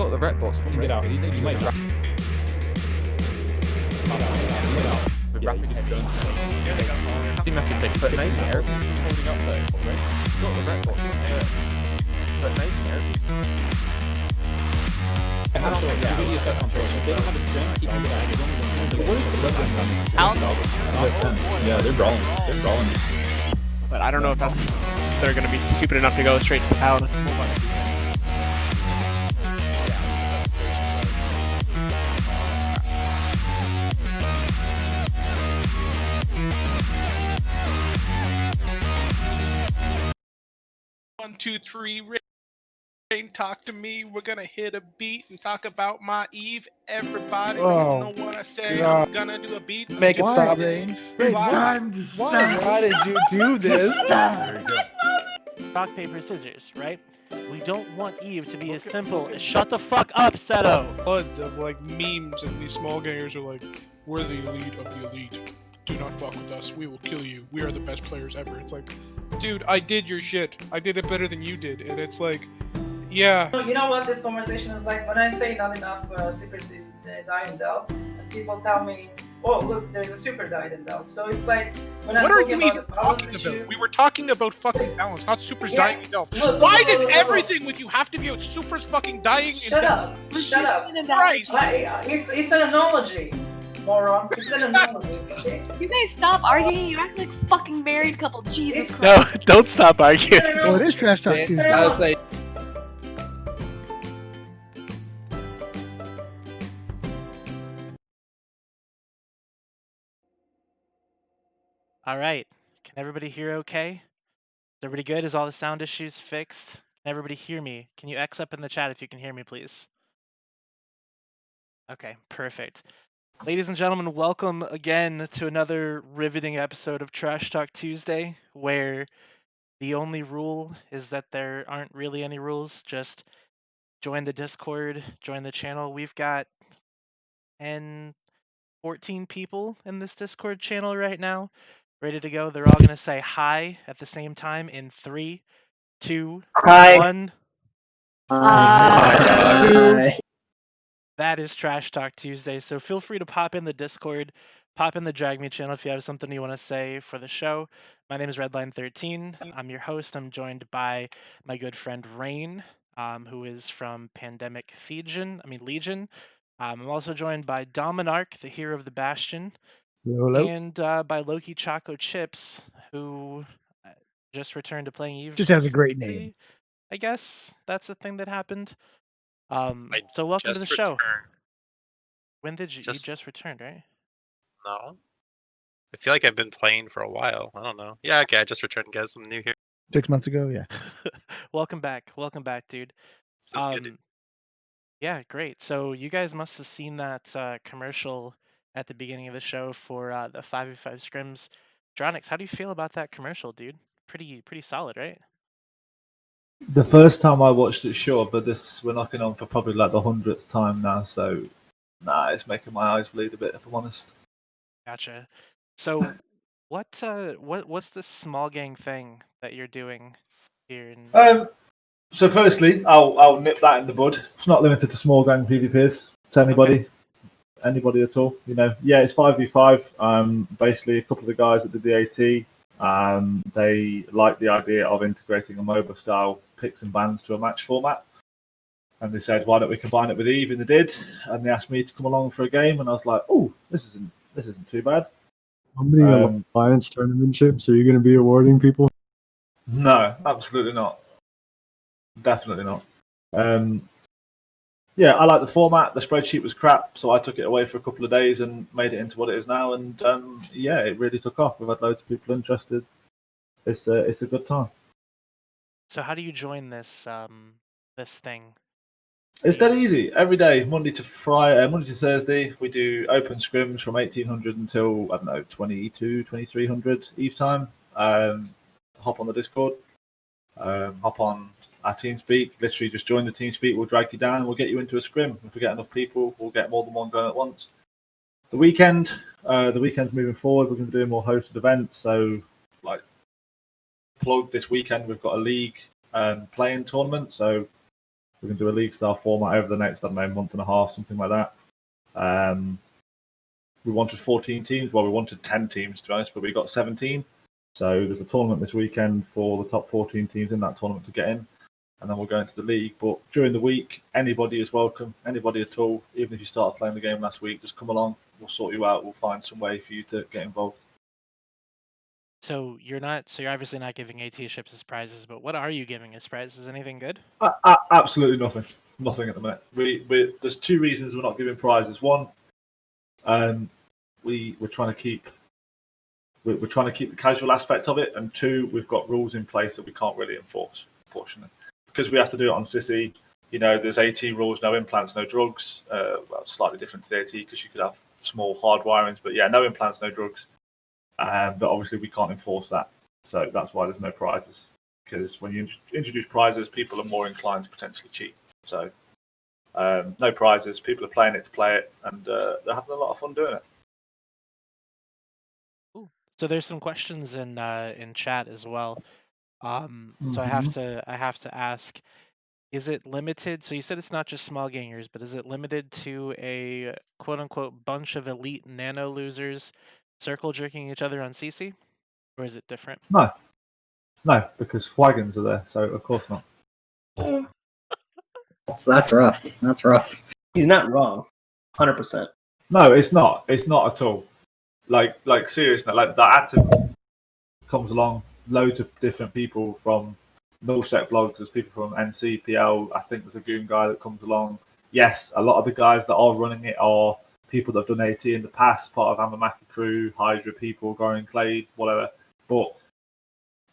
got the ret bots. You can get out. He's You might die. with Yeah, rapid you can defeat. Yeah, they got far. Team have to say, but amazing, everything's Holding up though, already. got the ret bots. But amazing, everything's Yeah, they don't have a SCRIM, keep them back. Yeah, they're brawling. They're brawling. But I don't know if that's they're gonna be stupid enough to go straight to Paladin. One, two, three, Rain, talk to me. We're gonna hit a beat and talk about my Eve. Everybody, don't know what I say. God. I'm gonna do a beat. Make it stop, Rain. It's Why? time to stop. Why did you do this? There you go. Rock, paper, scissors, right? We don't want Eve to be as simple as shut the fuck up, Seto! Floods of like memes, and these small gangers are like, "We're the elite of the elite. Do not fuck with us. We will kill you. We are the best players ever." It's like, dude, I did your shit. I did it better than you did, and it's like, yeah. You know what this conversation is like? When I say not enough super die in Delft, and people tell me, "Oh, look, there's a super die in Delft." So it's like when What I'm are talking you about even the balance talking issue. about? We were talking about fucking balance, not supers Yeah. dying in Delft. Look, Why look, does look, everything with you have to be about supers fucking dying Shut in up! Delft? Shut up! Christ! It's an analogy, moron. It's an analogy. Okay? You guys stop arguing. You act like a fucking married couple. Jesus It's- Christ. No, don't stop arguing. It's an Well, it analogy. is trash talk I Tuesday. would say Alright, can everybody hear okay? Is everybody good? Is all the sound issues fixed? Can everybody hear me? Can you X up in the chat if you can hear me, please? Okay, perfect. Ladies and gentlemen, welcome again to another riveting episode of Trash Talk Tuesday, where the only rule is that there aren't really any rules. Just join the Discord, join the channel. We've got 10, 14 people in this Discord channel right now, ready to go. They're all going to say hi at the same time in 3, 2, 1. That is Trash Talk Tuesday, so feel free to pop in the Discord, pop in the Drag Me channel if you have something you want to say for the show. My name is Redline13. I'm your host. I'm joined by my good friend Rain, who is from Pandemic Legion. I'm also joined by Dominarch, the hero of the Bastion, Hello. and by Loki Choco Chips, who just returned to playing Eve. Just has a great name. I guess that's a thing that happened. I So welcome to the just show. returned. When did you Just- just returned, right? No. I feel like I've been playing for a while. I don't know. Yeah, okay, I just returned, guys. I'm new here. 6 months ago, yeah. Welcome back, dude. Feels good. Yeah, great. So you guys must have seen that commercial at the beginning of the show for the 5v5 scrims. Dronix, how do you feel about that commercial, dude? Pretty solid, right? The first time I watched it, sure, but we're knocking on for probably like the 100th time now, so it's making my eyes bleed a bit, if I'm honest. Gotcha. So what's this small gang thing that you're doing here in So firstly, I'll nip that in the bud. It's not limited to small gang PvPs. It's anybody at all. Yeah, it's 5v5. Basically, a couple of the guys that did the AT, they like the idea of integrating a MOBA style picks and bans to a match format, and they said, why don't we combine it with Eve? And they did, and they asked me to come along for a game, and I was like, oh, this isn't too bad. How many Alliance tournament chips are you going to be awarding people? No, absolutely not. Definitely not. Yeah, I like the format. The spreadsheet was crap, so I took it away for a couple of days and made it into what it is now. And yeah, it really took off. We've had loads of people interested. It's a good time. So how do you join this this thing? It's dead easy. Every day, Monday to Thursday, we do open scrims from 1800 until, I don't know, 2300 each time. Hop on the Discord. Hop on our TeamSpeak. Literally just join the TeamSpeak. We'll drag you down and we'll get you into a scrim. If we get enough people, we'll get more than one going at once. The weekend's moving forward. We're going to be doing more hosted events. So, like, plug this weekend, we've got a league playing tournament. So We're going to do a league style format over the next, I don't know, month and a half, something like that. We wanted 14 teams. Well, we wanted 10 teams, to be honest, but we got 17. So there's a tournament this weekend for the top 14 teams in that tournament to get in. And then we'll go into the league. But during the week, anybody is welcome, anybody at all. Even if you started playing the game last week, just come along. We'll sort you out. We'll find some way for you to get involved. So you're obviously not giving AT ships as prizes, but what are you giving as prizes? Anything good? Absolutely nothing. Nothing at the minute. There's two reasons we're not giving prizes. One, we're trying to keep the casual aspect of it, and two, we've got rules in place that we can't really enforce, unfortunately, because we have to do it on Sissy. You know, there's AT rules: no implants, no drugs. Well, slightly different to the AT because you could have small hard wirings, but yeah, no implants, no drugs. But obviously, we can't enforce that, so that's why there's no prizes. Because when you introduce prizes, people are more inclined to potentially cheat. So, no prizes. People are playing it to play it, and they're having a lot of fun doing it. Ooh. So there's some questions in chat as well. So I have to ask: is it limited? So you said it's not just small gangers, but is it limited to a quote unquote bunch of elite nano losers circle jerking each other on CC, or is it different? No, because Flagons are there, so of course not. So that's rough. That's rough. He's not wrong. 100%. No, it's not. It's not at all. Like seriously, like that active comes along. Loads of different people from Nullsec blogs. There's people from NCPL. I think there's a Goon guy that comes along. Yes, a lot of the guys that are running it are people that have done AT in the past, part of Amamaki crew, Hydra people, Goring Clade, whatever. But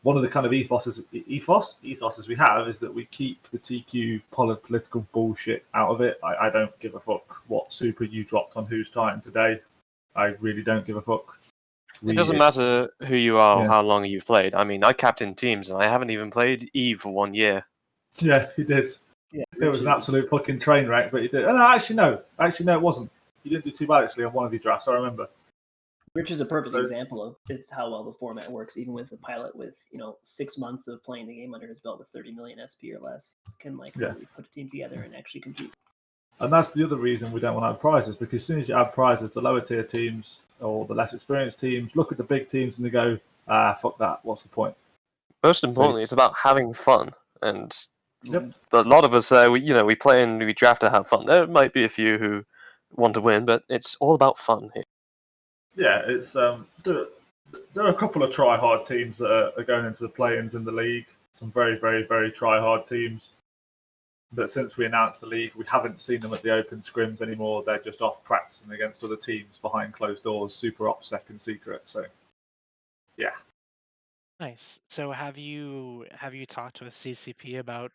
one of the kind of ethoses we have is that we keep the TQ political bullshit out of it. I don't give a fuck what super you dropped on who's Titan today. I really don't give a fuck. It doesn't matter who you are or how long you've played. I mean, I captain teams and I haven't even played Eve for 1 year. Yeah, he did. Yeah, it was an absolute fucking train wreck, but he did. No, actually, no, it wasn't. You didn't do too bad actually on one of your drafts. I remember. Rich is a perfect example of how well the format works, even with a pilot with 6 months of playing the game under his belt with 30 million SP or less, can really put a team together and actually compete. And that's the other reason we don't want to have prizes, because as soon as you add prizes, the lower tier teams or the less experienced teams look at the big teams and they go, fuck that, what's the point? Most importantly, it's about having fun, and a lot of us, we play and we draft to have fun. There might be a few who want to win, but it's all about fun here. Yeah, it's there are a couple of try-hard teams that are going into the play-ins in the league. Some very, very, very try-hard teams. But since we announced the league, we haven't seen them at the open scrims anymore. They're just off practicing against other teams behind closed doors, super OPSEC and secret. So, yeah. Nice. So have you talked with CCP about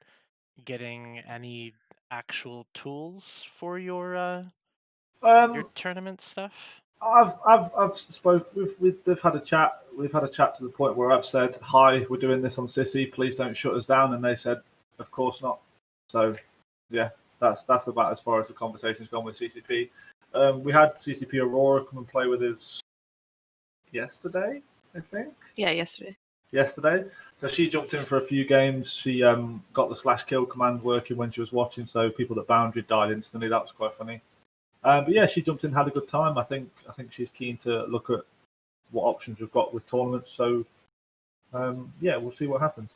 getting any actual tools for your tournament stuff? I've spoken. They've had a chat. We've had a chat to the point where I've said, "Hi, we're doing this on Sissy. Please don't shut us down." And they said, "Of course not." So, yeah, that's about as far as the conversation's gone with CCP. We had CCP Aurora come and play with us yesterday, I think. Yeah, yesterday. So she jumped in for a few games. She got the /kill command working when she was watching. So people that boundary died instantly. That was quite funny. But yeah, she jumped in, had a good time. I think she's keen to look at what options we've got with tournaments. So yeah, we'll see what happens.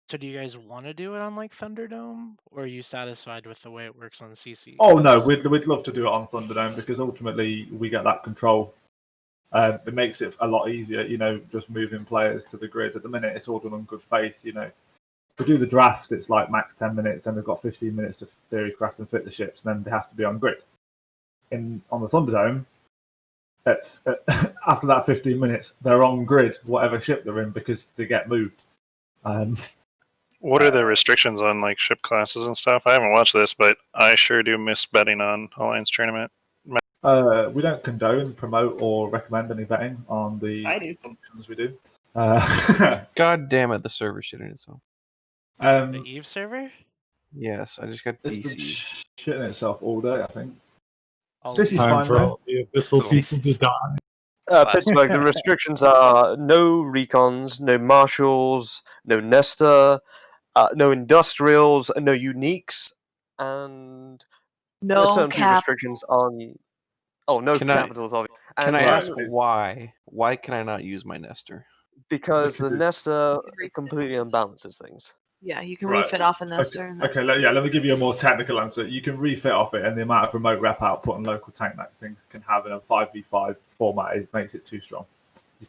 So do you guys want to do it on Thunderdome, or are you satisfied with the way it works on CC? Oh no, we'd love to do it on Thunderdome because ultimately we get that control. It makes it a lot easier, just moving players to the grid. At the minute, it's all done on good faith. We do the draft, it's like max 10 minutes, then they've got 15 minutes to theory craft and fit the ships, and then they have to be on grid. On the Thunderdome, after that 15 minutes, they're on grid, whatever ship they're in, because they get moved. What are the restrictions on ship classes and stuff? I haven't watched this, but I sure do miss betting on Alliance Tournament. We don't condone, promote, or recommend any betting on the functions we do. God damn it, the server shitting itself. The Eve server? Yes, I just got It's DC. been shitting itself all day, I think. Sissy's fine, for all the abyssal people to die. Pittsburgh, the restrictions are no recons, no marshals, no Nesta, no industrials, no uniques, and No certain few cap. restrictions on. Oh, no capitals, obviously. Can And I ask then- why? Why can I not use my Nester? Because the Nester completely unbalances things. Yeah, you can Right. refit off a Nester. And Okay, let me give you a more technical answer. You can refit off it, and the amount of remote rep output and local tank that thing can have in a 5v5 format makes it too strong. You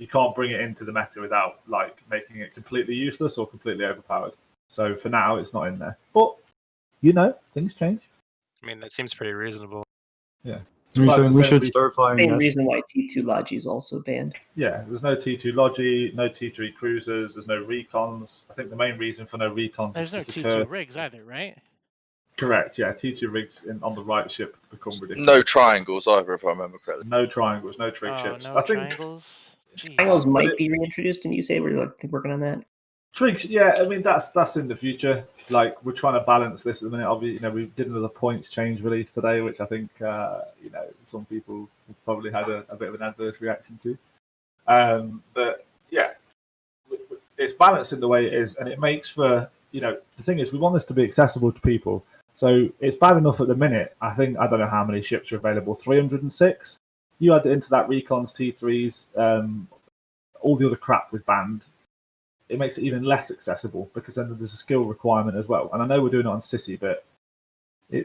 can't bring it into the meta without like making it completely useless or completely overpowered. So for now, it's not in there. But things change. I mean, that seems pretty reasonable. Yeah. We should start flying Same Nest. reason why T2 Logi is also banned. Yeah, there's no T2 Logi, no T3 Cruisers, there's no recons. I think the main reason for no recons There's no is T2 rigs either, right? Correct, yeah. T2 rigs on the right ship become ridiculous. No triangles either, if I remember correctly. No triangles, no trig ships. No I think triangles. Triangles might be reintroduced, and you say we're like working on that. trigs, yeah. I mean, that's in the future. Like we're trying to balance this at the minute. Obviously, we did another points change release today, which I think some people probably had a bit of an adverse reaction to. But yeah, it's balanced in the way it is, and it makes for the thing is we want this to be accessible to people. So it's bad enough at the minute. I don't know how many ships are available. 306. You add it into that recons, T3s, all the other crap with banned. It makes it even less accessible because then there's a skill requirement as well. And I know we're doing it on Sissy, but it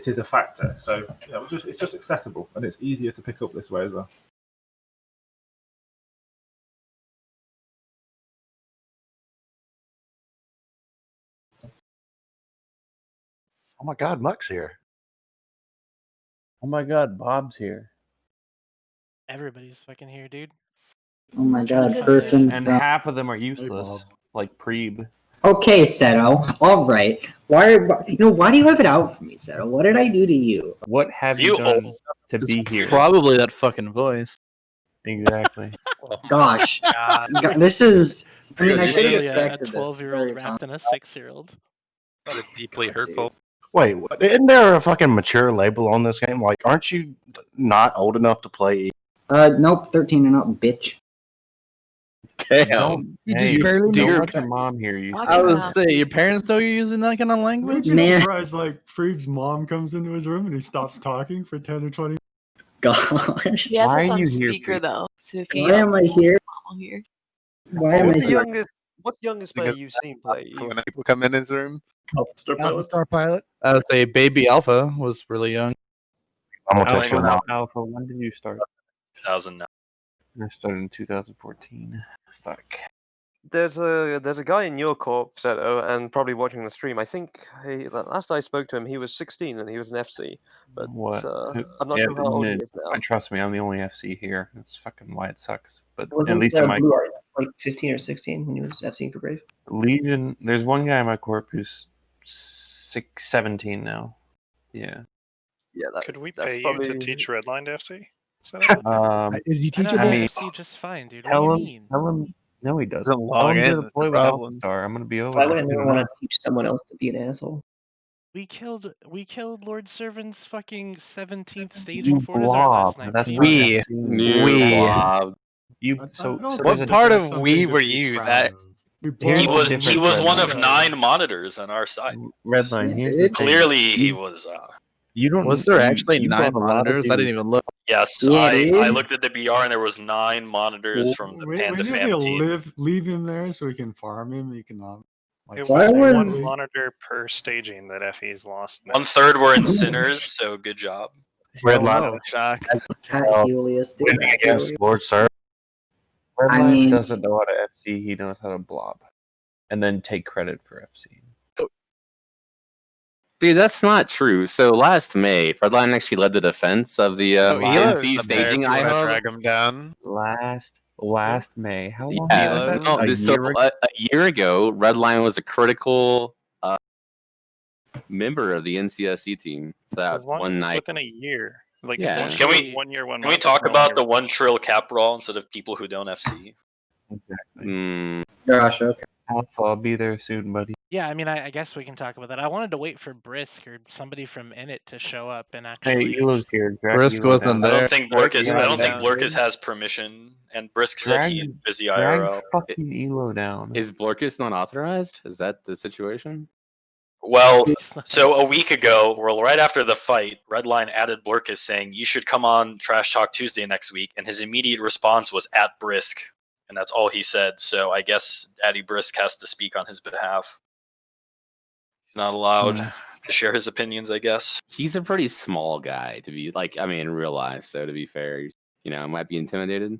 is a factor. So it's just accessible and it's easier to pick up this way as well. Oh my God, Muck's here. Oh my God, Bob's here. Everybody's fucking here, dude. Oh my God, person And from... half of them are useless, like Preeb. Okay, Seto. All right. Why do you have it out for me, Seto? What did I do to you? What have you done to be here? Probably that fucking voice. Exactly. Gosh, this is. I mean, I should have Literally a expected this. 12-year-old wrapped in a 6-year-old. That is deeply hurtful. Wait, isn't there a fucking mature label on this game? Like, aren't you not old enough to play? Nope, 13 and up, bitch. Damn. You just barely know Don't what let your mom hear you. I was say your parents know you're using that kind of language. Man, surprised, like Freeb's mom comes into his room and he stops talking for 10 or 20. Gosh. He has Why us are on you here, speaker Preeb? though, so if you Why am I here? Mom will hear. Why am I What's the here? youngest player you've seen play? When people come in his room. Star Pilot. I would say Baby Alpha was really young. I'm gonna text you now. Alpha, when did you start? 2009. I started in 2014. Fuck. There's a guy in your corp, Seto, and probably watching the stream. I think last I spoke to him, he was 16 and he was an FC. But What? I'm not sure how old he is now. Trust me, I'm the only FC here. That's fucking why it sucks. But Wasn't at least in my Blue Art like 15 or 16 when he was FCing for Brave? Legion, there's one guy in my corp who's 17 now. Yeah. Yeah. Could we that's pay probably... you to teach Redline to FC? Is he I know teachable? FC just fine, dude. What do you mean? Tell him. No, he doesn't. Doesn't log in, Tell him to that's the deploy with problem. Alpha-Star. I'm gonna be over. Why there. would anyone want to teach someone else to be an asshole? We killed Lord Servant's fucking 17th You staging Fortizar blob. last night. That's What do you not mean? FC. You What part of we were you? That Here's He the was difference, one Redline. of 9 monitors on our side. Redline. Here's the thing. Clearly, he was. You don't. Was there actually you 9 brought a lot of monitors? I didn't dudes. even look. Yes, Yeah, I dude. looked at the BR and there was 9 monitors from the We Panda just Fam need to team. leave him there so we can farm him. He can It was Why one was- monitor per staging that FE's lost. now. 1/3 were in Sinners, so good job. Redline. shock. At Helios, dude. Winning At against Helios. Lord Sir. Redline mean- doesn't know how to FC. He knows how to blob, and then take credit for FC. Dude, that's not true. So last May, Redline actually led the defense of the NC staging iHub. Drag him down. Last May. How long Yeah, was that? no, A so year ago? a year ago, Redline was a critical member of the NCSC team for that As long as one it's night. within a year. Like, Yeah. essentially Can we- 1 year, 1 Can we month, talk is about 1 the year. 1 trill cap brawl instead of people who don't FC? Exactly. Mm, Gosh, okay. Alpha, I'll be there soon, buddy. Yeah, I mean, I guess we can talk about that. I wanted to wait for Brisk or somebody from Init to show up and Hey, actually. Elo's here. Drag Brisk Elo wasn't down. I there. don't think Blurkus. I don't think down. Blurkus has permission, and Brisk said Drag, he's busy drag IRL. fucking Elo down. Is Blorkus not authorized? Is that the situation? Well, so a week ago, well, right after the fight, Redline added Blurkus saying you should come on Trash Talk Tuesday next week, and his immediate response was at Brisk, and that's all he said. So I guess Daddy Brisk has to speak on his behalf. He's not allowed to share his opinions, I guess. He's a pretty small guy to be like. I mean, in real life. So to be fair, you know, might be intimidated.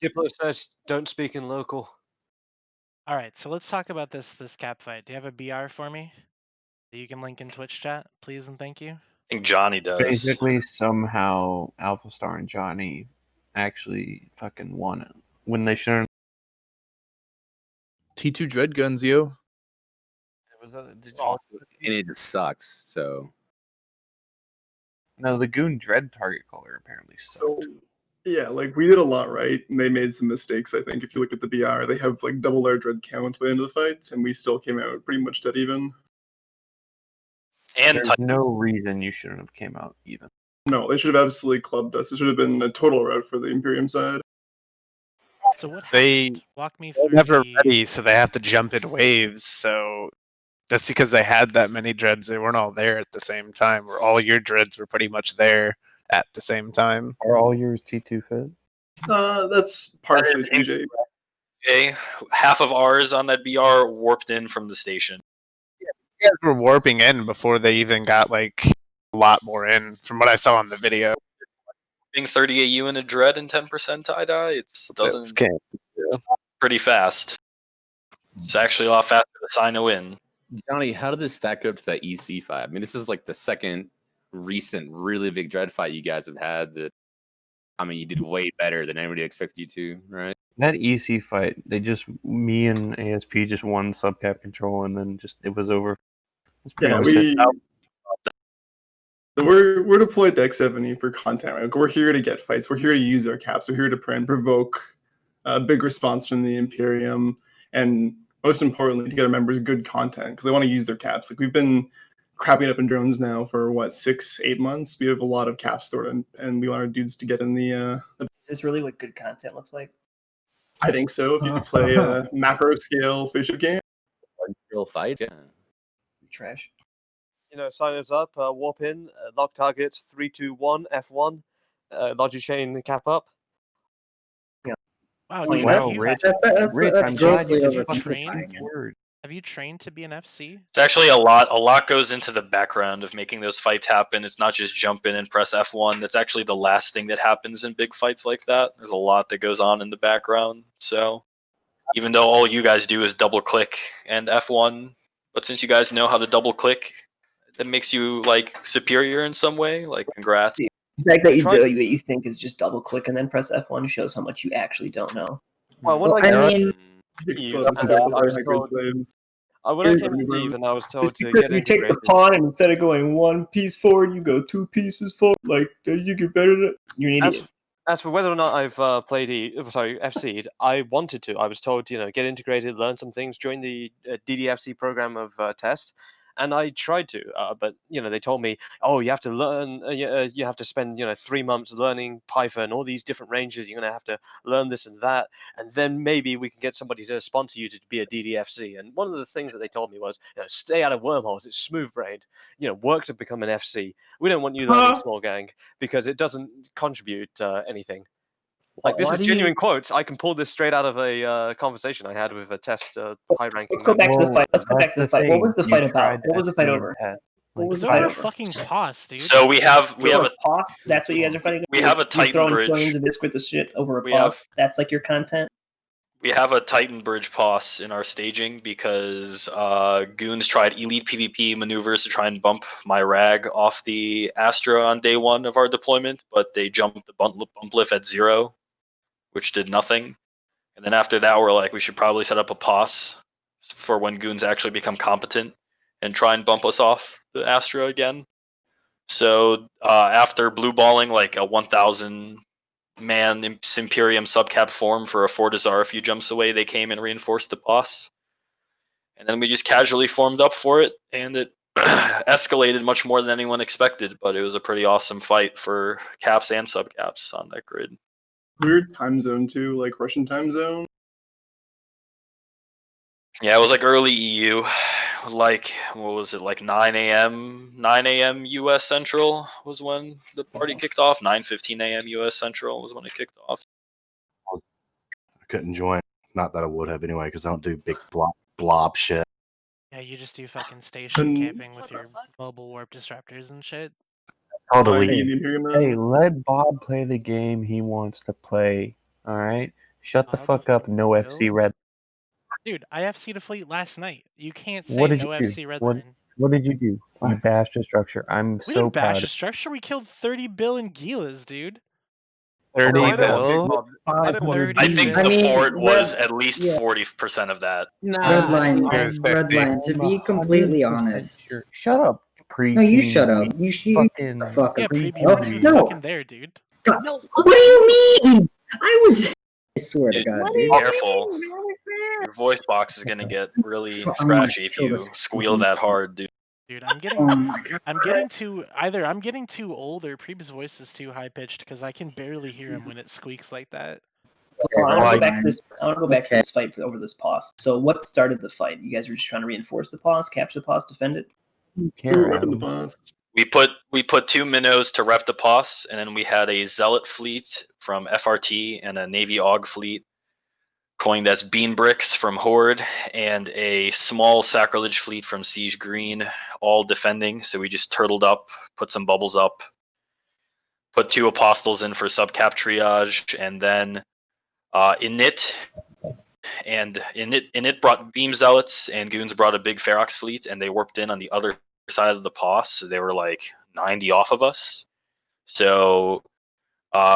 Diplo says don't speak in local. All right, so let's talk about this cap fight. Do you have a BR for me that you can link in Twitch chat, please and thank you? I think Johnny does. Basically, somehow Alpha Star and Johnny actually fucking won it when they shouldn't. T2 Dread Guns, yo. Was that? And it just sucks. So No, the Goon Dread target color apparently sucked. So, yeah, like we did a lot right, and they made some mistakes. I think if you look at the BR, they have like double their dread count by the end of the fight, and we still came out pretty much dead even. And there's no reason you shouldn't have came out even. No, they should have absolutely clubbed us. It should have been a total rout for the Imperium side. So what They happened? Walk me they're through. never ready, so they have to jump in waves. So that's because they had that many dreads. They weren't all there at the same time. Or all your dreads were pretty much there at the same time. Are all yours T2 fit? That's partially TJ. Okay, half of ours on that BR warped in from the station. You guys were warping in before they even got like a lot more in, from what I saw on the video. Being 30 AU in a dread and 10% tie-dye, it doesn't. It's pretty fast. It's actually a lot faster to sign a win. Johnny, how did this stack up to that EC fight? I mean, this is like the second recent really big dread fight you guys have had. That, I mean, you did way better than anybody expected you to, right? That EC fight, me and ASP just won subcap control, and then it was over. Yeah, we're deployed to X70 for content. Right? We're here to get fights. We're here to use our caps. We're here to try and provoke a big response from the Imperium, and most importantly, to get our members good content because they want to use their caps. Like we've been crapping up in drones now for what 6-8 months. We have a lot of caps stored, and we want our dudes to get in the. Is this really what good content looks like? I think so. If you play a macro scale spaceship game, real fight, yeah. Trash. You know, sign us up, warp in, lock targets 3, 2, 1, F1, logic chain cap up. Yeah. Wow, Well, dude, that's- have you, Rich, I'm glad you did you oversimplifying train? it. Have you trained to be an FC? It's actually a lot. A lot goes into the background of making those fights happen. It's not just jump in and press F1. That's actually the last thing that happens in big fights like that. There's a lot that goes on in the background. So even though all you guys do is double click and F1, but since you guys know how to double click, that makes you like superior in some way. Like congrats. The fact that you do what you think is just double click and then press F1 shows how much you actually don't know. Well, when Well, I I came mean- leave, when I came leave and I was told to You get take the integrated. pawn and instead of going one piece forward, you go 2 pieces forward. Like, does you get better than you're an idiot. As for whether or not I've played FC'd, I wanted to. I was told, get integrated, learn some things, join the DDFC program of test, and I tried to. But they told me, oh, you have to learn. You have to spend 3 months learning Python, all these different ranges. You're gonna have to learn this and that, and then maybe we can get somebody to sponsor you to be a DDFC. And one of the things that they told me was, stay out of wormholes. It's smooth-brained. Work to become an FC. We don't want you learning small gang because it doesn't contribute anything. Like, this Why is do genuine you- quotes. I can pull this straight out of a conversation I had with a test high-ranking. Let's go back to the fight. Let's go back to the fight. What was the fight about? What was the fight FC over? and What was It's the fight over over? fucking POS, dude. So we have a POS. That's what you guys are fighting. We have a You're Titan throwing bridge. coins and biscuit the shit over a We POS. have- That's like your content. We have a Titan Bridge POS in our staging because goons tried elite PvP maneuvers to try and bump my rag off the Astra on day 1 of our deployment, but they jumped the bump lift at 0, which did nothing. And then after that, we're like, we should probably set up a POS for when goons actually become competent and try and bump us off the Astra again. So after blue balling like a 1,000 man Imperium subcap form for a Fortizar a few jumps away, they came and reinforced the POS. And then we just casually formed up for it, and it escalated much more than anyone expected. But it was a pretty awesome fight for caps and subcaps on that grid. Weird time zone too, like Russian time zone. Yeah, it was like early EU, like what was it, like 9 a.m. 9 a.m. U.S. Central was when the party kicked off. 9:15 a.m. U.S. Central was when it kicked off. I couldn't join. Not that I would have anyway, because I don't do big blob shit. Yeah, you just do fucking station camping with your mobile warp disruptors and shit. Hey, let Bob play the game he wants to play. All right, shut the fuck up. No FC Red. Dude, I FC'd a fleet last night. You can't say What did no you do? FC Redline. What did you do? You bashed a structure. I'm We so didn't bash proud. a structure. We killed 30 bill in Gilas, dude. 30 bill. I think the fort was at least 40% of that. Redline. To be completely honest. Sure. Shut up, preteen. No, you shut up. You fucking fucking. Yeah, Prebe, you Oh, weren't even no. fucking there, dude. God, what do you mean? I was. I swear to God, dude. Careful. Your voice box is gonna get really scratchy if you squeal that hard, dude. Dude, I'm getting, I'm getting too old or Prebe's voice is too high pitched because I can barely hear him when it squeaks like that. I want to go back to this fight over this pause. So, what started the fight? You guys were just trying to reinforce the pause, capture the pause, defend it. We put 2 minnows to rep the pause, and then we had a zealot fleet from FRT and a Navy AUG fleet coined as Bean Bricks from Horde, and a small sacrilege fleet from Siege Green, all defending. So we just turtled up, put some bubbles up, put 2 apostles in for subcap triage, and then Init brought beam zealots, and Goons brought a big Ferox fleet, and they warped in on the other side of the pause, so they were like 90 off of us. So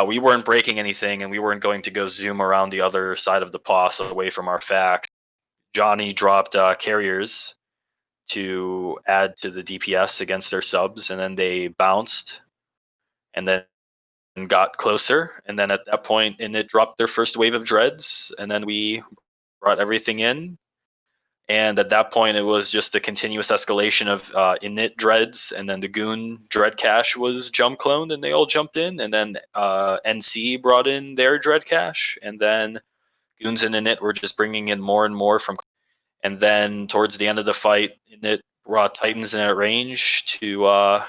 we weren't breaking anything, and we weren't going to go zoom around the other side of the pause away from our fact. Johnny dropped carriers to add to the DPS against their subs, and then they bounced and then got closer. And then at that point, Init dropped their first wave of dreads, and then we brought everything in. And at that point, it was just a continuous escalation of Init dreads, and then the Goon dread cache was jump cloned, and they all jumped in. And then NC brought in their dread cache, and then Goons and Init were just bringing in more and more from. And then towards the end of the fight, Init brought Titans in at range to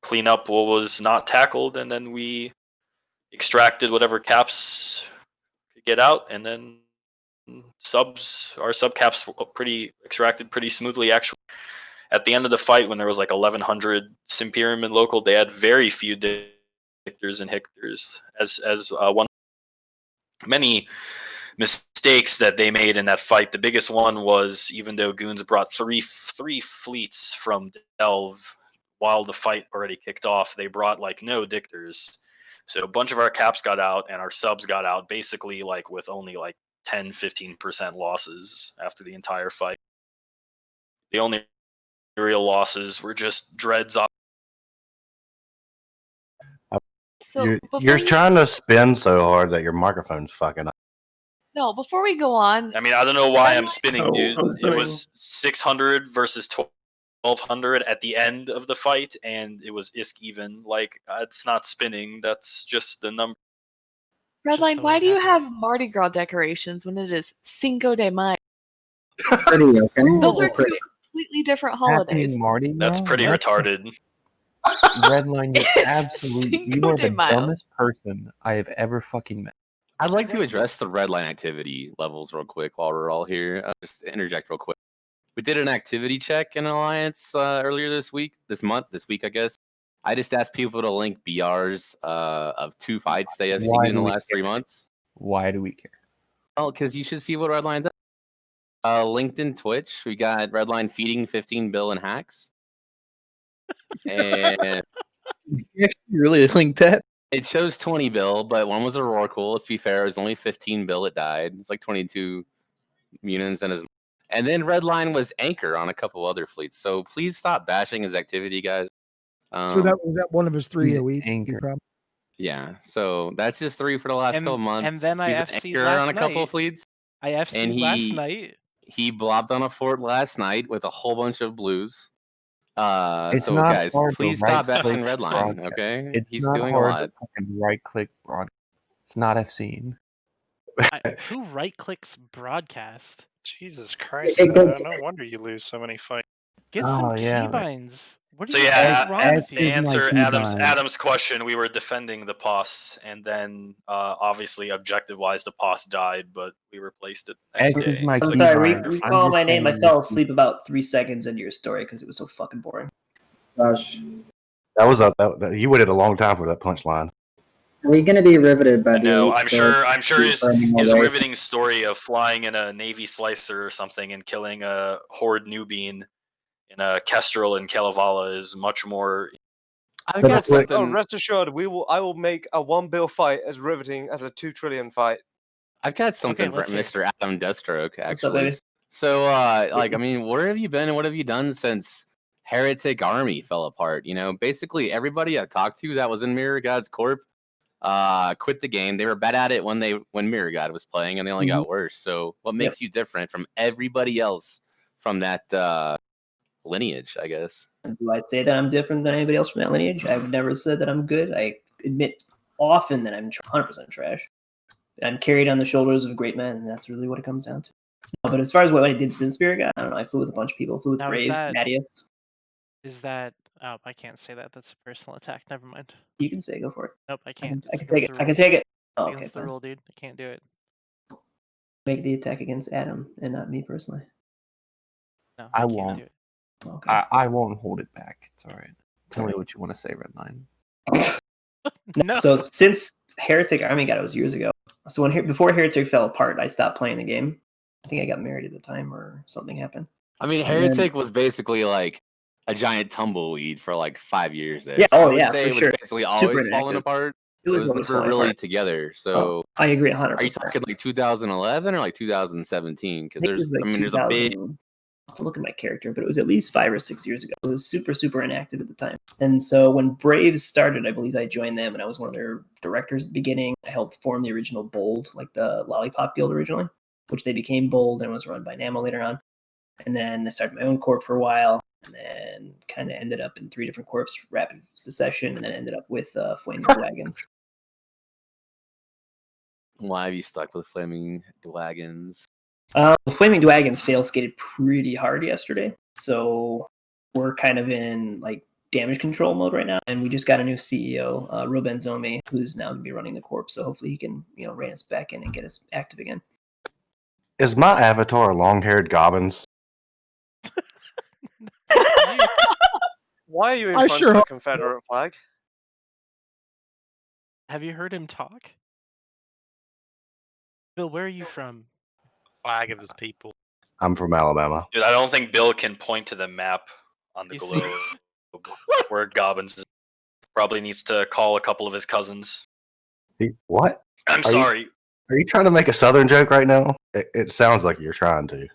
clean up what was not tackled, and then we extracted whatever caps could get out, and then our subcaps extracted pretty smoothly. Actually, at the end of the fight, when there was like 1,100 Simperium in local, they had very few Dictors and Hictors as one. Many mistakes that they made in that fight. The biggest one was, even though Goons brought three fleets from Delve while the fight already kicked off, they brought like no Dictors. So a bunch of our caps got out, and our subs got out basically like with only like 10-15% losses after the entire fight. The only real losses were just dreads off. So You're trying to spin so hard that your microphone's fucking up. No, before we go on, I mean, I don't know why I'm spinning, dude. It was 600 versus 1,200 at the end of the fight, and it was ISK even. Like, it's not spinning. That's just the number. Redline, why do you have Mardi Gras decorations when it is Cinco de Mayo? Those are two completely different holidays. Mardi Gras? That's pretty retarded. Redline, you're absolutely. You are the de Mayo. dumbest person I have ever fucking met. I'd like to address the red line activity levels real quick while we're all here. Just interject real quick. We did an activity check in Alliance earlier this week, I guess. I just asked people to link BRs of 2 fights they have seen in the last 3 months. Why do we care? Well, because you should see what Redline does. LinkedIn, Twitch, we got Redline feeding 15 bill in hacks. And you actually really linked that? It shows 20 bill, but one was a Rorqual. Let's be fair, it was only 15 bill. It died. It's like 22 units and then Redline was Anchor on a couple other fleets. So please stop bashing his activity, guys. So that was one of his 3 a week. Yeah, so that's just 3 for the last couple months. And then I He's FC'd Anchor last on a couple night. of fleets. I FC'd last night. He blobbed on a fort last night with a whole bunch of blues. It's So not guys, hard to please stop right-click bashing Redline, broadcast. okay? It's He's not doing a hard lot. to fucking right-click broadcast. It's not FC. Who right clicks broadcast? Jesus Christ! It goes- No wonder you lose so many fights. Get Oh, some yeah, keybinds. What So are you yeah, wrong with to you? answer my Adam's keybind. question, we were defending the POS, and then obviously objective-wise, the POS died, but we replaced it the next X is day. my It's I'm like- sorry, keybind. recall I'm my just name. I saying fell this- asleep about 3 seconds into your story because it was so fucking boring. Gosh, That was you waited a long time for that punchline. are we gonna be riveted by the? No, elite I'm story? sure his Confirming all day? riveting story of flying in a Navy slicer or something and killing a horde newbie in a Kestrel in Kalevala is much more. I got Oh, something. rest assured, I will make a 1 bill fight as riveting as a 2 trillion fight. I've got something for let's hear it. Mr. Adam Deathstroke, What's up, actually. baby? So, like, I mean, where have you been and what have you done since Heretic Army fell apart? You know, basically everybody I've talked to that was in Mirror God's Corp quit the game. They were bad at it when Mirror God was playing, and they only got worse. So, what makes you different from everybody else from that lineage, I guess? Do I say that I'm different than anybody else from that lineage? I've never said that I'm good. I admit often that I'm 100% trash. I'm carried on the shoulders of great men, and that's really what it comes down to. No, but as far as what I did since Spirit God, I don't know. I flew with a bunch of people. I flew with Now, is Brave, that- Madius. Is that? Oh, I can't say that. That's a personal attack. Never mind. You can say, go for it. Nope, I can't. I It's can take it. against the I can rules. take it. It's Oh, okay, against the fine. rule, dude. I can't do it. Make the attack against Adam and not me personally. No, I can't won't. do it. Okay. I won't hold it back. It's all right. Tell me what you want to say, Redline. No. So since Heretic Army got it was years ago. So before Heretic fell apart, I stopped playing the game. I think I got married at the time or something happened. I mean, And Heretic was basically like a giant tumbleweed for like 5 years there. Yeah, So oh, I would yeah, say for it was sure. basically Super always falling inactive. apart. It was always never falling really apart. together. So Oh, I agree 100%. are you talking like 2011 or like 2017? Because I think it was there's, like I mean, there's a big. 2000. I have to look at my character, but it was at least 5 or 6 years ago. It was super, super inactive at the time. And so when Braves started, I believe I joined them, and I was one of their directors at the beginning. I helped form the original Bold, like the Lollipop Guild originally, which they became Bold and was run by Namo later on. And then I started my own corp for a while, and then kind of ended up in 3 different corps, rapid succession, and then ended up with Flaming Wagons. Why have you stuck with Flaming Wagons? The Flaming Wagons fail skated pretty hard yesterday, so we're kind of in like damage control mode right now, and we just got a new CEO, Ruben Zomi, who's now going to be running the corp. So hopefully he can, rein us back in and get us active again. Is my avatar long-haired goblins? Why are you in I front sure of the hope- Confederate flag? Have you heard him talk? Bill, where are you from? Flag of his people. I'm from Alabama. Dude, I don't think Bill can point to the map on the globe where Gobbins is. Probably needs to call a couple of his cousins. What? I'm sorry. Are you trying to make a Southern joke right now? It sounds like you're trying to.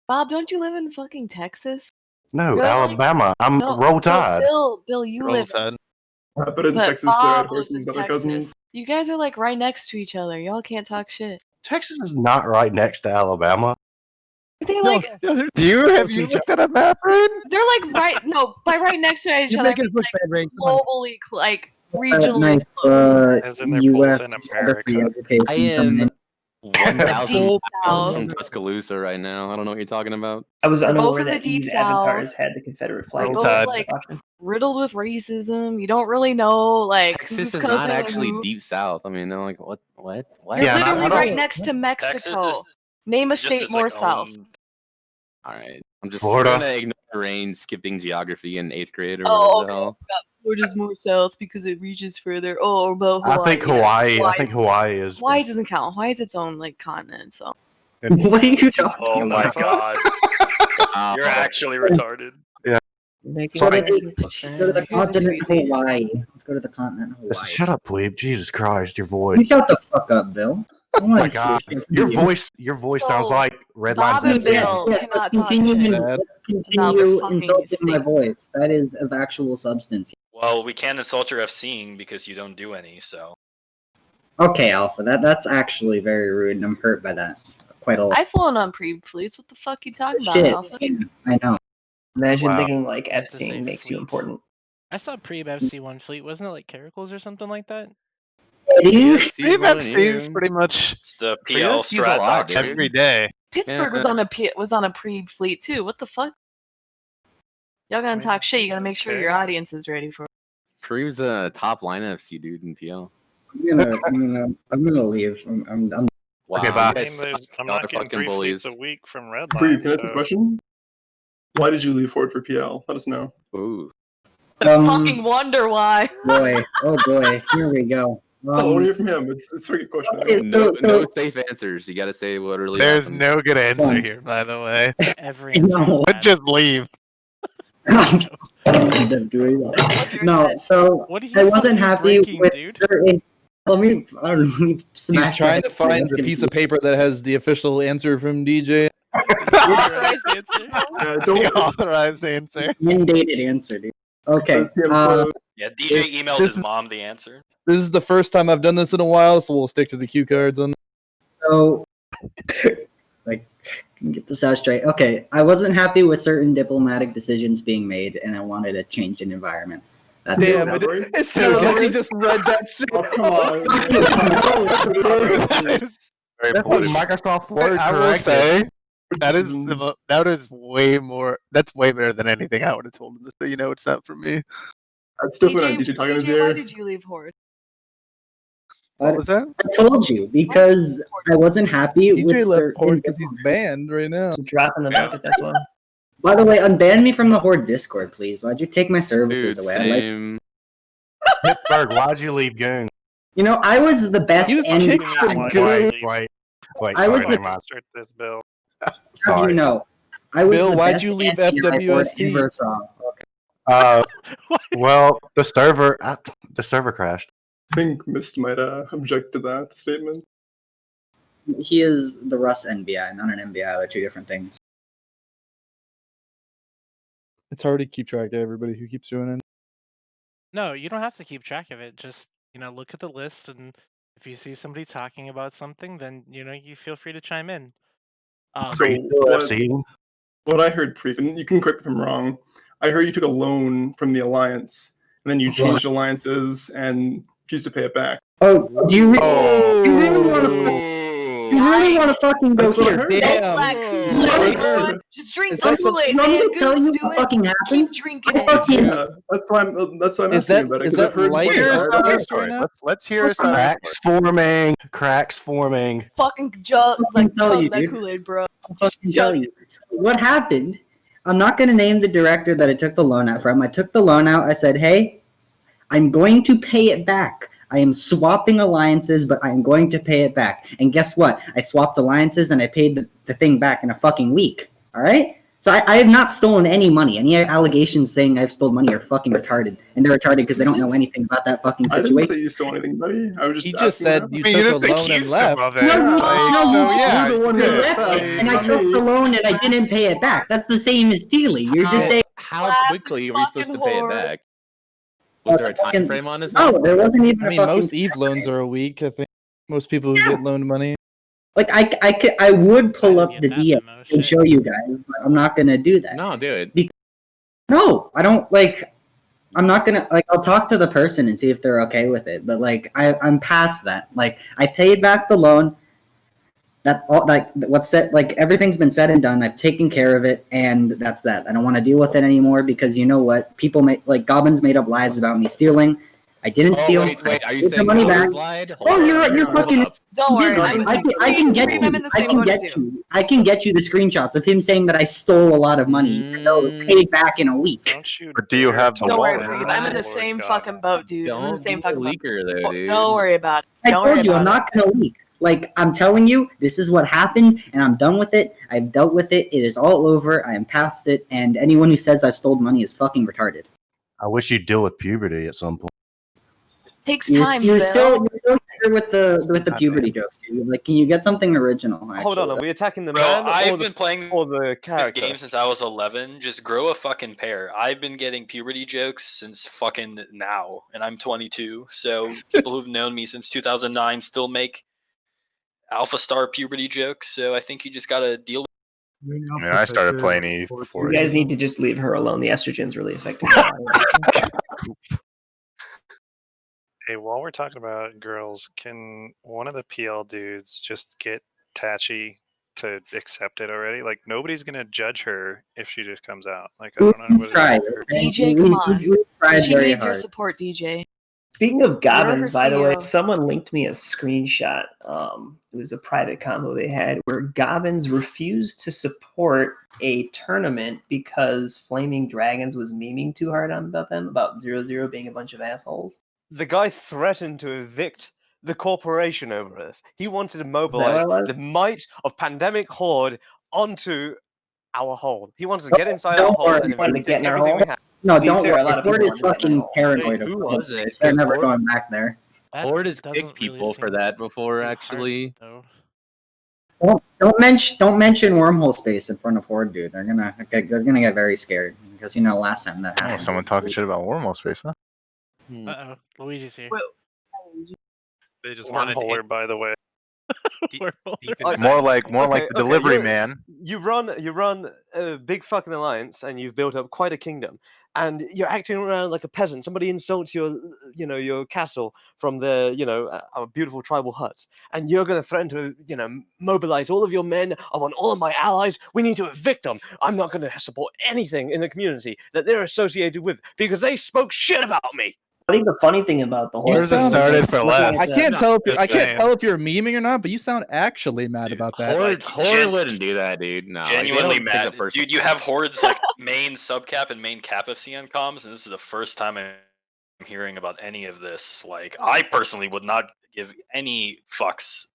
Bob, don't you live in fucking Texas? No, You're like- Alabama. I'm No, Roll no, Tide. Bill, you live. But in But Texas, there Bob had lives horses in and other Texas. cousins. You guys are like right next to each other. Y'all can't talk shit. Texas is not right next to Alabama. They like Do you looked at a map, Rain? they're like by right next to each You're other. making us look bad, Rain. Come on. Globally, like regionally. Nice As in they're U.S. both in America. education I coming in. am 1,000 Deep miles South. from Tuscaloosa right now. I don't know what you're talking about. I was Both unaware of the that Deep Eve's South. avatars had the Confederate flag. Both like riddled with racism. You don't really know like Texas who's is cousin not actually who. deep south. I mean, they're like, what? You're Yeah, literally I don't- right next to Mexico. Texas Name a just state its, more like, south. All right, I'm just Florida. gonna ignore Rain skipping geography in 8th grade or Oh, whatever the hell. Florida's more south because it reaches further. Oh, about Hawaii. I think Hawaii. I think Hawaii is. Hawaii doesn't count. Hawaii is its own like continent. So What are you talking Oh my about? god. You're actually retarded. Yeah. Let's go to the continent Hawaii. Let's go to the continent Hawaii. Shut up, Weeb. Jesus Christ, your You voice. shut the fuck up, Bill. Oh my God, your voice sounds like Redline's Bob and insane. Bill Yes, cannot talk continue, shit let's about continue the fucking insulting my state. voice. That is of actual substance. Well, we can't insult your FCing because you don't do any, so. Okay, Alpha, that's actually very rude, and I'm hurt by that. quite a lot. I've flown on pre-fleets. What the fuck you talking about, Shit, Alpha? yeah, I know. Imagine Wow. thinking like To say F-Seeing makes you fleets. important. I saw pre-FC1 fleet. Wasn't it like Caracals or something like that? PFC's one in PFC is here. pretty much It's the PL PFC's a strat lot, doctrine. dude. every day. Pittsburgh was on a pre-fleet too. What the fuck? Y'all gonna talk shit. You gotta make sure your audience is ready for it. Kareem's a top line FC dude in PL. I'm gonna leave. I'm Wow, Okay, you bye. guys I'm suck. I'm Y'all not are getting fucking 3 bullies. fleets a week from Bree, Redline. can I ask a question? Why did you leave Horde for PL? Let us know. Ooh. Fucking wonder why. boy. Oh boy. Here we go. I want to hear from him. It's a good question. Okay, No, so- no safe answers. You got to say what really There's happened. no good answer here, by the way. Every answer is No. But just leave. No, so What are you I wasn't fucking happy drinking, with dude? certain. Let me smash. He's trying my to head. find That's the gonna piece be- of paper that has the official answer from DJ. Authorized answer. The authorized answer. mandated answer, dude. Okay. Yeah, DJ emailed his mom the answer. This is the first time I've done this in a while, so we'll stick to the cue cards on. So, like, get this out straight. Okay, I wasn't happy with certain diplomatic decisions being made, and I wanted to change an environment. That's Damn, all. it still he just read that shit. Oh, come on. Very That's political. what Microsoft Word I will corrected. say that is way more. That's way better than anything I would have told him. So you know, it's not for me. That's definitely not DJ talking in his DJ, why ear. did you leave Horde? What was that? I told you because I wasn't happy with DJ left certain. Horde because he's banned right now. So drop in the bucket. That's why. By the way, unban me from the Horde Discord, please. Why'd you take my services Dude, away? I like. same. Pittsburgh, why'd you leave Goon? You know, I was the best. He was and kicked for good. Wait, I sorry, was never mind. Start this bill. How do Sorry. you know? I was Bill, the why'd best you leave anti-Horde FWST? ever saw. Okay. Well, the server crashed. I think Mist might object to that statement. He is the Russ NBI, not an NBI. They're two different things. It's hard to keep track of everybody who keeps joining. No, you don't have to keep track of it. Just, look at the list, and if you see somebody talking about something, then, you feel free to chime in. So what I heard, Preet, and you can correct me if I'm wrong, I heard you took a loan from the Alliance, and then you changed alliances and refused to pay it back. Oh, do you, you really want to? You really want to fucking go That's what I here? heard. Damn. Just drink Is the that some- Kool-Aid, You want me man. to tell you Goons, do what it. fucking happened? Keep drinking I it. fucking Yeah, that's why I'm Is asking that- about it is because I've that heard. like- Here's Right another now? story. Let's hear a side Cracks forming. Cracks forming. Fucking jug, like tell chug you, that dude. Kool-Aid, bro. I'll fucking tell you. So what happened? I'm not going to name the director that I took the loan out from. I took the loan out. I said, hey, I'm going to pay it back. I am swapping alliances, but I'm going to pay it back. And guess what? I swapped alliances and I paid the thing back in a fucking week. All right? So I have not stolen any money. Any allegations saying I've stolen money are fucking retarded. And they're retarded because they don't know anything about that fucking I didn't situation. say you stole anything, buddy. I was just He just asking said what you happened. took a loan and left. No, you you're the one who left left, it, and I not took me. the loan and I didn't pay it back. That's the same as stealing. You're just saying. How quickly were you supposed to pay it back? Was there a time frame on this? No, there wasn't even. I mean, most Eve loans are a week. I think most people who get loaned money. Like I would pull up the DM and show you guys, but I'm not gonna do that. No, dude. No, I don't like. I'm not gonna like. I'll talk to the person and see if they're okay with it. But like, I'm past that. Like, I paid back the loan. That all like what's said. Like everything's been said and done. I've taken care of it, and that's that. I don't want to deal with it anymore because you know what? People make like goblins made up lies about me stealing. I didn't steal. Wait, are you I paid the saying money Goblins back. lied? Oh, you're fucking. Don't worry, Dude, I'm I can get I'm in you. the same boat as you. I can get you the screenshots of him saying that I stole a lot of money, even though it was paid back in a week. But do you have the Don't worry, wallet? Breed. I'm in the same fucking boat, dude. I'm in the Don't same be a fucking boat. leaker there, dude. Don't worry about it. I Don't worry told you I'm about not gonna leak. Like I'm telling you, this is what happened, and I'm done with it. I've dealt with it. It is all over. I am past it. And anyone who says I've stolen money is fucking retarded. I wish you'd deal with puberty at some point. Takes You're time, you're Bill. still here with the puberty jokes, dude. Like, can you get something original? Hold on, actually? are we attacking the Bro, man I've or been playing the this character? game since I was 11. Just grow a fucking pair. I've been getting puberty jokes since fucking now, and I'm 22. So people who've known me since 2009 still make Alpha Star puberty jokes. So I think you just gotta deal. I mean, I started playing E04. You guys need to just leave her alone. The estrogen's really affecting her body. Hey, while we're talking about girls, can one of the PL dudes just get Tachi to accept it already? Like, nobody's gonna judge her if she just comes out. Like, I don't know what Try. DJ, come on. We tried She very needs your hard. support, DJ. Speaking of Gobbins, her by the way, CEO. someone linked me a screenshot. It was a private convo they had where Gobbins refused to support a tournament because Flaming Dragons was memeing too hard on about them, about 0-0 being a bunch of assholes. The guy threatened to evict the corporation over us. He wanted to what mobilize it was? the might of Pandemic Horde onto our hole. He wanted to get inside our Don't hole worry. and Wanted to evict get in our everything we hole? had. No, To be don't fair, a lot worry. of people Horde is wanted to get in our fucking hole. paranoid Wait, of who the whole was it? space. They're never Horde- going back there. Horde has doesn't kicked really people for seem that before, too actually. though. Don't mention wormhole space in front of Horde, dude. They're gonna get very scared because last time that Oh, happened. someone talking shit about Wormhole Space, huh? Uh oh, Luigi's here. They just wanted to Wormholer, by the way. deep More like Okay, the delivery you're- man. You run a big fucking alliance, and you've built up quite a kingdom, and you're acting around like a peasant. Somebody insults your castle from our beautiful tribal huts, and you're going to threaten to, mobilize all of your men. I want all of my allies. We need to evict them. I'm not going to support anything in the community that they're associated with because they spoke shit about me. I think the funny thing about the whole You sound- started for less. I can't tell if Just I can't saying. tell if you're memeing or not, but you sound actually mad about that. Horde wouldn't do that, dude. No, Genuinely like, they don't take mad, it personally. dude. You have Horde's like main subcap and main cap of CN comms, and this is the first time I'm hearing about any of this. Like, I personally would not give any fucks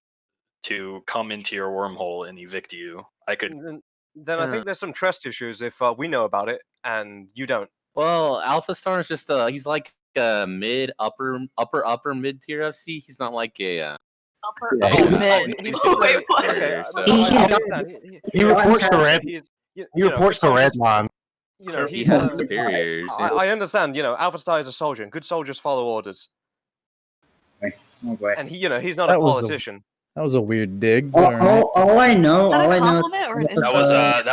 to come into your wormhole and evict you. I could. Then I think there's some trust issues if we know about it and you don't. Well, Alpha Star is just he's like a mid upper mid tier FC. He's not like a He reports the red. He reports the red line. He has superiors. I understand. Alpha Star is a soldier, and good soldiers follow orders. Oh, and he's not a politician. That was a weird dig. All I know, That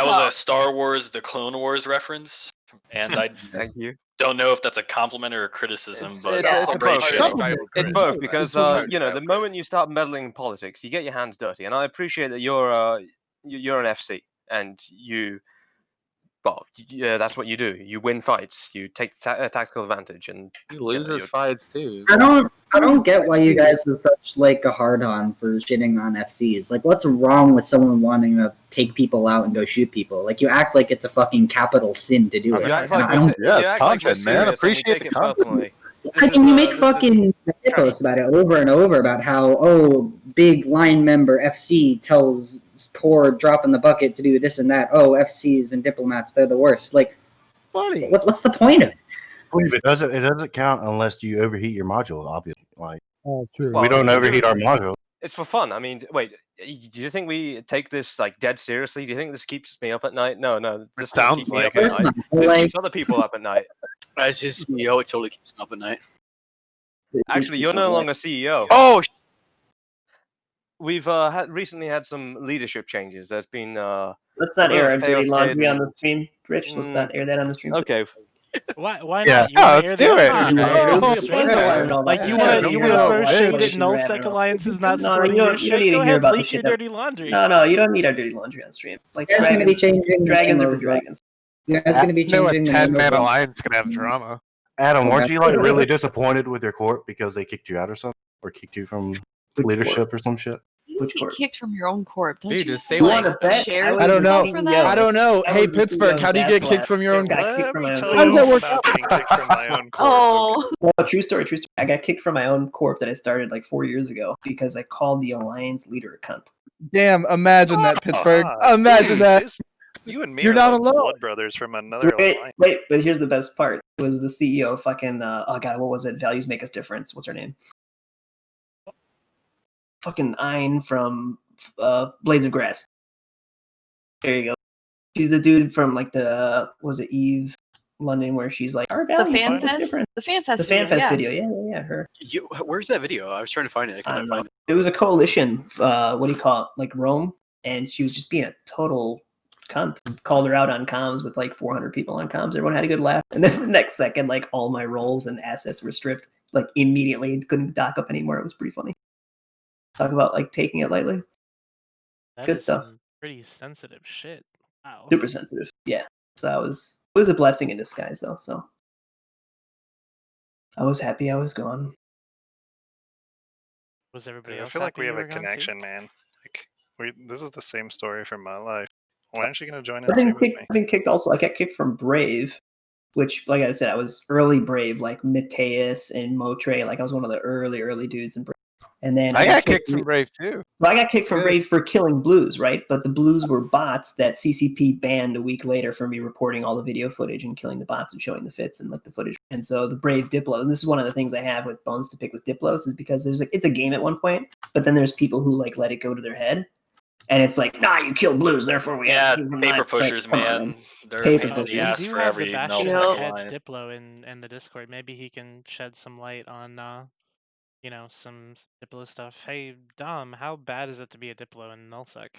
was a Star Wars: The Clone Wars reference, and I thank you. Don't know if that's a compliment or a criticism, but It's a great both. show. It's both because the moment you start meddling in politics, you get your hands dirty, and I appreciate that you're an FC and that's what you do. You win fights. You take tactical advantage, and he loses fights too. I don't get why you guys are such a hard on for shitting on FCs. Like, what's wrong with someone wanting to take people out and go shoot people? Like, you act like it's a fucking capital sin to do it. Content, man. Appreciate the content. You make fucking posts about it over and over about how big line member FC tells poor drop in the bucket to do this and that. FCs and diplomats, they're the worst. Like, funny. What's the point of it? It doesn't count unless you overheat your module. Obviously, like true. We don't overheat our module. It's for fun. I mean, wait. Do you think we take this dead seriously? Do you think this keeps me up at night? No. This doesn't keep me up at night. This keeps other people up at night. As his CEO, it totally keeps him up at night. Actually, you're no longer CEO. Oh. We've recently had some leadership changes. There's been let's not air our dirty laundry on the stream, Rich. Let's not air that on the stream. Okay. Why Yeah. not? You wanna Let's air do that? it. Like you want to throw shade at nullsec alliances not supporting your shit? Go ahead, leak your dirty laundry. No, you don't need our dirty laundry on stream. Like It's going to be changing. dragons are for dragons. Yeah, it's going to be changing. No, a 10-man alliance can have drama. Adam, weren't you really disappointed with your corp because they kicked you out or something, or kicked you from leadership or some shit? You get kicked from your own corp. Don't Dude, you just say like what? shares I don't know. and stuff for that? I don't know. I Hey, was the Pittsburgh, CEO how do you of get Zappalab. kicked from your own Got corp? kicked from my own Tell corp. you all about getting kicked from my own corp. Oh. Well, true story. I got kicked from my own corp that I started like 4 years ago because I called the alliance leader a cunt. Damn, imagine that, Pittsburgh. Imagine that. You and me You're are not like alone. blood brothers from another alliance. Wait, but here's the best part. It was the CEO fucking oh god, what was it? Values make us difference. What's her name? Fucking Ein from Blades of Grass. There you go. She's the dude from like the was it Eve? London where she's like, our The values fan are fest. different. The fan fest. The fan fest yeah. video, yeah, her. Where's that video? I was trying to find it. I couldn't find it. It was a coalition. What do you call it? Like Rome, and she was just being a total cunt. Called her out on comms with like 400 people on comms. Everyone had a good laugh, and then the next second, like all my roles and assets were stripped. Like immediately, couldn't dock up anymore. It was pretty funny. Talk about like taking it lightly. That Good is stuff. some pretty sensitive shit. Wow. Super sensitive. Yeah. So it was a blessing in disguise though. So I was happy I was gone. Was everybody I else feel like happy we you have a were gone, too? connection, man. Like this is the same story from my life. Why aren't you gonna join I've and stay been with kicked, me? I've been kicked also. I got kicked from Brave, which, like I said, I was early Brave, like Mateus and Motre. Like I was one of the early dudes in Brave. And then I got kicked from Brave too. So I got kicked from Brave for killing blues, right? But the blues were bots that CCP banned a week later for me reporting all the video footage and killing the bots and showing the fits and like the footage. And so the Brave Diplo, and this is one of the things I have with bones to pick with Diplos, is because it's a game at one point, but then there's people who like let it go to their head. And it's like, nah, you killed blues, therefore we have to keep them paper alive. pushers, Like, come on, man. They're a Paper pain in the pushers. ass We do for have the every Bastion null head line. Diplo in the Discord. Maybe he can shed some light on some Diplo stuff. Hey Dom, how bad is it to be a Diplo in nullsec?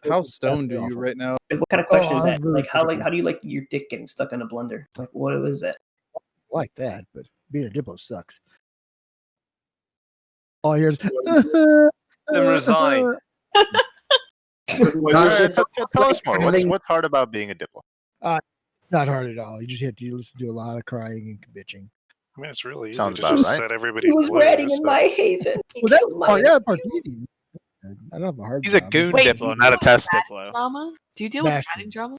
How stoned are you right now? What kind of question is that? Like how do you like your dick getting stuck in a blender? Like what is that? Like that, but being a Diplo sucks. All I hear is Then resign. Tell us more. What's hard about being a Diplo? Not hard at all. You just have to listen to a lot of crying and bitching. I mean, it's really easy Sounds to about just right. set everybody He was blue. ratting in so- my haven. He Well, killed my that part's easy. I don't have a hard He's a job. goon Wait, Diplo, not a test ratting Diplo. drama? Do you deal with Bastion. ratting drama?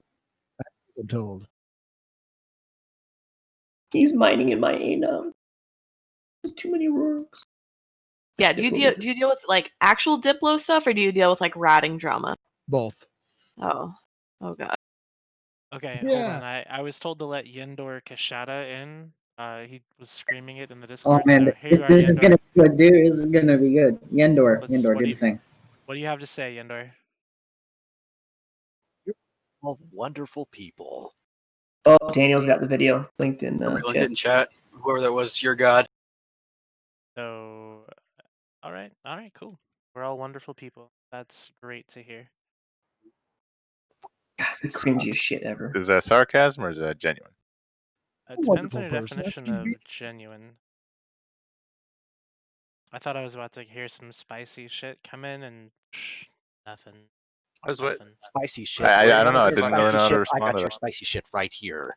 I'm told. He's mining in my anum. There's too many rooms. Yeah. Do you deal with like actual Diplo stuff, or do you deal with like ratting drama? Both. Oh god. Okay, Yeah. hold on. I was told to let Yendor Kashada in. He was screaming it in the Oh Discord. man, so here you are, this is Yendor. gonna be good, dude. This is gonna be good. Yendor, What do do the you- thing. What do you have to say, Yendor? All wonderful people. Oh, Daniel's got the video linked in Somebody linked chat. it in chat. Whoever that was, your god. So, all right, cool. We're all wonderful people. That's great to hear. That's the cringiest shit ever. Is that sarcasm or is that genuine? It depends on Wonderful your person. definition of genuine. I thought I was about to hear some spicy shit come in, and nothing. Spicy shit. I Where don't you know. I get didn't really spicy know how to shit? I respond got to your that. spicy shit right here.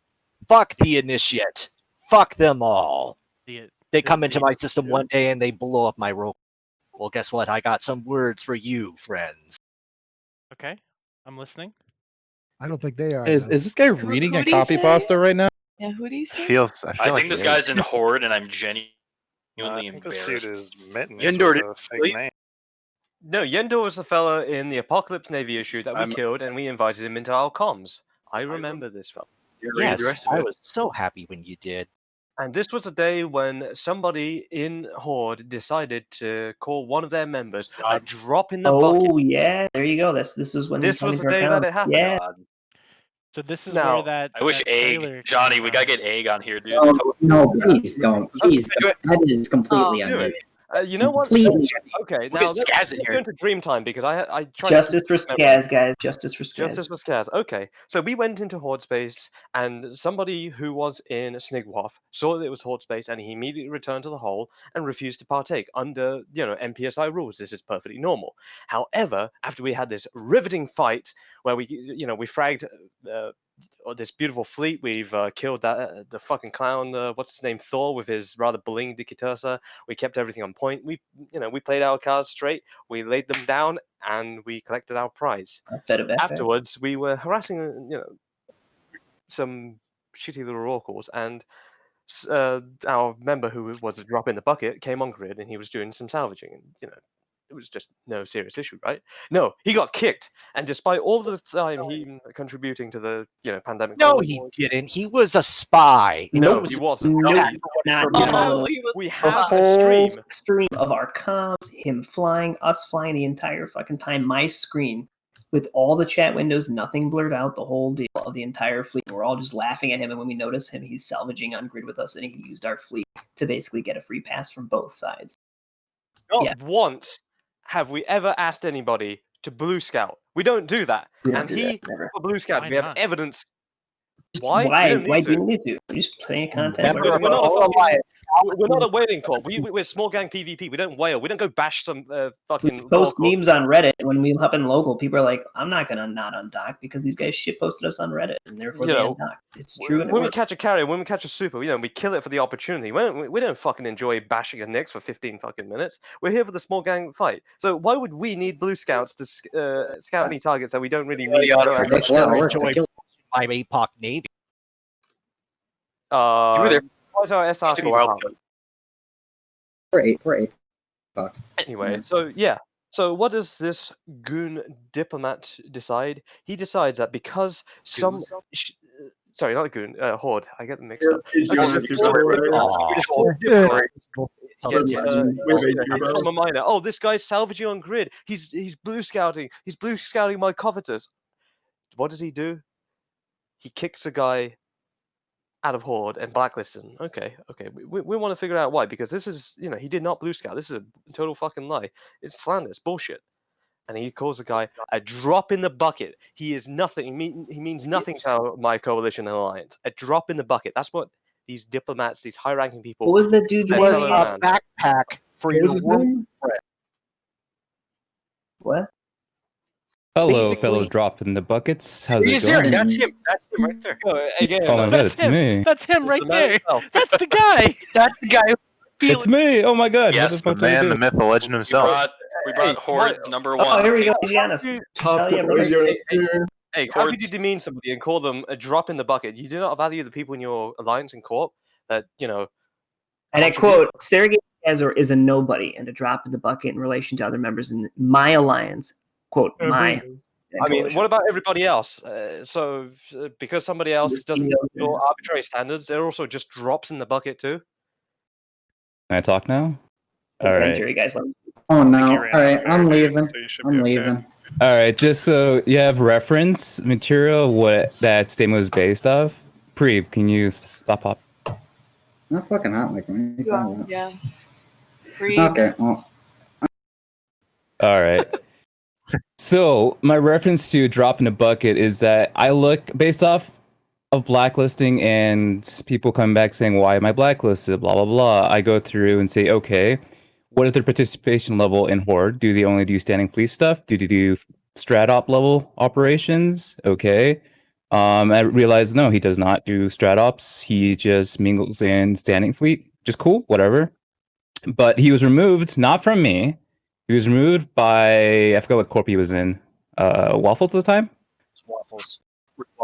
Fuck the initiate. Fuck them all. They come into my system one day and they blow up my rope. Well, guess what? I got some words for you, friends. Okay, I'm listening. I don't think they are. Is this guy reading a copy pasta right now? Yeah, who do you say? I think this guy's in Horde, and I'm genuinely I think this embarrassed. dude is Mittens Yendor, with a fake name. No, Yendor was the fella in the Apocalypse Navy issue that we killed, and we invited him into our comms. I remember this fella. Yes, I was so happy when you did. And this was a day when somebody in Horde decided to call one of their members a drop in the bucket. Oh yeah, there you go. This is when This we was come the into day our that it accounts. happened. Yeah. So this is Now, where that. I wish that trailer Egg, Johnny, came we from. gotta get Egg on here, dude. No, please don't. Please, that is completely Do unneeded. it. You know what? Completely. Okay, Look now at Skaz in let's here. go into Dreamtime because I tried Justice to for Skaz, guys. Justice for Skaz. Justice for Skaz. Okay, so we went into Horde space, and somebody who was in Snigwaff saw that it was Horde space, and he immediately returned to the hole and refused to partake under, MPSI rules. This is perfectly normal. However, after we had this riveting fight where we fragged this beautiful fleet, we've killed that the fucking clown, what's his name, Thor, with his rather bling Dikitursa. We kept everything on point. We played our cards straight. We laid them down, and we collected our prize. Afterwards, we were harassing, some shitty little oracles, and our member who was a drop in the bucket came on grid, and he was doing some salvaging, and it was just no serious issue, right? No, he got kicked, and despite all the time he contributing to the pandemic. No, he didn't. He was a spy. No, he wasn't. We have the a whole stream. stream of our comms, him flying, us flying the entire fucking time. My screen with all the chat windows, nothing blurred out, the whole deal. of the entire fleet. We're all just laughing at him, and when we notice him, he's salvaging on grid with us, and he used our fleet to basically get a free pass from both sides. Not once have we ever asked anybody to blue scout. We don't do that. We don't And do he that, never. for blue scout. Why We have not? evidence. Just Why? Why? We don't Why need do to. you need to? We're just playing content. We're not we're not a whaling corps. We're small gang PvP. We don't whale. We don't go bash some We fucking post war corps. memes on Reddit. When we hop in local, people are like, "I'm not gonna not undock because these guys shit posted us on Reddit, and therefore You they know, undock." It's true. And it when we works. catch a carrier, when we catch a super, we kill it for the opportunity. We don't fucking enjoy bashing a Nix for 15 fucking minutes. We're here for the small gang fight. So why would we need blue scouts to scout any targets that we don't really need? Enjoy my APOC Navy. You were there. What's our Took SRP a while. department? We're eight. Fuck. Anyway, so what does this goon diplomat decide? He decides that because some sorry, not a goon, horde. I get them mixed up. From a miner. Oh, this guy's salvaging on grid. He's blue scouting. He's blue scouting my coveters. What does he do? He kicks a guy out of horde and blacklists him. Okay. We want to figure out why, because this is, he did not blue scout. This is a total fucking lie. It's slander. It's bullshit. And he calls the guy a drop in the bucket. He is nothing. He means nothing to my coalition and alliance. A drop in the bucket. That's what these diplomats, these high-ranking people. What was the dude's It name? was a backpack for your world. What? Hello, fellow drop in the buckets. How's it going? That's him. That's him right there. Again, Oh my god, it's me. That's him right there. That's the guy. That's the guy. It's me. Oh my god. Yes, what the fuck the did I man, do? the myth, the legend himself. We brought Horde number one. Oh, here we go, Giannis. Top Hell yeah, the brother. Hey, how could you demean somebody and call them a drop in the bucket? You do not value the people in your alliance and corp that, And I quote, Sergei Azor is a nobody and a drop in the bucket in relation to other members in my alliance. Quote, my. I mean, what about everybody else? Because somebody else doesn't meet your arbitrary standards, they're also just drops in the bucket too. Can I talk now? All Okay, right. Jerry, guys, let me. Oh no! All right, I'm leaving. I'm leaving. All right, just so you have reference material, what that statement was based off. Preeb, can you stop up? Not fucking hot like me. Yeah. Okay. Well. All right. So my reference to drop in a bucket is that I look based off of blacklisting and people come back saying, why am I blacklisted? Blah, blah, blah. I go through and say, okay, what is their participation level in Horde? Do they only do standing fleet stuff? Do they do strat op level operations? Okay. I realized, no, he does not do strat ops. He just mingles in standing fleet. Just cool, whatever. But he was removed, not from me. He was removed by, I forgot what corp he was in. Waffles at the time? Waffles.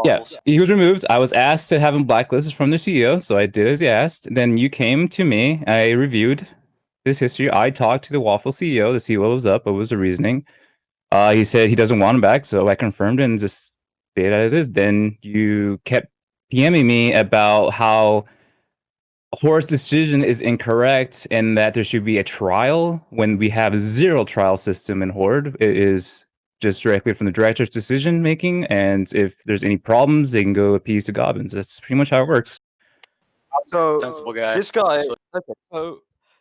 Yeah, he was removed. I was asked to have him blacklisted from the CEO, so I did as he asked. Then you came to me. I reviewed his history. I talked to the Waffle CEO to see what was up, what was the reasoning. He said he doesn't want him back, so I confirmed and just stayed as it is. Then you kept PMing me about how Horde's decision is incorrect and that there should be a trial when we have zero trial system in Horde. It is just directly from the director's decision making, and if there's any problems, they can go appease the goblins. That's pretty much how it works. So Sensible guy. this guy, okay, so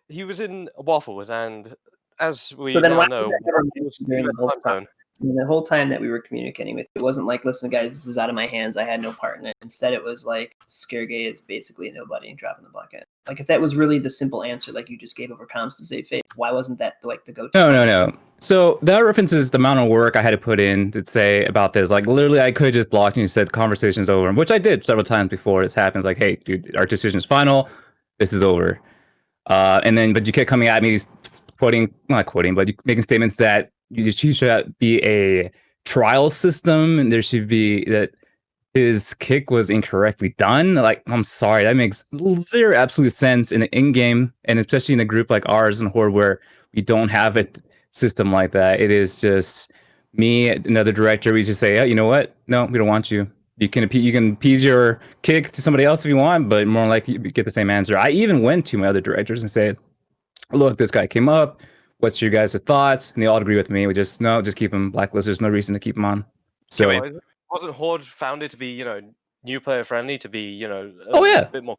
he was in Waffles, and as we So then now why know, was that never he was during the US whole time zone. The whole time that we were communicating with, it wasn't like, listen, guys, this is out of my hands. I had no part in it. Instead, it was like, Scargay is basically a nobody and dropping the bucket. Like, if that was really the simple answer, like you just gave over comms to save face, why wasn't that like the go-to? No. So that references the amount of work I had to put in to say about this. Like, literally, I could have just blocked you and said conversation's over, which I did several times before this happens. Like, hey, dude, our decision's final. This is over. But you kept coming at me, not quoting, but making statements that you should be a trial system, and there should be that his kick was incorrectly done. Like, I'm sorry, that makes zero absolute sense in an in-game, and especially in a group like ours in Horde where we don't have a system like that. It is just me, another director. We just say, oh, you know what? No, we don't want you. You can appease your kick to somebody else if you want, but more likely you get the same answer. I even went to my other directors and said, look, this guy came up. What's your guys' thoughts? And they all agree with me. We just keep him blacklisted. There's no reason to keep him on. So wasn't Horde founded to be new player friendly, to be Oh, yeah. a bit more.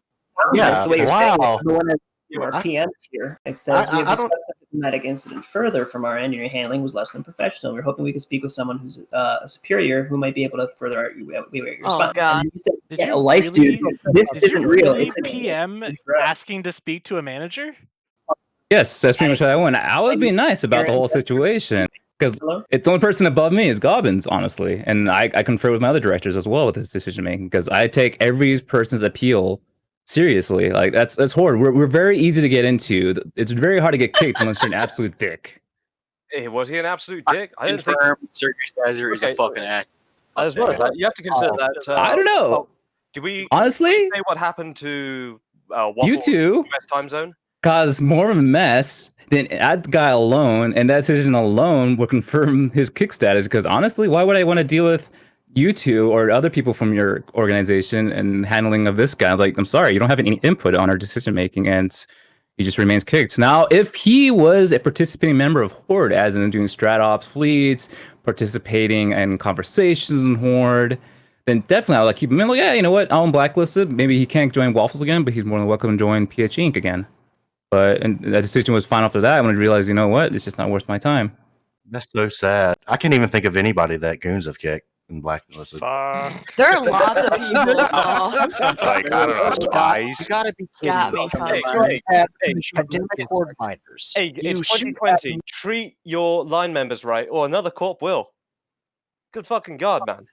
That's the way you're saying it. The one Yeah, our PMs here. It says we have discussed the diplomatic incident further from our end, and your handling was less than professional. We're hoping we can speak with someone who's a superior who might be able to further evaluate your response. God. And you said, Did yeah, you life, really, dude. This did isn't you real. really It's a PM asking to speak to a manager? Yes, that's pretty much what I want. I would be nice about the whole situation because the only person above me is Gobbins, honestly, and I confer with my other directors as well with this decision making because I take every person's appeal seriously. Like that's Horde. We're very easy to get into. It's very hard to get kicked unless you're an absolute dick. Hey, was he an absolute dick? I didn't think. Sergey Stazer is a fucking ass. As well as that, you have to consider that. I don't know. Do we honestly say what happened to Waffle you two US time zone? cause more of a mess than that guy alone, and that decision alone will confirm his kick status. Because honestly, why would I want to deal with you two or other people from your organization and handling of this guy? Like, I'm sorry, you don't have any input on our decision making, and he just remains kicked. Now, if he was a participating member of Horde, as in doing strat ops fleets, participating in conversations in Horde, then definitely I would like keep him in. Like, yeah, you know what? I'll blacklisted. Maybe he can't join Waffles again, but he's more than welcome to join PH Inc. again. But and that decision was fine after that when I realized, you know what, it's just not worth my time. That's so sad. I can't even think of anybody that goons have kicked and blacklisted. Fuck. There are lots of people. Like, I don't know, spies. You gotta be Got kidding me, me. Conrad. Pandemic Horde miners. Hey, You it's shoot 2020. Treat your line members right, or another corp will. Good fucking god, man.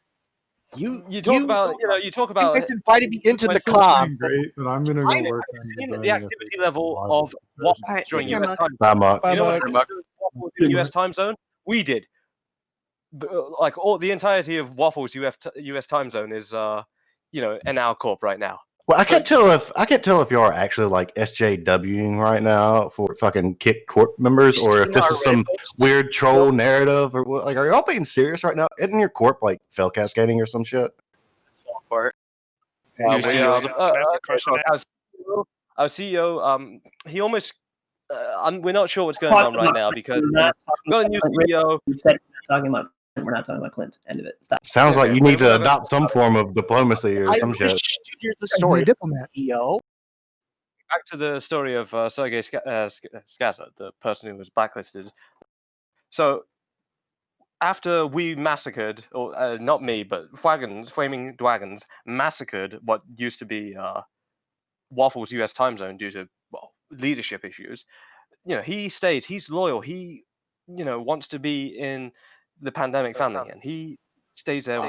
You talk about you talk about. You guys invited me into the It's comms. great, but I'm gonna go work on Seen designing the a activity level of Waffles Alright, during take care, US Mark. time. Bye, Mark. You know Bye, what Mark. Waffles in the US time zone? We did. Like all the entirety of Waffles US time zone is an hour corp right now. Well, I can't tell if y'all are actually like SJWing right now for fucking kick corp members, or if this is some weird troll narrative, or what. Like, are y'all being serious right now? Isn't your corp like fail cascading or some shit? Part. Our Our CEO, he almost. We're not sure what's going on right now because we've got a new CEO. We said we're not talking about. We're not talking about Clint. End of it. Stop. Sounds like you need to adopt some form of diplomacy or some shit. To hear the story, diplomat. EO. Back to the story of Sergey Skaza, the person who was blacklisted. So, after we massacred, or not me, but Flaming Dragons massacred what used to be Waffles US time zone due to leadership issues. He stays. He's loyal. He wants to be in the pandemic family, and he stays there.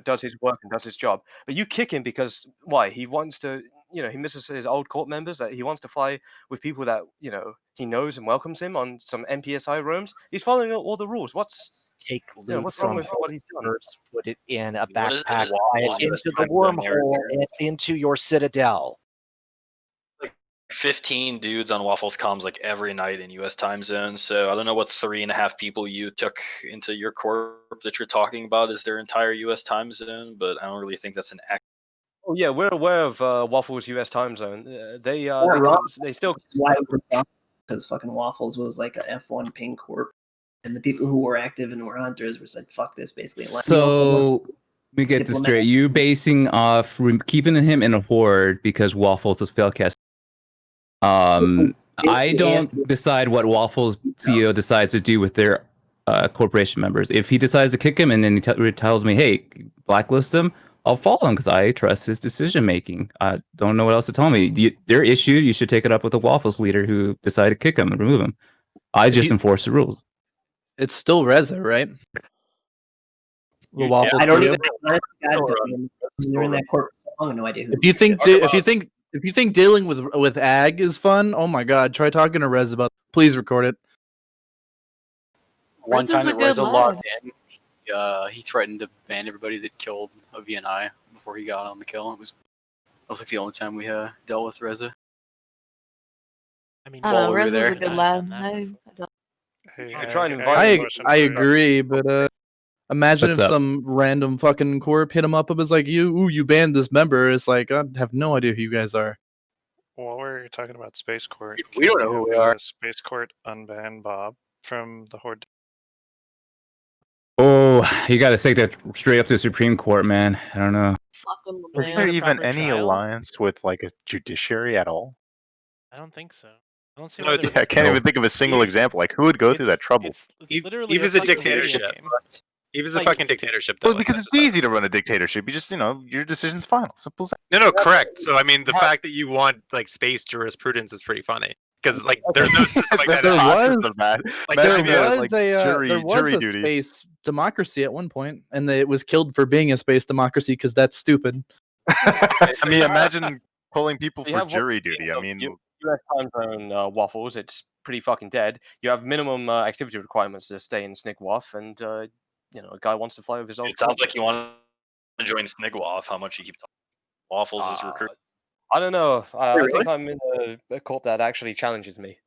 Does his work and does his job. But you kick him because why? He wants to. He misses his old court members. That he wants to fly with people that he knows and welcomes him on some NPSI roams. He's following all the rules. What's Take loot what's wrong from with what he's done? Horders, put it in a What is backpack, it? fly it Waffles into US the time zone wormhole narrative. and into your citadel. 15 dudes on Waffles comms like every night in US time zone. So I don't know what 3.5 people you took into your corp that you're talking about is their entire US time zone, but I don't really think that's an act. Oh yeah, we're aware of Waffles US time zone. They still. Why we're talking, because fucking Waffles was like a F1 ping corp, and the people who were active and were hunters were said, "Fuck this," basically. So let me get this straight. You basing off keeping him in a Horde because Waffles is failcast. I don't decide what Waffles CEO decides to do with their corporation members. If he decides to kick him and then he tells me, "Hey, blacklist him," I'll follow him because I trust his decision making. I don't know what else to tell me. Their issue, you should take it up with the Waffles leader who decided to kick him and remove him. I just enforce the rules. It's still Reza, right? The Waffles I don't CEO? even. They're in that corporate song. I have no idea who. If you think dealing with ag is fun, oh my god, try talking to Rez about. Please record it. One Reza's time a that good Reza lad. logged in, he threatened to ban everybody that killed a VNI before he got on the kill. That was like the only time we dealt with Reza. I mean, I don't know. while we were Reza's there. a good lad. I don't. I agree, but imagine What's if up? some random fucking corp hit him up and was like, you banned this member. It's like, I have no idea who you guys are. While we're talking about Space Court, We don't know who we are. Space Court unban Bob from the Horde. Oh, you got to take that straight up to the Supreme Court, man. I don't know. Fucking Isn't he there get a even proper any trial? alliance with like a judiciary at all? I don't think so. I don't see No, why it's there a- I would can't be. even think of a single example. Like, who would go through that trouble? It's literally Eva's a a fucking video dictatorship. game. Eva's a Like- fucking dictatorship, though. Well, because it's easy to run a dictatorship. You just, your decision's final. Simple as that. No, correct. So I mean, the fact that you want like space jurisprudence is pretty funny because like there's no system like that. There was Like, there I mean, was a duty. space democracy at one point, and it was killed for being a space democracy because that's stupid. I mean, imagine pulling people You for have jury duty. I mean, US time zone waffles. It's pretty fucking dead. You have minimum activity requirements to stay in SNIGWAF, and a guy wants to fly with his old. It sounds like you want to join SNIGWAF. How much you keep talking. Waffles is recruit. I don't know. I really? think I'm in a corp that actually challenges me.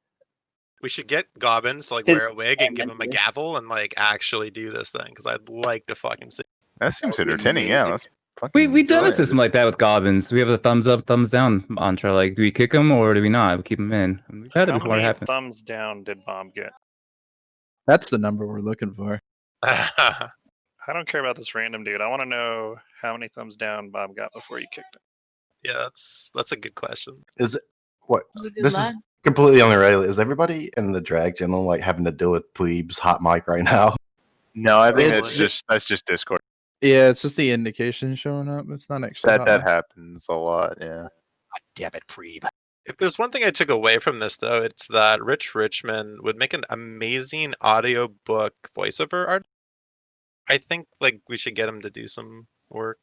we should get Gobbins to like wear a wig and give him a gavel and like actually do this thing because I'd like to fucking see. that seems entertaining. Yeah, that's We've done a system like that with goblins. We have a thumbs up, thumbs down mantra. Like, do we kick them or do we not? We keep them in. We've had it How before it many happened. thumbs down did Bob get? That's the number we're looking for. I don't care about this random dude. I want to know how many thumbs down Bob got before you kicked him. Yeah, that's a good question. Is it what? Was a good This line. is completely unrelated. Is everybody in the drag channel like having to deal with Pweeb's hot mic right now? No, I think It's- that's just Discord. Yeah, it's just the indication showing up. It's not actually That happens a lot. Yeah. Damn it, Preeb. If there's one thing I took away from this, though, it's that Rich Richmond would make an amazing audiobook voiceover art. I think like we should get him to do some work.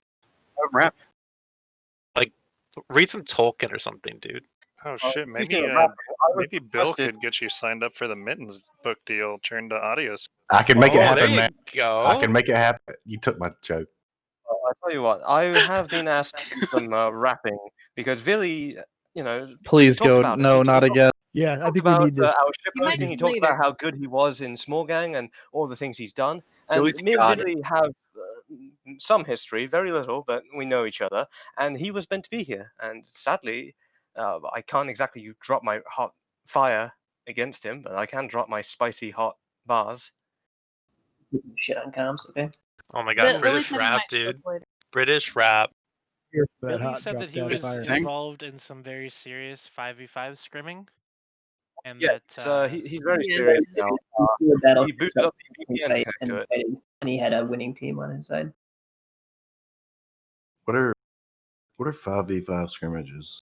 Rap. Like read some Tolkien or something, dude. Oh shit, maybe speaking of rapping, I maybe Bill requested- could get you signed up for the Mittens book deal turned to audio. I can make it Oh, happen, there you man. go. I can make it happen. You took my joke. I tell you what, I have been asked to do some rapping because Billy, Please talked go. about it. No, He not talked again. Yeah, I think we about need this. our ship You might posting. be He talked later. about how good he was in Small Gang and all the things he's done. And Billy's me got and Billy have some history, very little, but we know each other. And he was meant to be here. And sadly, I can't exactly drop my hot fire against him, but I can drop my spicy hot bars. Shit on comms, okay? Oh my Billy god, British said he rap, might dude. flip later. British rap. Here for that Billy hot said drop that he gas was fire. involved in some very serious 5v5 scrimming, and Yeah, that he's very Yeah, serious that's- now. he battle He boosted up the VPN fight tag and, to it. and he had a winning team on his side. What are 5v5 scrimmages?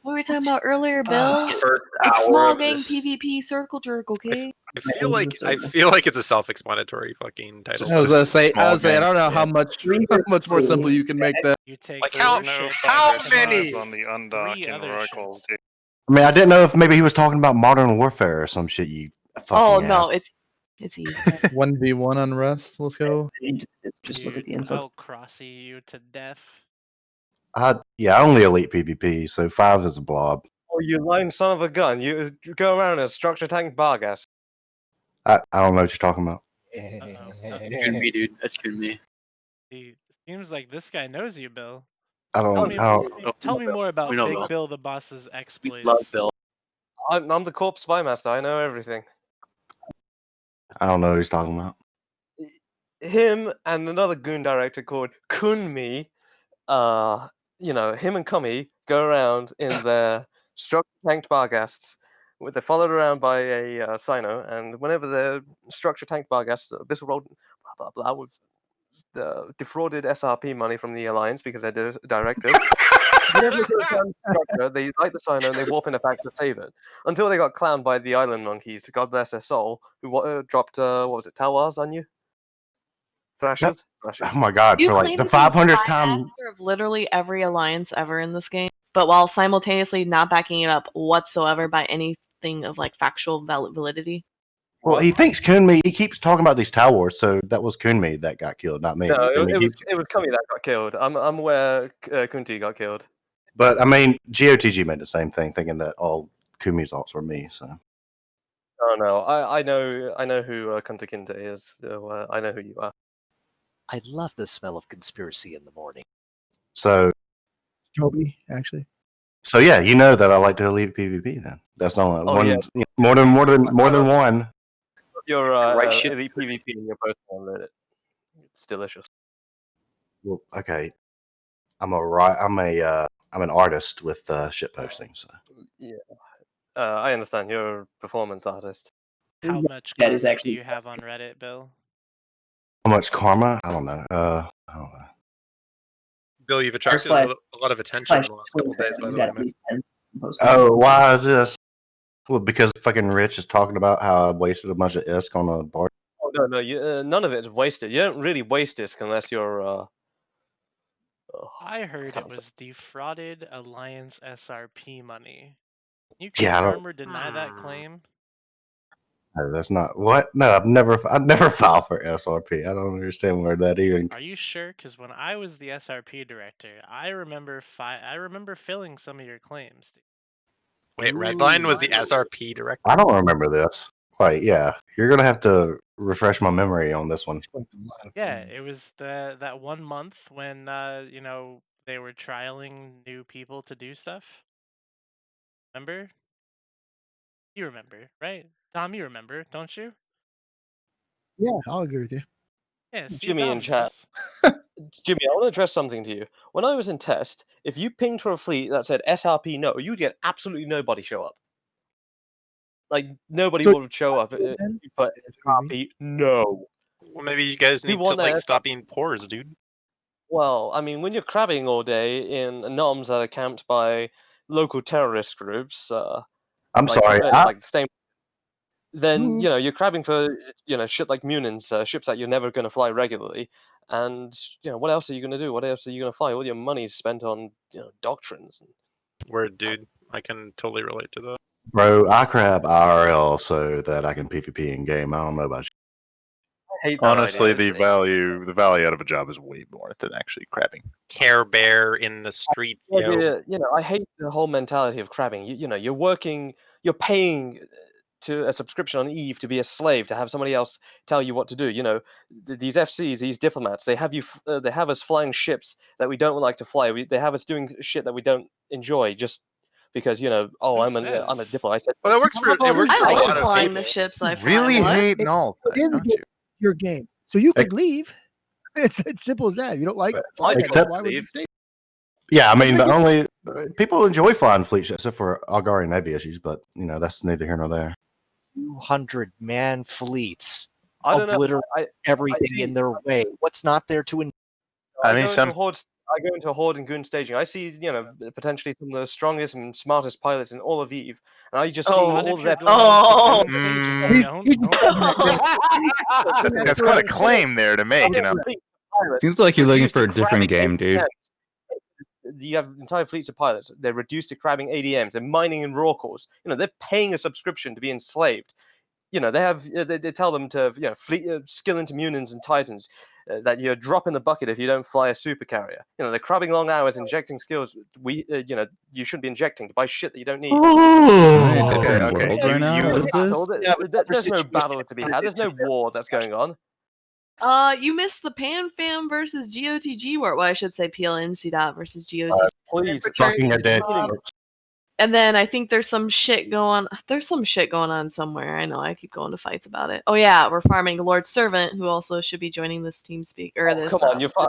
What were we talking about earlier, Bill? It's the first It's hour small of gang this. PvP circle jerk, okay? I feel like it's a self-explanatory fucking title. I was gonna say. small I don't know gang, how much more simple you can make that. you take Like four how ships how and many? on the undock three in other Oracles, dude. I mean, I didn't know if maybe he was talking about Modern Warfare or some shit. You fucking Oh no, ass. it's easy. 1v1 on Rust. Let's go. Just look at the Dude, info. I'll crossy you to death. I only elite PvP, so 5 is a blob. Oh, you lying son of a gun! You go around in a structure tank bar gas. I don't know what you're talking about. That's good me, dude. That's good me. He seems like this guy knows you, Bill. I Tell don't. me, I don't tell me more about We know Big Bill. Bill the Boss's We exploits. love Bill. I'm the corpse spymaster. I know everything. I don't know what he's talking about. Him and another goon director called Kunmi, him and Kumi go around in their structure tanked barghasts. They're followed around by a Sino, and whenever the structure tank barghasts, Abyssal rolled blah blah blah with defrauded SRP money from the Alliance because they're directors. Whenever they go down the structure, they light the Sino and they warp in a pack to save it. Until they got clowned by the island monkeys, God bless their soul, who dropped, what was it, Tawars on you? Thrashers? Thrashers. Oh my god! You For like claim the to be 500th time. master of literally every alliance ever in this game, but while simultaneously not backing it up whatsoever by anything of like factual validity. Well, he thinks Kunmi. He keeps talking about these towers, so that was Kunmi that got killed, not me. No, I mean, it was Kumi that got killed. I'm aware Kunti got killed. but I mean, GOTG made the same thing, thinking that all Kumi's alts were me. So Oh no, I know who Kunta Kinte is. So, I know who you are. I love the smell of conspiracy in the morning. So Toby, actually. So yeah, you know that I like to elite PvP. Then that's not Oh, one. yeah. You know, more than one. Your Right shit. elite PvP and your personal limit. it's delicious. Well, okay. I'm an artist with shit posting. So. Yeah, I understand. You're a performance artist. How much That is karma do actually- you have on Reddit, Bill? How much karma? I don't know. I don't know. Bill, you've attracted Slash- a lot of attention in the last couple of days, by He's the got way, at man. least 10 posts. Oh, why is this? Well, because fucking Rich is talking about how I wasted a bunch of ISK on a bar. Oh no, none of it is wasted. You don't really waste ISK unless you're. I heard it was defrauded Alliance SRP money. Can you Yeah, I don't- confirm or deny that claim? No, that's not what. No, I've never filed for SRP. I don't understand where that even. Are you sure? Because when I was the SRP director, I remember filling some of your claims. Wait, Redline was the SRP director? I don't remember this. Like, yeah, you're gonna have to refresh my memory on this one. Yeah, it was that 1 month when they were trialing new people to do stuff. Remember? You remember, right? Tom, you remember, don't you? Yeah, I'll agree with you. Yeah, see, Jimmy in Dom chat. does. Jimmy, I want to address something to you. When I was in test, if you pinged for a fleet that said SRP no, you'd get absolutely nobody show up. Like nobody So- would show up. But SRP no. Well, maybe you guys need to like stop being pores, dude. Well, I mean, when you're crabbing all day in noms that are camped by local terrorist groups, I'm like, sorry. like the same. Then you're crabbing for shit like Munins, ships that you're never going to fly regularly, and what else are you going to do? What else are you going to fly? All your money's spent on doctrines. Word, dude. I can totally relate to that. Bro, I crab IRL so that I can PvP in game. I don't know about you. I hate that Honestly, idea. the value out of a job is way more than actually crabbing. Care Bear in the streets, yo. I hate the whole mentality of crabbing. You're working, you're paying to a subscription on Eve to be a slave, to have somebody else tell you what to do. These FCs, these diplomats, they have they have us flying ships that we don't like to fly. They have us doing shit that we don't enjoy just because I'm a diplomat. I said, well, that works for I a like lot of flying people. the ships I fly. Really what? hate Null, don't you? Your game, so you could leave. It's simple as that. If you don't like flying, Except- why would you stay? Yeah, I mean, the only people enjoy flying fleet ships, except for Algari Navy issues, but that's neither here nor there. 200-man fleets I don't know. obliterate everything in their way. What's not there to enjoy? I mean, I go into a horde and goon staging. I see, potentially some of the strongest and smartest pilots in all of Eve, and I just see all of their. That's quite a claim there to make, Seems like you're looking for a different game, dude. You have entire fleets of pilots. They're reduced to crabbing ADMs. They're mining in raw cores. They're paying a subscription to be enslaved. They have they tell them to fleet skill into Munins and Titans, that you drop in the bucket if you don't fly a super carrier. They're crabbing long hours injecting skills you shouldn't be injecting to buy shit that you don't need. There's no battle to be had. There's no war that's going on. You missed the Pan Fam versus GOTG war. Well, I should say PLNC dot versus GOTG. Please, fucking a dead. And then I think there's some shit going. There's some shit going on somewhere. I know. I keep going to fights about it. Oh yeah, we're farming Lord Servant, who also should be joining this team speak or this. Come on, you're so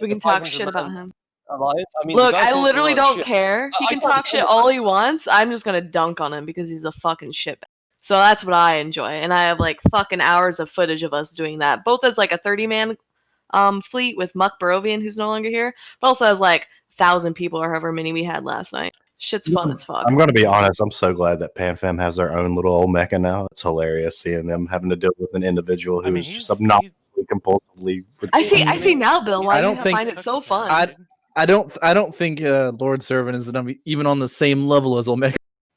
we can talk shit about him. Alliance. I mean, Look, the guy I talks a literally lot of don't shit. care. He I can can't talk shit do it. all he wants. I'm just gonna dunk on him because he's a fucking shit. So that's what I enjoy, and I have like fucking hours of footage of us doing that, both as like a 30-man fleet with Muck Barovian, who's no longer here, but also as like 1,000 people or however many we had last night. Shit's fun as fuck. I'm going to be honest. I'm so glad that PanFam has their own little old mecha now. It's hilarious seeing them having to deal with an individual who is just obnoxiously, compulsively. I see now, Bill. Why I do don't you think- find it so fun? I don't think Lord Servant is even on the same level as Omega.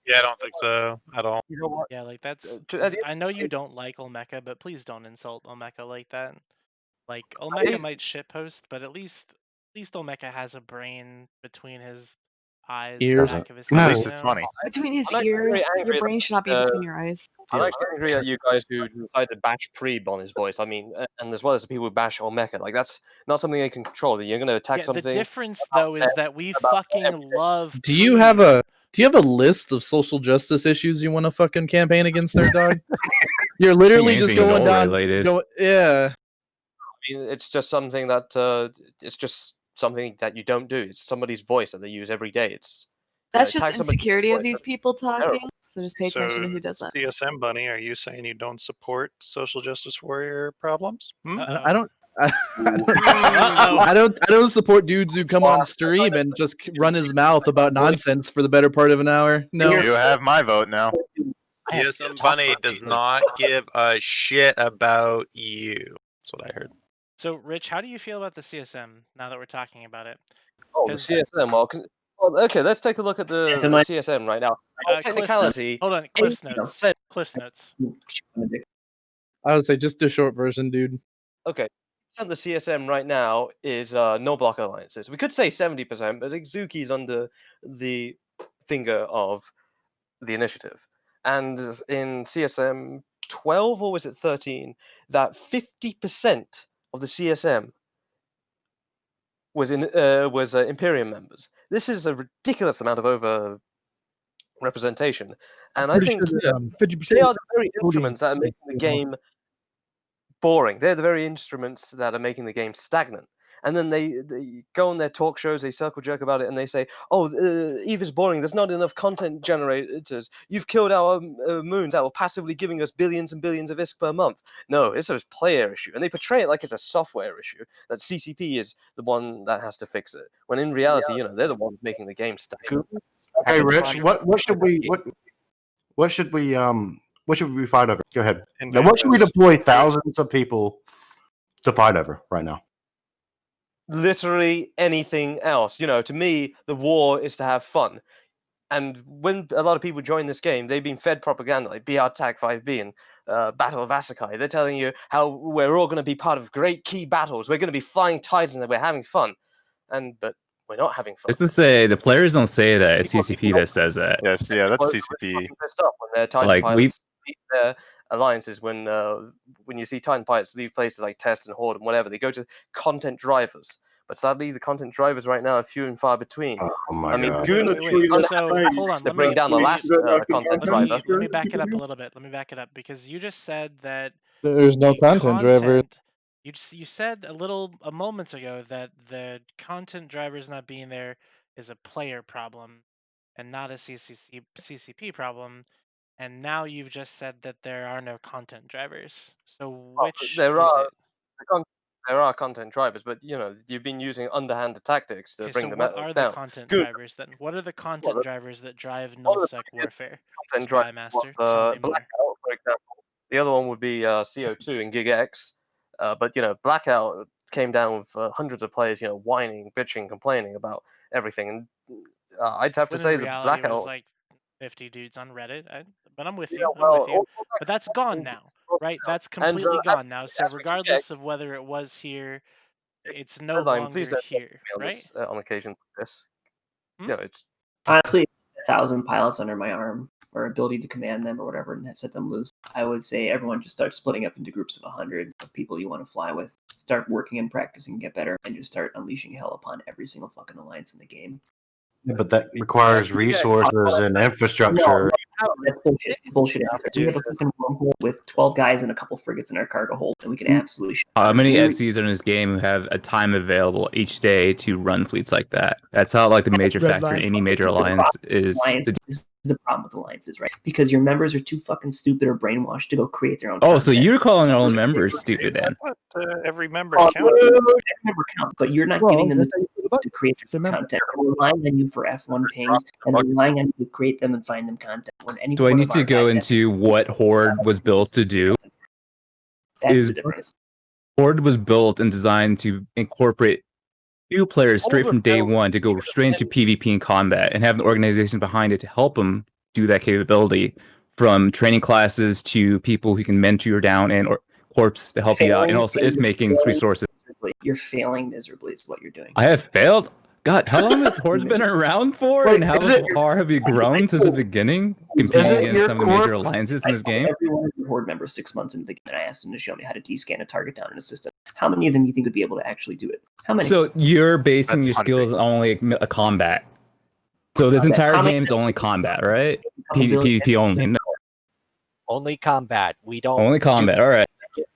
Yeah, I don't think so at all. You know what? Yeah, like that's. I know you don't like Olmeca, but please don't insult Olmeca like that. Like Olmeca might shitpost, but at least Olmeca has a brain between his eyes and Ears. the back of his No. head. At least you it's know? funny. Between his I'm actually very ears, angry your that, brain should not be between your eyes. I'm actually angry at you guys who decided to bash Preeb on his voice. I mean, and as well as the people who bash Olmeca. Like that's not something they can control. That you're going to attack Yeah, something. the difference though is that we fucking love. Do you have a list of social justice issues you want to fucking campaign against there, dog? You're literally just Anything at going all down. related. Yeah. mean, it's just something that you don't do. It's somebody's voice that they use every day. It's That's just tag somebody's insecurity of voice, these that's people talking. terrible. So just pay attention So, to who does that. CSM Bunny, are you saying you don't support social justice warrior problems? I don't. I don't support dudes who come on stream and just run his mouth about nonsense for the better part of an hour. No, You have my vote now. CSM Bunny does not give a shit about you. That's what I heard. So, Rich, how do you feel about the CSM now that we're talking about it? Oh, the 'Cause- CSM. Well, okay, let's take a look at the CSM right now. Technicality. Hold on, Cliff's notes. Cliff's notes. I would say just the short version, dude. Okay, the CSM right now is no block alliances. We could say 70%, but Zuki's under the finger of the initiative. And in CSM 12, or was it 13, that 50% of the CSM was Imperium members. This is a ridiculous amount of over representation, and I Pretty think sure you know, 50% they are the very voting instruments that are making the game boring. They're the very instruments that are making the game stagnant. And then they go on their talk shows, they circle jerk about it, and they say, "Oh, Eve is boring. There's not enough content generators. You've killed our moons that were passively giving us billions and billions of ISK per month." No, it's a player issue, and they portray it like it's a software issue. That CCP is the one that has to fix it. When in reality, you know, they're the ones making the game stagnant. Hey, Rich, what should we fight over? Go ahead. Now, what should we deploy thousands of people to fight over right now? Literally anything else. You know, to me, the war is to have fun. And when a lot of people join this game, they've been fed propaganda like BR Tag 5B and Battle of Asakai. They're telling you how we're all going to be part of great key battles. We're going to be flying titans and we're having fun. But we're not having fun. Just to say, the players don't say that. It's CCP that says that. Yes, yeah, that's CCP. Pissed off when their Titan Like, pilots leave their alliances. When you see Titan pilots leave places like Test and Horde and whatever, they go to content drivers. But sadly, the content drivers right now are few and far between. Oh my I mean, God. Goon So hold on. to bring down the last content driver. Let me back it up a little bit. Let me back it up because you just said that There's no content driver. You said a moment ago that the content drivers not being there is a player problem and not a CCP problem, and now you've just said that there are no content drivers. So which There is are it? there are content drivers, but you know you've been using underhanded tactics to Okay, bring so them what are the down. content Goon, drivers then? What are the content the- drivers that drive one of the nullsec warfare? content drivers Spymaster, was tell me more. Blackout, for example. The other one would be CO2 and GigX. But you know, Blackout came down with hundreds of players, you know, whining, bitching, complaining about everything, and I'd have to When say in the reality, it was Blackout. like 50 dudes on Reddit. But I'm with Yeah, you. well, But that's gone now, right? That's and, completely gone now. So as for regardless GigX, of whether it was here, it's no Redline, longer please don't here, me on right? this on occasions like this. Hmm? You know, it's Honestly, 1,000 pilots under my arm, or ability to command them, or whatever, and set them loose. I would say everyone just start splitting up into groups of 100 of people you want to fly with. Start working and practicing, get better, and just start unleashing hell upon every single fucking alliance in the game. Yeah, but that requires resources and infrastructure. No, that's bullshit. It's bullshit answer. We have a fucking wormhole with 12 guys and a couple frigates in our cargo hold, and we can absolutely shut How down many every- FCs are in this game who have a time available each day to run fleets like that? That's how like the major factor in any major alliance is. This is the problem with alliances, right? Because your members are too fucking stupid or brainwashed to go create their own. Oh, so you're calling our own members stupid then? Every member Oh, counts. every member counts, but you're not giving them the to create their content. They're relying on you for F1 pings, and they're relying on you to create them and find them content. When any Do I one need of to our go guys into what Horde was built to do? That's the difference. Horde was built and designed to incorporate new players straight from day one to go straight into PvP and combat and have an organization behind it to help them do that capability, from training classes to people who can mentor you down and or corps to help you out, and also is making resources. You're failing miserably is what you're doing. I have failed. God, how long has Horde been around for, and how far have you grown since the beginning, competing against some of the major alliances in this game? Every one of your Horde members 6 months into the game, and I asked them to show me how to descan a target down in a system. How many of them do you think would be able to actually do it? How many? So you're basing your skills on only a combat. So this entire game is only combat, right? PvP only. No. Only combat. We don't. Only combat. All right.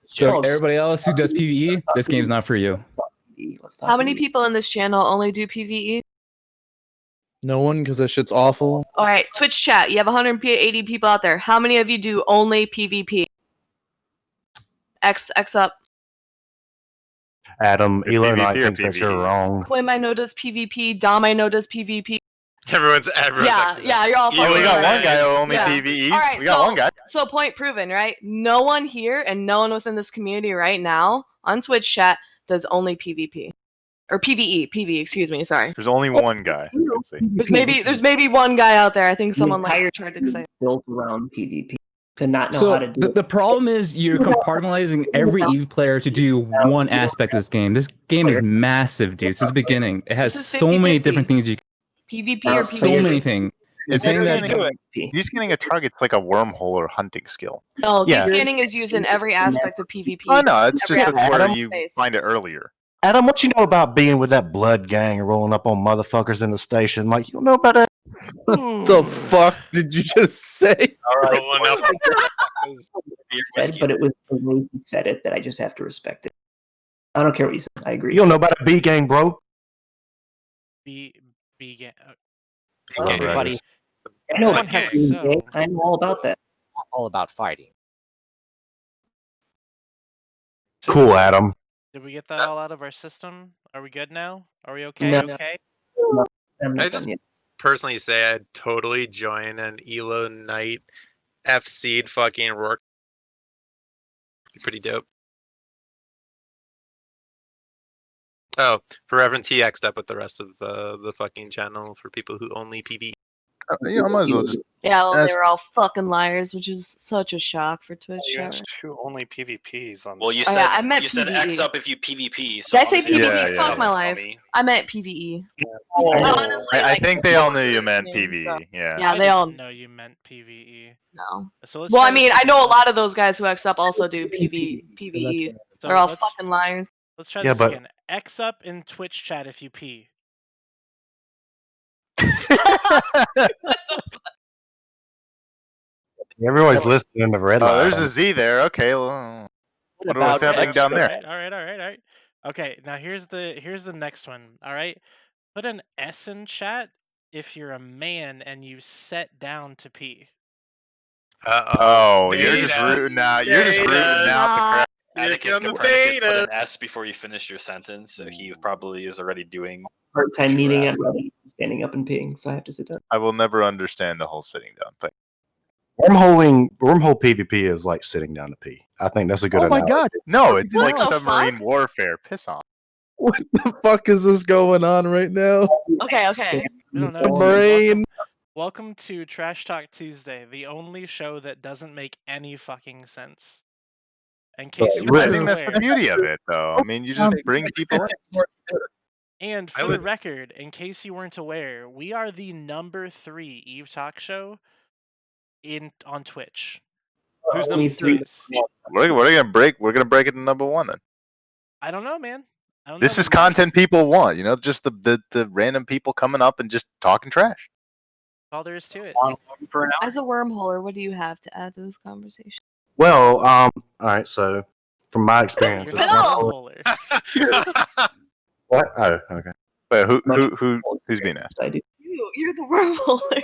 So everybody else who does PvE, this game's not for you. How many people in this channel only do PvE? No one, because that shit's awful. All right, Twitch chat. You have 180 people out there. How many of you do only PvP? X up. Adam, Elo and I PvP or thinks that you're PvE? wrong. Quim I know does PvP. Dom I know does PvP. Everyone's Yeah, Xing yeah, you're all Oh, we fucking got right. one guy who only Yeah. PvEs. All right, We got so, one guy. So point proven, right? No one here and no one within this community right now on Twitch chat does only PvP. Or PvE, excuse me, sorry. There's only one guy. Let's see. There's maybe one guy out there. I think someone entire like tried to say. built around PvP to not know So how to do the problem is you're compartmentalizing every EVE player to do one aspect of this game. This game is massive, dude. Since the beginning, it has This is so many 50-50. different things you PvP can or so PvE. many things. It's saying that Descanning a target's like a wormhole or hunting skill. No, Yeah. descanning is used in every aspect of PvP. Oh no, it's Every just that's aspect where of you space. find it earlier. Adam, what you know about being with that blood gang and rolling up on motherfuckers in the station? Like, you don't know about that? What the fuck did you just say? All right. said, but it was the way he said it that I just have to respect it. I don't care what you said. I agree. You don't know about a B gang, bro? B gang. Well, everybody, I know, everyone has to I know all about that. all about fighting. Cool, Adam. Did we get that all out of our system? Are we good now? Are we okay? No. Okay. I just personally say I'd totally join an Elo Knight FC'd fucking Rourke. Pretty dope. Oh, for Reverend he X'd up with the rest of the fucking channel for people who only PvE. You know, I might as well just. Yeah, well, they ask- were all fucking liars, which is such a shock for Twitch. You chat. guys two only PvPs on Well, you Oh, said yeah, I meant you said PvE. X up if you PvP. So Did I say obviously PvP? Yeah, Fuck yeah. my life. I meant PvE. I think they all knew you meant PvE. Yeah. Yeah, I they all didn't know you meant PvE. No. So let's Well, try I this mean, I again. know a lot of those guys who X up also do PvEs. So They're all let's- fucking liars. Let's try Yeah, this but- again. X up in Twitch chat if you pee. Everybody's listening to red Oh, light. there's a Z there. Okay. Well, what's happening down there? All right. Okay, now here's the next one. All right, put an S in chat if you're a man and you set down to pee. Oh, you're just rooting out. You're just rooting out the crowd. Atticus Copernicus put an S before you finish your sentence, so he probably is already doing Hard time true meeting ass. and running, standing up and peeing, so I have to sit down. I will never understand the whole sitting down thing. Wormhole PvP is like sitting down to pee. I think that's a good Oh my analogy. god. No, it's What like the submarine warfare. Piss off. What the fuck is this going on right now? Okay. I don't know. Brain. Welcome to Trash Talk Tuesday, the only show that doesn't make any fucking sense. In case you I weren't think that's the aware, beauty of it, though. I mean, you just bring people in. and for the record, in case you weren't aware, we are the number 3 Eve Talk show on Twitch. Who's Only number 3? We're gonna break. We're gonna break it to number one then. I don't know, man. I don't This know. is content people want. You know, just the random people coming up and just talking trash. All there is to it. As a wormholer, what do you have to add to this conversation? Well, all right. So, from my experience, You're as not a wormholer- wormholer. what? Oh, okay. Wait, who's being asked? I do. You're the wormholer.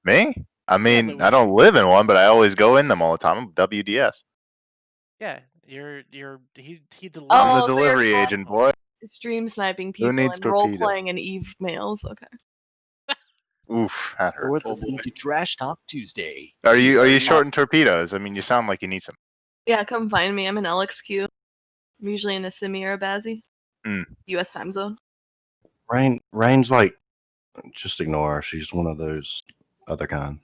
Me? I mean, I don't live in one, but I always go in them all the time. I'm WDS. Yeah, he delivered. I'm the Oh, so you're delivery agent, boy. Stream sniping people needs and role torpedo? playing in Eve mails. Okay. Oof, that hurt. We're listening to Trash Talk Tuesday. Are you short in torpedoes? I mean, you sound like you need some. Yeah, come find me. I'm in LXQ. I'm usually in Assimi or Abazi. Mm. U.S. time zone. Rain's like, just ignore her. She's one of those other kind.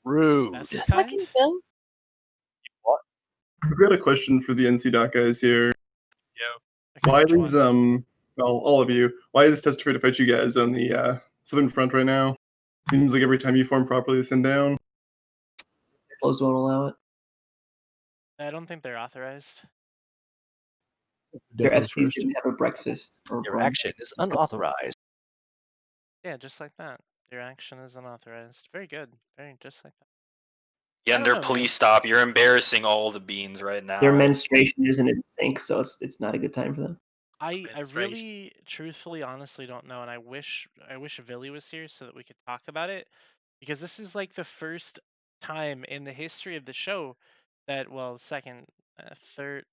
Rude. Fucking Phil. I've got a question for the NC Doc guys here. Why is well, all of you, why is Testifier to fight you guys on the Southern Front right now? Seems like every time you form properly, send down. Close won't allow it. I don't think they're authorized. Their FCs didn't have a breakfast or Your brunch. action is unauthorized. Yeah, just like that. Your action is unauthorized. Very good. Very just like that. Yender, please stop. You're embarrassing all the beans right now. Their menstruation isn't in sync, so it's not a good time for them. I really, truthfully, honestly don't know, and I wish Villy was here so that we could talk about it, because this is like the first time in the history of the show that, well, second, third,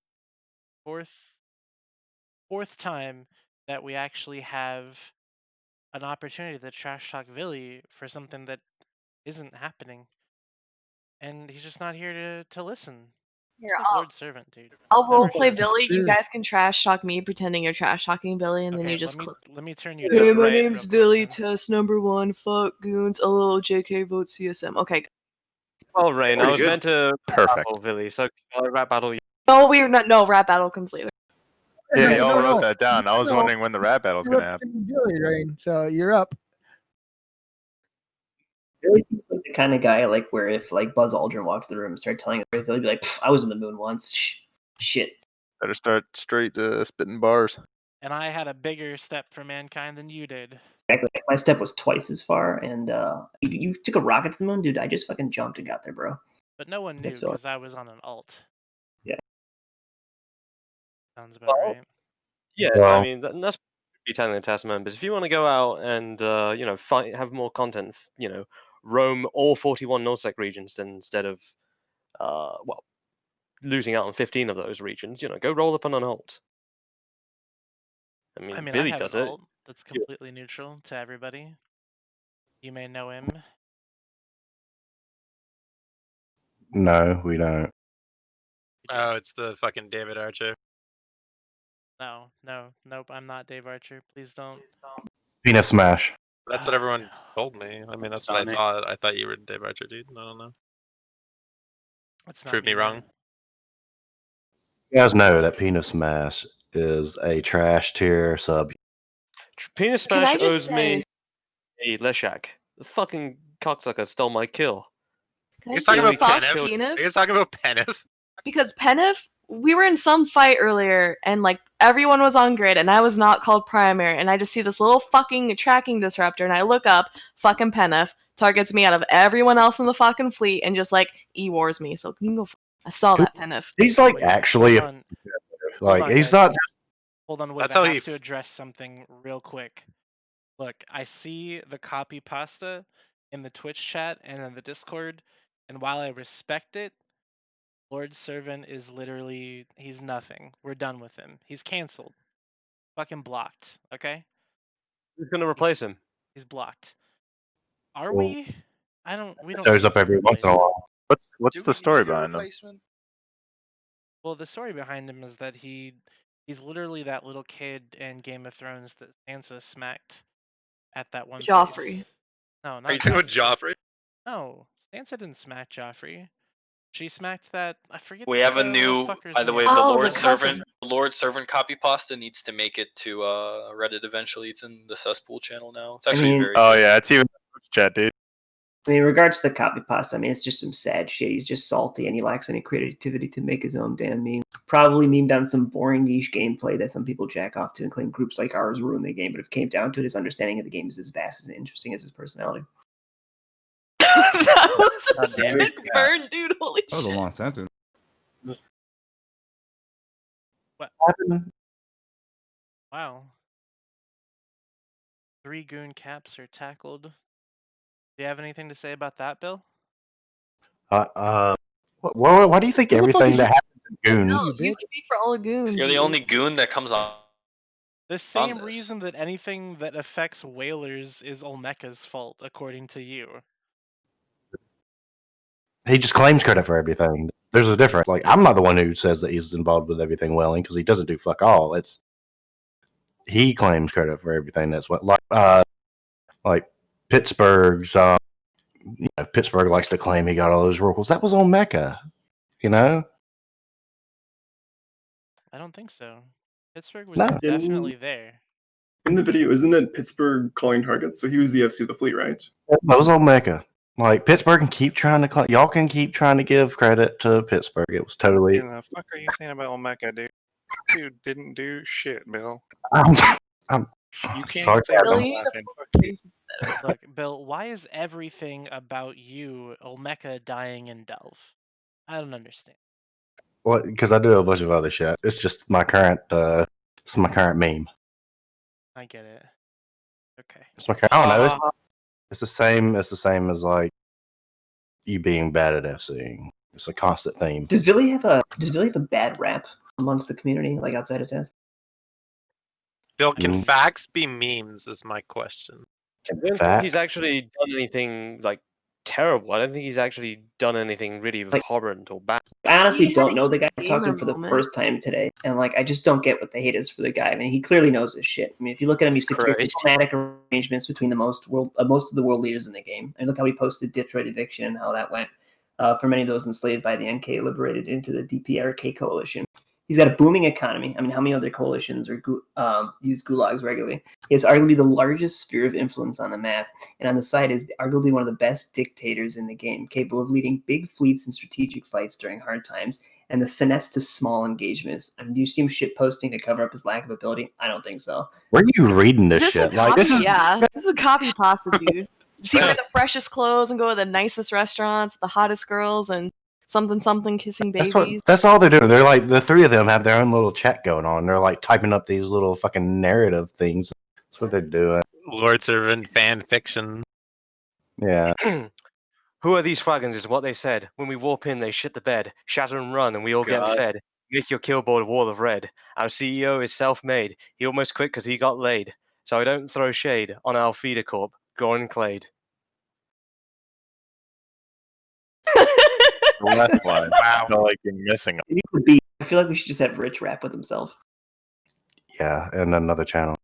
fourth time that we actually have an opportunity to trash talk Villy for something that isn't happening, and he's just not here to listen. Here, He's like Lord Servant, dude. I'll Never roleplay shows up. Billy. You guys can trash talk me, pretending you're trash talking Billy, and then you just clip. Let me turn you Hey, down. my name's Billy. Test number 1. Fuck goons. JK vote CSM. Okay. Well, Rain, I Pretty was good. meant to Perfect. battle Villy, so rap battle you. No, we're not. No, rap battle comes later. Yeah, No, y'all no, wrote no. that down. I was No. wondering when the rap battle's You're gonna happen. representing Billy, Rain. So you're up. Billy seems like the kind of guy like where if like Buzz Aldrin walked the room and started telling it, he'd be like, "I was in the moon once." Shit. Better start straight spitting bars. And I had a bigger step for mankind than you did. Exactly. My step was twice as far, and you took a rocket to the moon, dude. I just fucking jumped and got there, bro. But no one knew That's all. because I was on an alt. Yeah. Sounds about right. Yeah, Well- I mean that's be telling the test members. If you want to go out and fight, have more content, roam all 41 NorthSec regions instead of losing out on 15 of those regions, go roll up on an alt. I mean, I Billy have does an it. alt that's completely neutral to everybody. You may know him. No, we don't. Oh, it's the fucking David Archer. No, nope. I'm not Dave Archer. Please don't. Penis smash. That's what everyone's told me. I mean, that's what I thought. I thought you were Dave Archer, dude. I don't know. It's not Prove me wrong. You guys know that penis smash is a trash tier sub. Penis Can I Smash just owes say- me a Leshak. The fucking cocksucker stole my kill. Can I He's say talking about fuck Peneth. Peneth? He's talking about Peneth. Because Peneth, we were in some fight earlier, and like everyone was on grid, and I was not called primary, and I just see this little fucking tracking disruptor, and I look up, fucking Peneth targets me out of everyone else in the fucking fleet, and just like E-wars me. So you can go. I saw that Peneth. He's like actually hold on. like Hold on, he's guys. not just Hold on, wait. That's I how have he to address something real quick. Look, I see the copy pasta in the Twitch chat and in the Discord, and while I respect it, Lord Servant is literally, he's nothing. We're done with him. He's canceled. Fucking blocked, okay? Who's gonna replace him? He's blocked. Are Well, we? We don't shows need up to every once in a replace him. while. What's the story behind them? Well, the story behind him is that he's literally that little kid in Game of Thrones that Sansa smacked at that one Joffrey. place. No, not Are you talking about Joffrey? No, Sansa didn't smack Joffrey. She smacked that. I forget. We have a the new, fucker's by the name. way, the Oh, Lord the Servant, the Lord Servant copy pasta needs to make it to Reddit eventually. It's in the cesspool channel now. It's actually very. Oh good. yeah, it's even in the chat, dude. I mean, in regards to the copy pasta, I mean, it's just some sad shit. He's just salty and he lacks any creativity to make his own damn meme. Probably memed on some boring niche gameplay that some people jack off to and claim groups like ours ruin the game. But if it came down to it, his understanding of the game is as vast and interesting as his personality. That was a damn sick it. burn, dude. Holy That was a shit. long sentence. What? Happened. Wow. 3 goon caps are tackled. Do you have anything to say about that, Bill? Why do you think everything that happens in goons? No, you speak for all goons. You're the dude. only goon that comes on. The same this. reason that anything that affects whalers is Olmeca's fault, according to you. He just claims credit for everything. There's a difference. Like I'm not the one who says that he's involved with everything Welling because he doesn't do fuck all. It's he claims credit for everything that's what like Pittsburgh's. Pittsburgh likes to claim he got all those rules. That was on Mecca, you know. I don't think so. Pittsburgh was No. definitely there. In the video, isn't it Pittsburgh calling targets? So he was the FC of the fleet, right? That was on Mecca. Like Pittsburgh can keep trying to y'all can keep trying to give credit to Pittsburgh. It was totally. What the fuck are you saying about Omeka, dude? Dude didn't do shit, Bill. I'm You can't sorry. say I'm Billy, laughing. Fuck you. Look, Bill, why is everything about you Olmeca dying in Delve? I don't understand. Well, because I do a bunch of other shit. It's just my current. It's my current meme. I get it. Okay. It's my. I don't know. It's the same. It's the same as like you being bad at FCing. It's a constant theme. Does Billy have a bad rap amongst the community, like outside of test? Bill, can facts be memes? Is my question. I don't think he's actually done anything like terrible. I don't think he's actually done anything really abhorrent or bad. I honestly don't know the guy. I gamer talked to him for the first time today, and like I just don't get what the hate is for the guy. I mean, he clearly knows his shit. I mean, if you look at him, he's secured diplomatic arrangements between the most of the world leaders in the game. And look how he posted Detroit Eviction and how that went for many of those enslaved by the NK liberated into the DPRK coalition. He's got a booming economy. I mean, how many other coalitions use gulags regularly? He has arguably the largest sphere of influence on the map, and on the side is arguably one of the best dictators in the game, capable of leading big fleets in strategic fights during hard times, and the finesse to small engagements. I mean, do you see him shitposting to cover up his lack of ability? I don't think so. Where are you reading this Is this shit? a Like copy? this is. Yeah, this is a copy pasta, dude. Does he wear the freshest clothes and go to the nicest restaurants with the hottest girls and something kissing babies? That's all they're doing. They're like the three of them have their own little chat going on. They're like typing up these little fucking narrative things. That's what they're doing. Lord Servant fan fiction. Yeah. Who are these flagons is what they said. When we warp in, they shit the bed, shatter and run, and we all get God. fed. Make your killboard a wall of red. Our CEO is self-made. He almost quit because he got laid. So I don't throw shade on our feeder corp, Goran Clade. The last one. I feel like you're missing them. It needs to be. I feel like we should just have Rich rap with himself. Yeah, and another channel.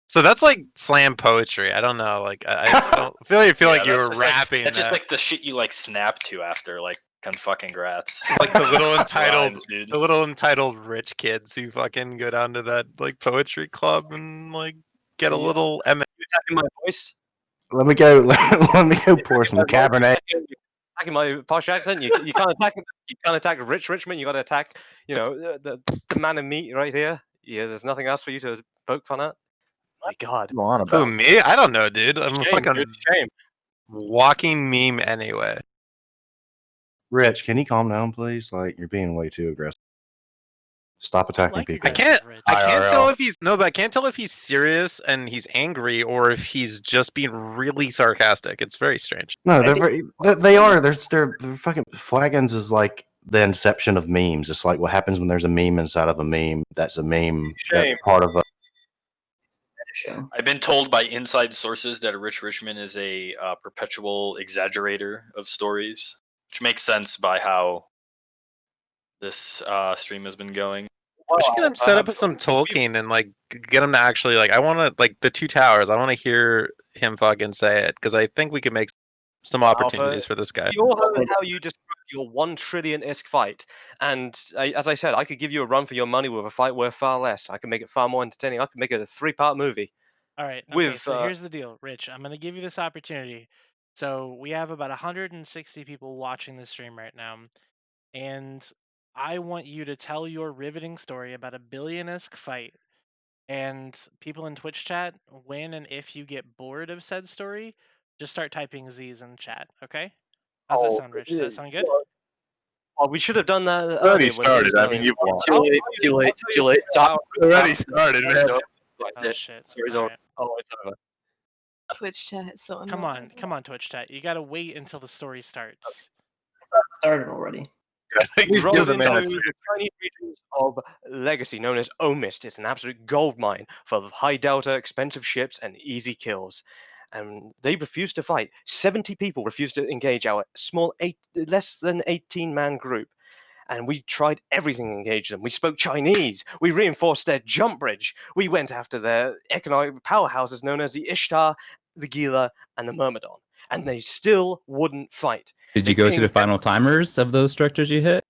So that's like slam poetry. I don't know. Like I don't feel like you were that's rapping. That's just like the shit you like snap to after like congrats. It's like the little entitled, Rhymes, dude. the little entitled rich kids who fucking go down to that like poetry club and like get a little You attacking my voice? Let me go. Let me go pour some Cabernet. Attacking my posh accent? You can't attack. You can't attack Rich Richmond. You got to attack. You know the man of meat right here. Yeah, there's nothing else for you to poke fun at. My God. Who, me? I don't know, dude. I'm a Shame, fucking dude, shame. walking meme anyway. Rich, can you calm down, please? Like you're being way too aggressive. Stop attacking people. I can't tell IRL. if he's but I can't tell if he's serious and he's angry or if he's just being really sarcastic. It's very strange. No, they are. They're fucking flagons is like the inception of memes. It's like what happens when there's a meme inside of a meme. That's a meme. That's Shame. part of a show. I've been told by inside sources that Rich Richmond is a perpetual exaggerator of stories, which makes sense by how this stream has been going. We should get him set up with some Tolkien and like get him to actually like. I want to like the Two Towers. I want to hear him fucking say it because I think we can make some opportunities for this guy. You all heard how you described your 1 trillion-esque fight, and as I said, I could give you a run for your money with a fight worth far less. I can make it far more entertaining. I could make it a 3-part movie. All right. Okay, With so here's the deal, Rich. I'm going to give you this opportunity. So we have about 160 people watching this stream right now, and I want you to tell your riveting story about a billion-esque fight. And people in Twitch chat, when and if you get bored of said story, just start typing Z's in chat. Okay? How's that sound, Rich? Does that sound good? Oh, we should have done that Already earlier when he started. was I telling mean, us. you've won. Too late. Stop. Already started, man. Oh shit. Story's All over. right. Oh, it's over. Twitch chat is so Come annoying. on, Twitch chat. You gotta wait until the story starts. Started already. We rode Give the into man a the tiny regions of Legacy, known as Omist. It's an absolute gold mine full of high delta, expensive ships, and easy kills. And they refused to fight. 70 people refused to engage our small, less than 18-man group. And we tried everything to engage them. We spoke Chinese. We reinforced their jump bridge. We went after their economic powerhouses known as the Ishtar, the Gila, and the Myrmidon. And they still wouldn't fight. Did you go to the final timers of those structures you hit?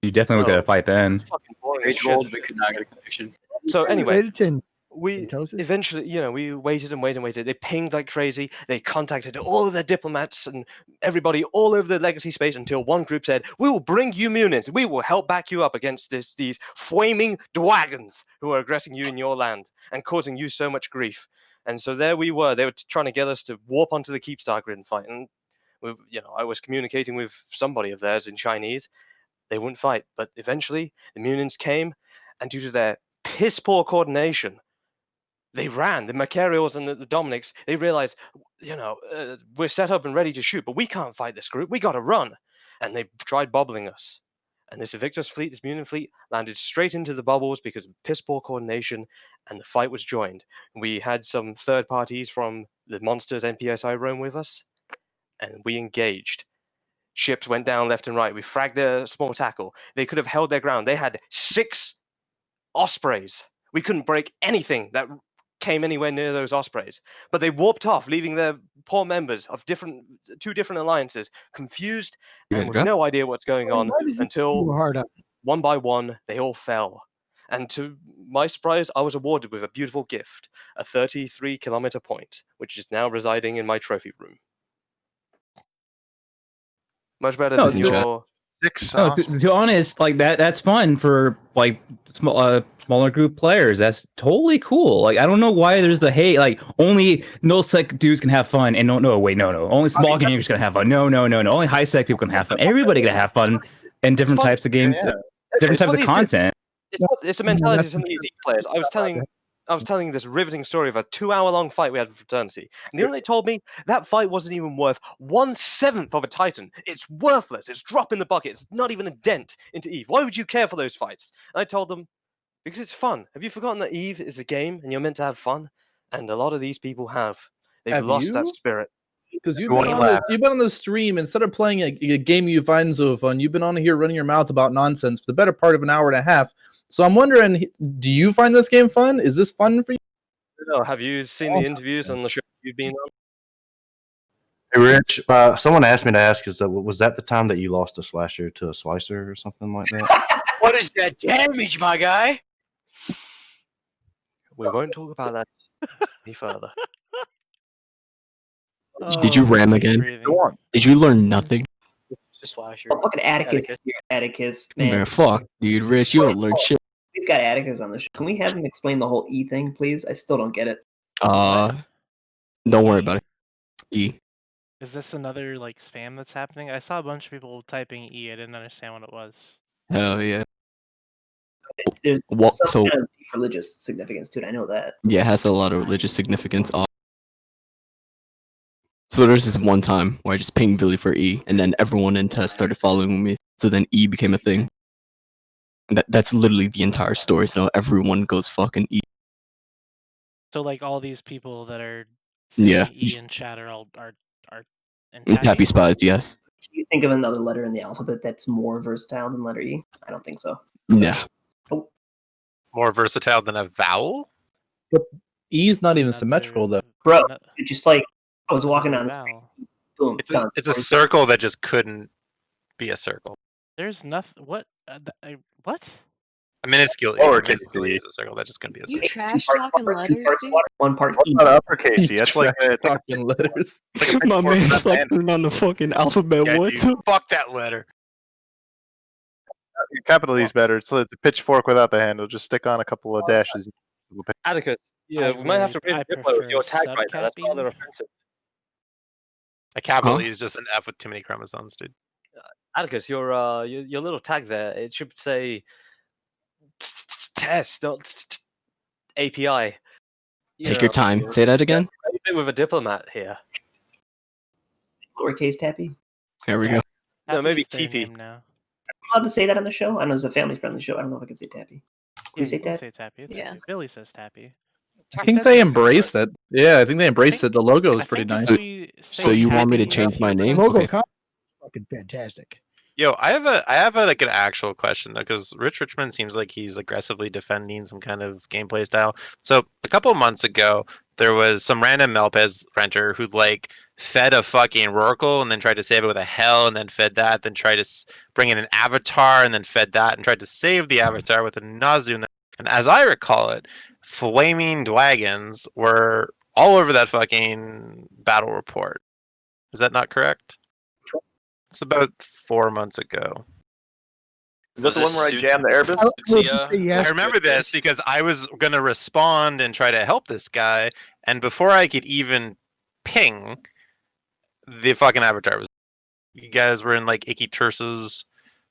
You definitely would get a fight then. Fucking boring as Rage shit. rolled, but could not get a conviction. So anyway, we eventually, we waited and waited and waited. They pinged like crazy. They contacted all of their diplomats and everybody all over the legacy space until one group said, "We will bring you Munins. We will help back you up against these flaming dragons who are aggressing you in your land and causing you so much grief." And so there we were. They were trying to get us to warp onto the Keepstar grid and fight. And I was communicating with somebody of theirs in Chinese. They wouldn't fight, but eventually the Munins came, and due to their piss poor coordination, they ran. The Macarials and the Dominics, they realized, we're set up and ready to shoot, but we can't fight this group. We got to run. And they tried bobbling us. And this Invictus fleet, this Munin fleet, landed straight into the bubbles because of piss poor coordination, and the fight was joined. We had some third parties from the Monsters NPSI roam with us, and we engaged. Ships went down left and right. We fragged their small tackle. They could have held their ground. They had 6 Ospreys. We couldn't break anything that came anywhere near those Ospreys. But they warped off, leaving their poor members of 2 different alliances confused and with no idea what's going on until one by one they all fell. And to my surprise, I was awarded with a beautiful gift, a 33-kilometer point, which is now residing in my trophy room. Much better than your 6 No, to be honest, like that's fun for like smaller group players. That's totally cool. Like I don't know why there's the hate. Like only null-sec dudes can have fun, and no, only small gamers can have fun. No. Only high-sec people can have fun. Everybody can have fun in different types of games, different types of content. It's a mentality of some of these players. I was telling this riveting story of a 2-hour-long fight we had with Fraternity. And they told me that fight wasn't even worth 1/7 of a Titan. It's worthless. It's drop in the bucket. It's not even a dent into Eve. Why would you care for those fights? And I told them, because it's fun. Have you forgotten that Eve is a game and you're meant to have fun? And a lot of these people have. They've lost that spirit. Because you've been on the stream, instead of playing a game you find so fun, you've been on here running your mouth about nonsense for the better part of an hour and a half. So I'm wondering, do you find this game fun? Is this fun for you? No, have you seen the interviews on the show you've been on? Hey, Rich, someone asked me to ask, was that the time that you lost a slasher to a slicer or something like that? What is that damage, my guy? We won't talk about that any further. Did you ram again? Did you learn nothing? Slasher. Oh, fucking Atticus, man. Man, fuck, dude, Rich, you don't learn shit. We've got Atticus on the show. Can we have him explain the whole E thing, please? I still don't get it. Don't worry about it. E. Is this another like spam that's happening? I saw a bunch of people typing E. I didn't understand what it was. Hell yeah. There's What? some So kind of deep religious significance to it. I know that. yeah, it has a lot of religious significance. So there's this one time where I just pinged Billy for E, and then everyone in test started following me. So then E became a thing. And that's literally the entire story. So everyone goes fucking E. So like all these people that are saying Yeah. E in chat are all are And Tappy Spies, yes. Can you think of another letter in the alphabet that's more versatile than letter E? I don't think so. Yeah. More versatile than a vowel? But E is not even symmetrical though. Bro, it's just like I was walking down the street. Boom. It's a circle that just couldn't be a circle. There's nothing. What? What? A minuscule is a circle that just couldn't be a You circle. trash talking letters, dude. One part E. Not uppercasey. That's like talking letters. My man fucking on the fucking alphabet. Yeah, What? dude, fuck that letter. Capital E's better. It's a pitchfork without the handle. Just stick on a couple of dashes. Atticus, yeah, we might have to read the Diplo with your tag right now. That's rather offensive. A capital E is just an F with too many chromosomes, dude. Atticus, your little tag there, it should say test, not API. Take your time. Say that again. You fit with a diplomat here. Lowercase Tappy. There we go. No, maybe Tappy's their TP. name now. Am I allowed to say that on the show? I know it's a family-friendly show. I don't know if I can say Tappy. Can Yeah, you say you can Tappy? say Tappy. It's Yeah. okay. Billy says Tappy. I think they embrace it. Yeah, I think they embrace it. The logo is pretty nice. So you want me to change my name? Logo Okay. fucking fantastic. Yo, I have like an actual question though, because Rich Richmond seems like he's aggressively defending some kind of gameplay style. So a couple of months ago, there was some random Melpez renter who like fed a fucking Rorqual and then tried to save it with a Hell and then fed that, then tried to bring in an Avatar and then fed that and tried to save the Avatar with a Nazu. And as I recall it, flaming dragons were all over that fucking battle report. Is that not correct? It's about 4 months ago. Is that the one where I jammed the Airbus? I remember this because I was gonna respond and try to help this guy, and before I could even ping, the fucking avatar was. You guys were in like icky terses,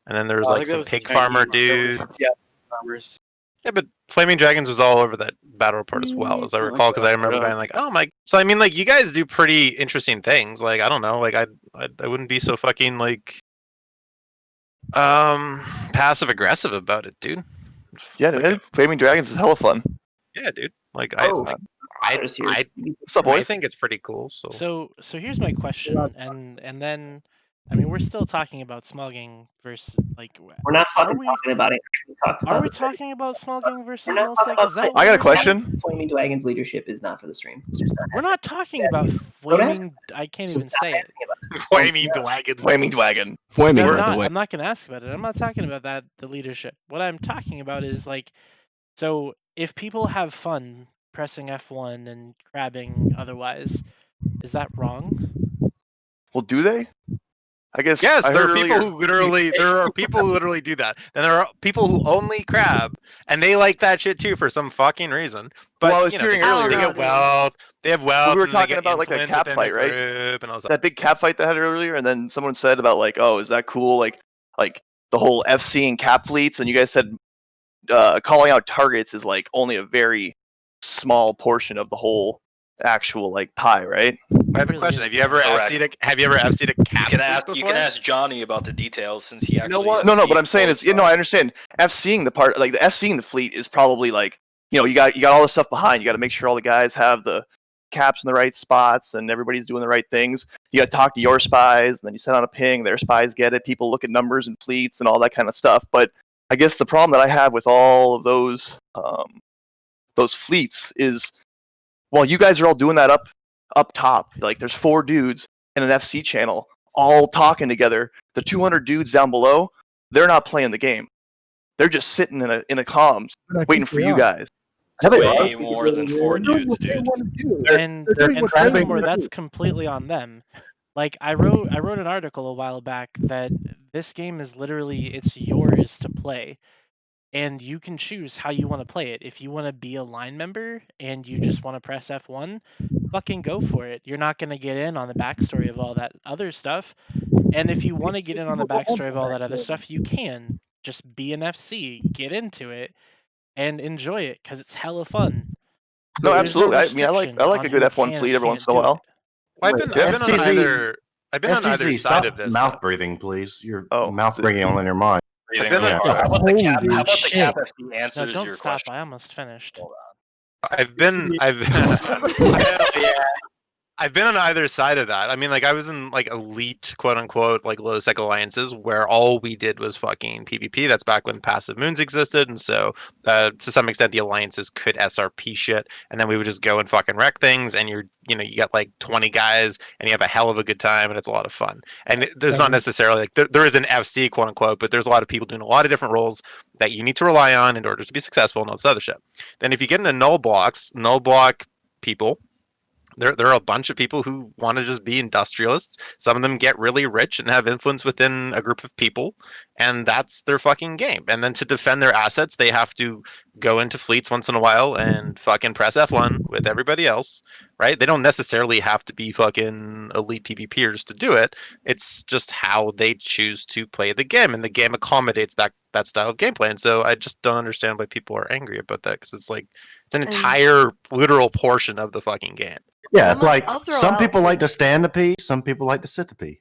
and then there was I like think that some was the pig farmer Chinese. dude. Yeah, farmers. Yeah, but Flaming Dragons was all over that battle report as well, as I recall, because I remember being like, "Oh my!" So I mean, like, you guys do pretty interesting things. Like, I don't know, like, I wouldn't be so fucking like, passive aggressive about it, dude. Yeah, dude. Flaming Dragons is hella fun. Yeah, dude. Like, Oh. I What's up, boys? think it's pretty cool. So So here's my question, and then, I mean, we're still talking about smugging versus like. We're not Are fucking we? talking about it. We talked Are about we this already. talking about smugging We're versus not talking nullsec? about Is that? I got a what we're doing? question. Flaming Dragon's leadership is not for the stream. It's just not We're not talking about Don't ask. flaming. I can't So even stop say it. asking about it. Flaming Dragon. Flaming Dragon. Flaming, I'm by the not. way. I'm not gonna ask about it. I'm not talking about that. The leadership. What I'm talking about is like, so if people have fun pressing F1 and crabbing otherwise, is that wrong? Well, do they? I guess. yes, I there heard are people earlier. who literally there are people who literally do that. And there are people who only crab, and they like that shit too for some fucking reason. But Well, I was you know, hearing they earlier. get wealth. They have wealth. We were and they talking get about like that influence cap within fight, the right? group and all that. That big cap fight that I had earlier, and then someone said about like, oh, is that cool? Like the whole FC and cap fleets, and you guys said calling out targets is like only a very small portion of the whole actual like pie, right? I have a question. Have you ever FC'd a cap You fleet can before? ask Johnny about the details since he actually. No, but I'm saying is, you know, I understand FCing the part, like the FCing the fleet is probably like, you know, you got all the stuff behind. You got to make sure all the guys have the caps in the right spots and everybody's doing the right things. You got to talk to your spies, and then you send out a ping. Their spies get it. People look at numbers and fleets and all that kind of stuff. But I guess the problem that I have with all of those fleets is, well, you guys are all doing that up top. Like there's 4 dudes in an FC channel all talking together. The 200 dudes down below, they're not playing the game. They're just sitting in a comms waiting for you guys. It's way more than 4 dudes, dude. And furthermore, that's completely on them. Like I wrote an article a while back that this game is literally it's yours to play. And you can choose how you want to play it. If you want to be a line member and you just want to press F1, fucking go for it. You're not going to get in on the backstory of all that other stuff. And if you want to get in on the backstory of all that other stuff, you can. Just be an FC, get into it, and enjoy it because it's hella fun. No, There's absolutely. I mean, restriction I like on a good who F1 can fleet and every once in can't a do while. I've been on either. I've been on either STZ, side stop of this. mouth breathing, please. Your Oh, mouth breathing on in your mind. I've been Yeah. How about the cap? How about the shit. cap FC No, answers don't your stop. question? I almost finished. I've I've been on either side of that. I mean, like I was in like elite, quote unquote, like low sec alliances where all we did was fucking PvP. That's back when passive moons existed, and so to some extent the alliances could SRP shit, and then we would just go and fucking wreck things. And you got like 20 guys, and you have a hell of a good time, and it's a lot of fun. And there's not necessarily like there is an FC, quote unquote, but there's a lot of people doing a lot of different roles that you need to rely on in order to be successful and all this other shit. Then if you get into null block people. There are a bunch of people who want to just be industrialists. Some of them get really rich and have influence within a group of people, and that's their fucking game. And then to defend their assets, they have to go into fleets once in a while and fucking press F1 with everybody else, right? They don't necessarily have to be fucking elite PvPers to do it. It's just how they choose to play the game, and the game accommodates that style of gameplay. And so I just don't understand why people are angry about that, because it's like it's an entire literal portion of the fucking game. Yeah, it's like I'll throw some out people like to stand to pee, some people like to sit to pee.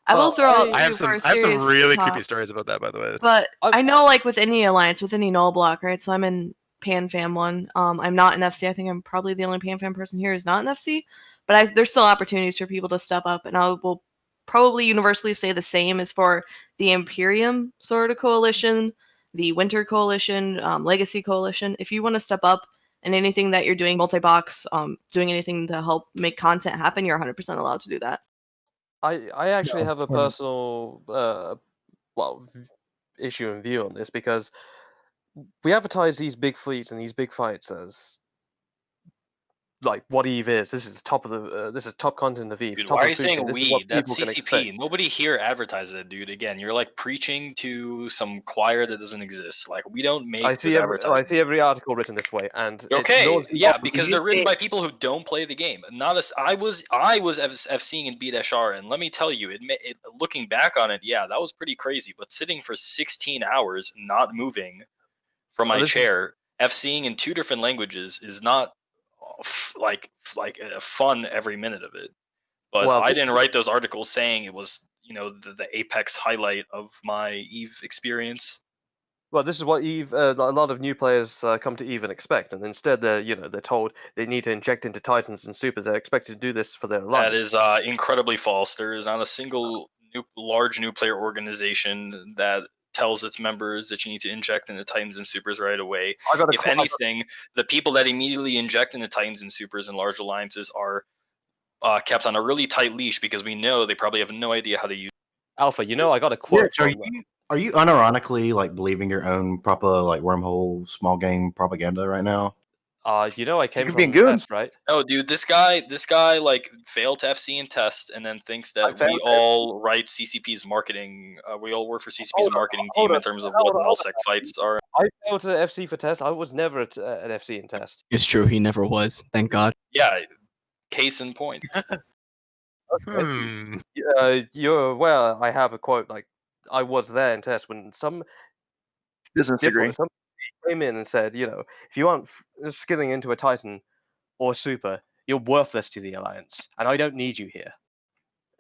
I will throw out I have too, some for a serious really talk. creepy stories about that, by the way. But I know, like with any alliance, with any null block, right? So I'm in Pan Fam 1. I'm not in FC. I think I'm probably the only Pan Fam person here who's not in FC. But there's still opportunities for people to step up, and I will probably universally say the same as for the Imperium sort of coalition, the Winter Coalition, Legacy Coalition. If you want to step up in anything that you're doing, multi-box, doing anything to help make content happen, you're 100% allowed to do that. I actually have a personal issue and view on this, because we advertise these big fleets and these big fights as like what Eve is. This is top of the. This is top content of Eve. Dude, top why of are you the food chain. saying This is we? what That's people can expect. CCP. Nobody here advertises it, dude. Again, you're like preaching to some choir that doesn't exist. Like we don't make I those see advertisements. every article written this way, and Okay, no one's yeah, not because believing they're written it. by people who don't play the game. Not as I was FCing in BDSR, and let me tell you, looking back on it, yeah, that was pretty crazy. But sitting for 16 hours, not moving from my chair, FCing in 2 different languages is not like fun every minute of it. But Well, I didn't write those articles saying it was the apex highlight of my Eve experience. Well, this is what Eve. A lot of new players come to Eve and expect, and instead they're told they need to inject into Titans and Supers. They're expected to do this for their life. That is incredibly false. There is not a single large new player organization that tells its members that you need to inject into Titans and Supers right away. If anything, the people that immediately inject into Titans and Supers and large alliances are kept on a really tight leash because we know they probably have no idea how to use Alpha. I got a quote. Are you unironically like believing your own proper like wormhole small game propaganda right now? I came could from be in the goons. test, right? No, dude, this guy like failed to FC and test, and then thinks that we all write CCP's marketing. We all work for CCP's marketing team in terms of what nullsec fights are. I failed to FC for test. I was never at FC in test. It's true. He never was. Thank God. Yeah, case in point. You're aware I have a quote like I was there in test when some business degree some came in and said, if you aren't skilling into a Titan or Super, you're worthless to the Alliance, and I don't need you here.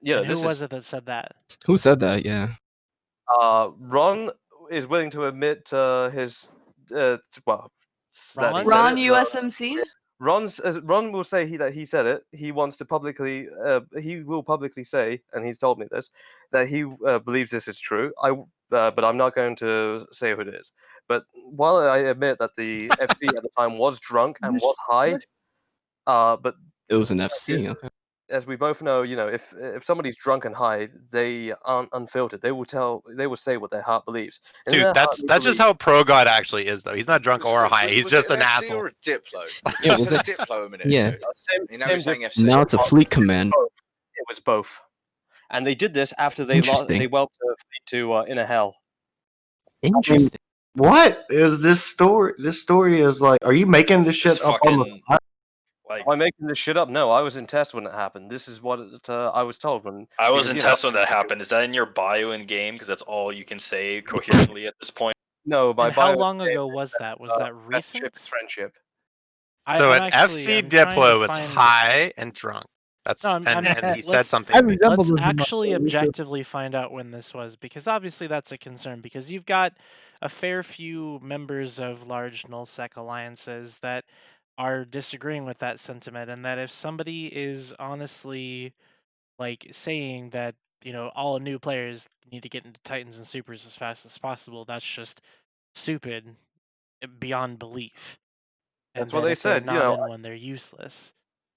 And who was it that said that? Who said that? Yeah. Ron is willing to admit his well. that he said Ron it. USMC? Ron will say that he said it. He wants to publicly. He will publicly say, and he's told me this, that he believes this is true. But I'm not going to say who it is. But while I admit that the FC at the time was drunk and was high, but it was an FC. Okay. As we both know, if somebody's drunk and high, they aren't unfiltered. They will say what their heart believes. And Dude, their that's heart just how Pro God actually is, though. He's not drunk or high. He's just an asshole. Or a Diplo? Yeah, You was said it- Diplo a minute yeah. ago. Now you're saying FC. Now it's a fleet command. It was both, and they did this after they Interesting. they whelped the fleet to Inner Hell. Interesting. What is this story? This story is like, are you making this shit up on the fly? Am I making this shit up? No, I was in test when it happened. This is what I was told when I was in test when that happened. Is that in your bio in game? Because that's all you can say coherently at this point. No, my And how bio long ago was that? Was that recent? Friendship. So at FC Diplo was high and drunk. That's No, and he said let's- something. Let's actually objectively find out when this was, because obviously that's a concern. Because you've got a fair few members of large nullsec alliances that are disagreeing with that sentiment, and that if somebody is honestly like saying that all new players need to get into Titans and Supers as fast as possible, that's just stupid beyond belief. And That's what that they if they're said. not in one, they're useless.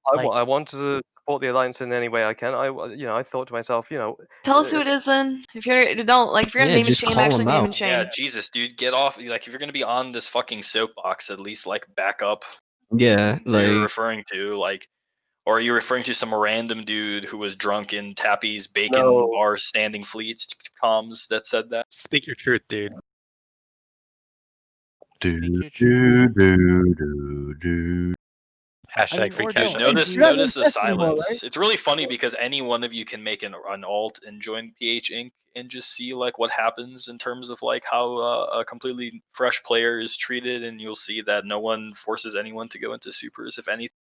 I want to support the alliance in any way I can. I thought to myself, Tell us who it is then. If you're if you're gonna name and shame, actually name and shame. Yeah, Jesus, dude, get off. Like, if you're gonna be on this fucking soapbox, at least like back up. Yeah, Who you're like referring to, like, or are you referring to some random dude who was drunk in Tappy's bacon bar standing fleets comms that said that? Speak your truth, dude. Hashtag free cash. Notice the silence. It's really funny because any one of you can make an alt and join PH Inc. and just see like what happens in terms of like how a completely fresh player is treated, and you'll see that no one forces anyone to go into supers. If anything,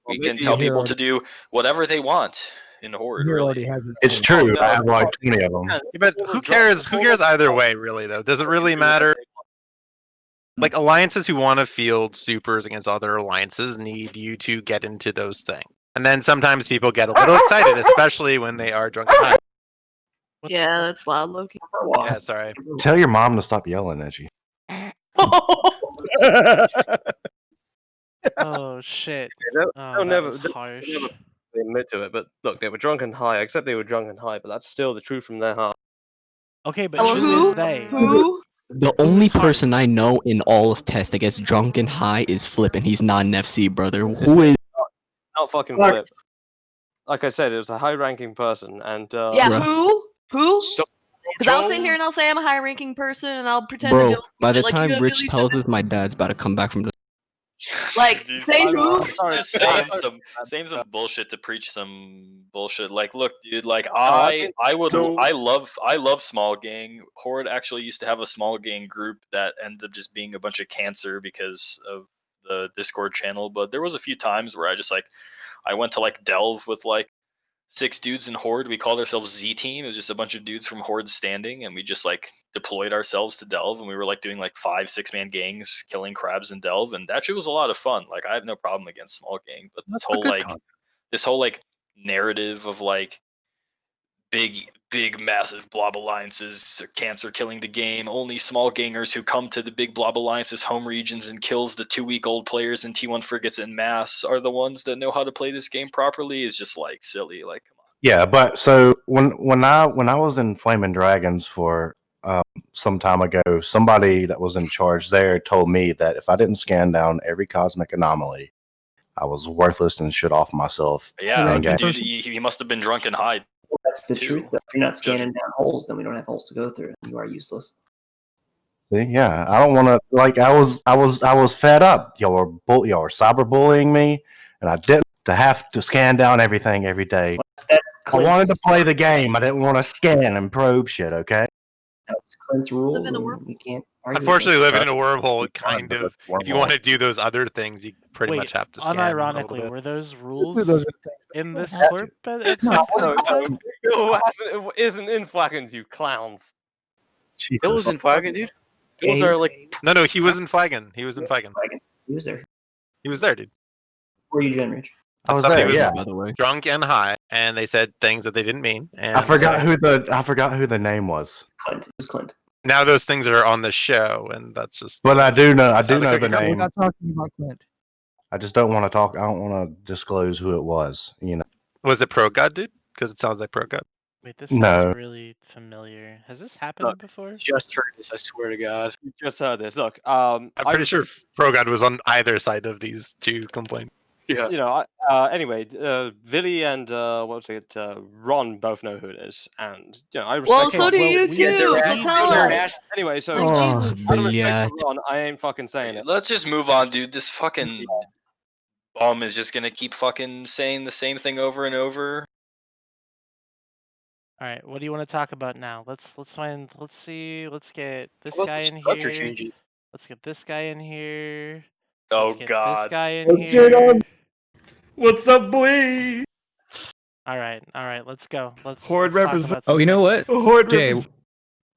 we can tell people to do whatever they want in Horde. Really, It's true. I have like 20 of them. Yeah, but who cares? Who cares either way, really? Though, does it really matter? Like, alliances who want to field supers against other alliances need you to get into those things, and then sometimes people get a little excited, especially when they are drunk and high. Yeah, that's loud, Loki. Yeah, sorry. Tell your mom to stop yelling at you. Oh shit! They'll that never, was harsh. they'll never admit to it, but look, they were drunk and high. I accept they were drunk and high, but that's still the truth from their heart. Okay, but Well, who is they? Who? The only person I know in all of Test that gets drunk and high is Flip, and he's not an FC, brother. Who is? Not fucking Flip. Like I said, it was a high-ranking person, and Yeah, who? Who? So- Because I'll sit here and I'll say I'm a high-ranking person, and I'll pretend to Bro, be by the like you time have Rich Billy tells Simmons. us my dad's about to come back from the. Like, say who? Just saying some bullshit to preach some bullshit. Like, look, dude. Like, I love Small Gang. Horde actually used to have a Small Gang group that ended up just being a bunch of cancer because of the Discord channel. But there was a few times where I went to like delve with like 6 dudes in Horde. We called ourselves Z Team. It was just a bunch of dudes from Horde standing, and we just like deployed ourselves to delve, and we were like doing like 5-6 man gangs, killing crabs in delve, and that shit was a lot of fun. Like, I have no problem against Small Gang, but this whole narrative of like big massive blob alliances, cancer killing the game, only small gangers who come to the big blob alliances home regions and kills the 2-week-old players in T1 frigates en masse are the ones that know how to play this game properly is just like silly. Like, come on. Yeah, but so when I was in Flaming Dragons for some time ago, somebody that was in charge there told me that if I didn't scan down every cosmic anomaly, I was worthless and should off myself. Yeah, dude, he must have been drunk and high. Well, that's the truth. If you're not scanning down holes, then we don't have holes to go through. You are useless. See, yeah, I don't want to. Like, I was fed up. Y'all were cyberbullying me, and I didn't to have to scan down everything every day. I wanted to play the game. I didn't want to scan and probe shit. Okay. That's Clint's rules, and we can't. Unfortunately, living in a wormhole, kind of. If you want to do those other things, you pretty much have to scan. Unironically, were those rules in this corp at some point in time? It isn't in Flagons, you clowns. Bill was in Flagon, dude. Bills are like. No, he was in Flagon. He was in Flagon. He was there. He was there, dude. Were you, Jen Rich? I was Somebody there, yeah. By the way, drunk and high, and they said things that they didn't mean. And I forgot who the name was. Clint. It was Clint. Now those things are on the show, and that's just. But I do know the We're name. not talking about Clint. I just don't want to talk. I don't want to disclose who it was. You know. Was it Pro God, dude? Because it sounds like Pro God. Wait, this sounds really familiar. Has this happened before? Just heard this. I swear to God. You just heard this. Look, I'm pretty sure Pro God was on either side of these two complaints. Yeah. You know, anyway, Villy and Ron both know who it is, and you know, I respect. Well, so do you too. So tell us. Anyway, so Oh, respect Ron, I ain't fucking saying it. Let's just move on, dude. This fucking bum is just gonna keep fucking saying the same thing over and over. All right, what do you want to talk about now? Let's get this guy in structure here. changes? Let's get this guy in here. Oh Let's get God. This guy in Let's here. turn on. What's up, boy? All right, let's go. Horde let's talk represent- about Oh, you know what? Horde Jay, represent-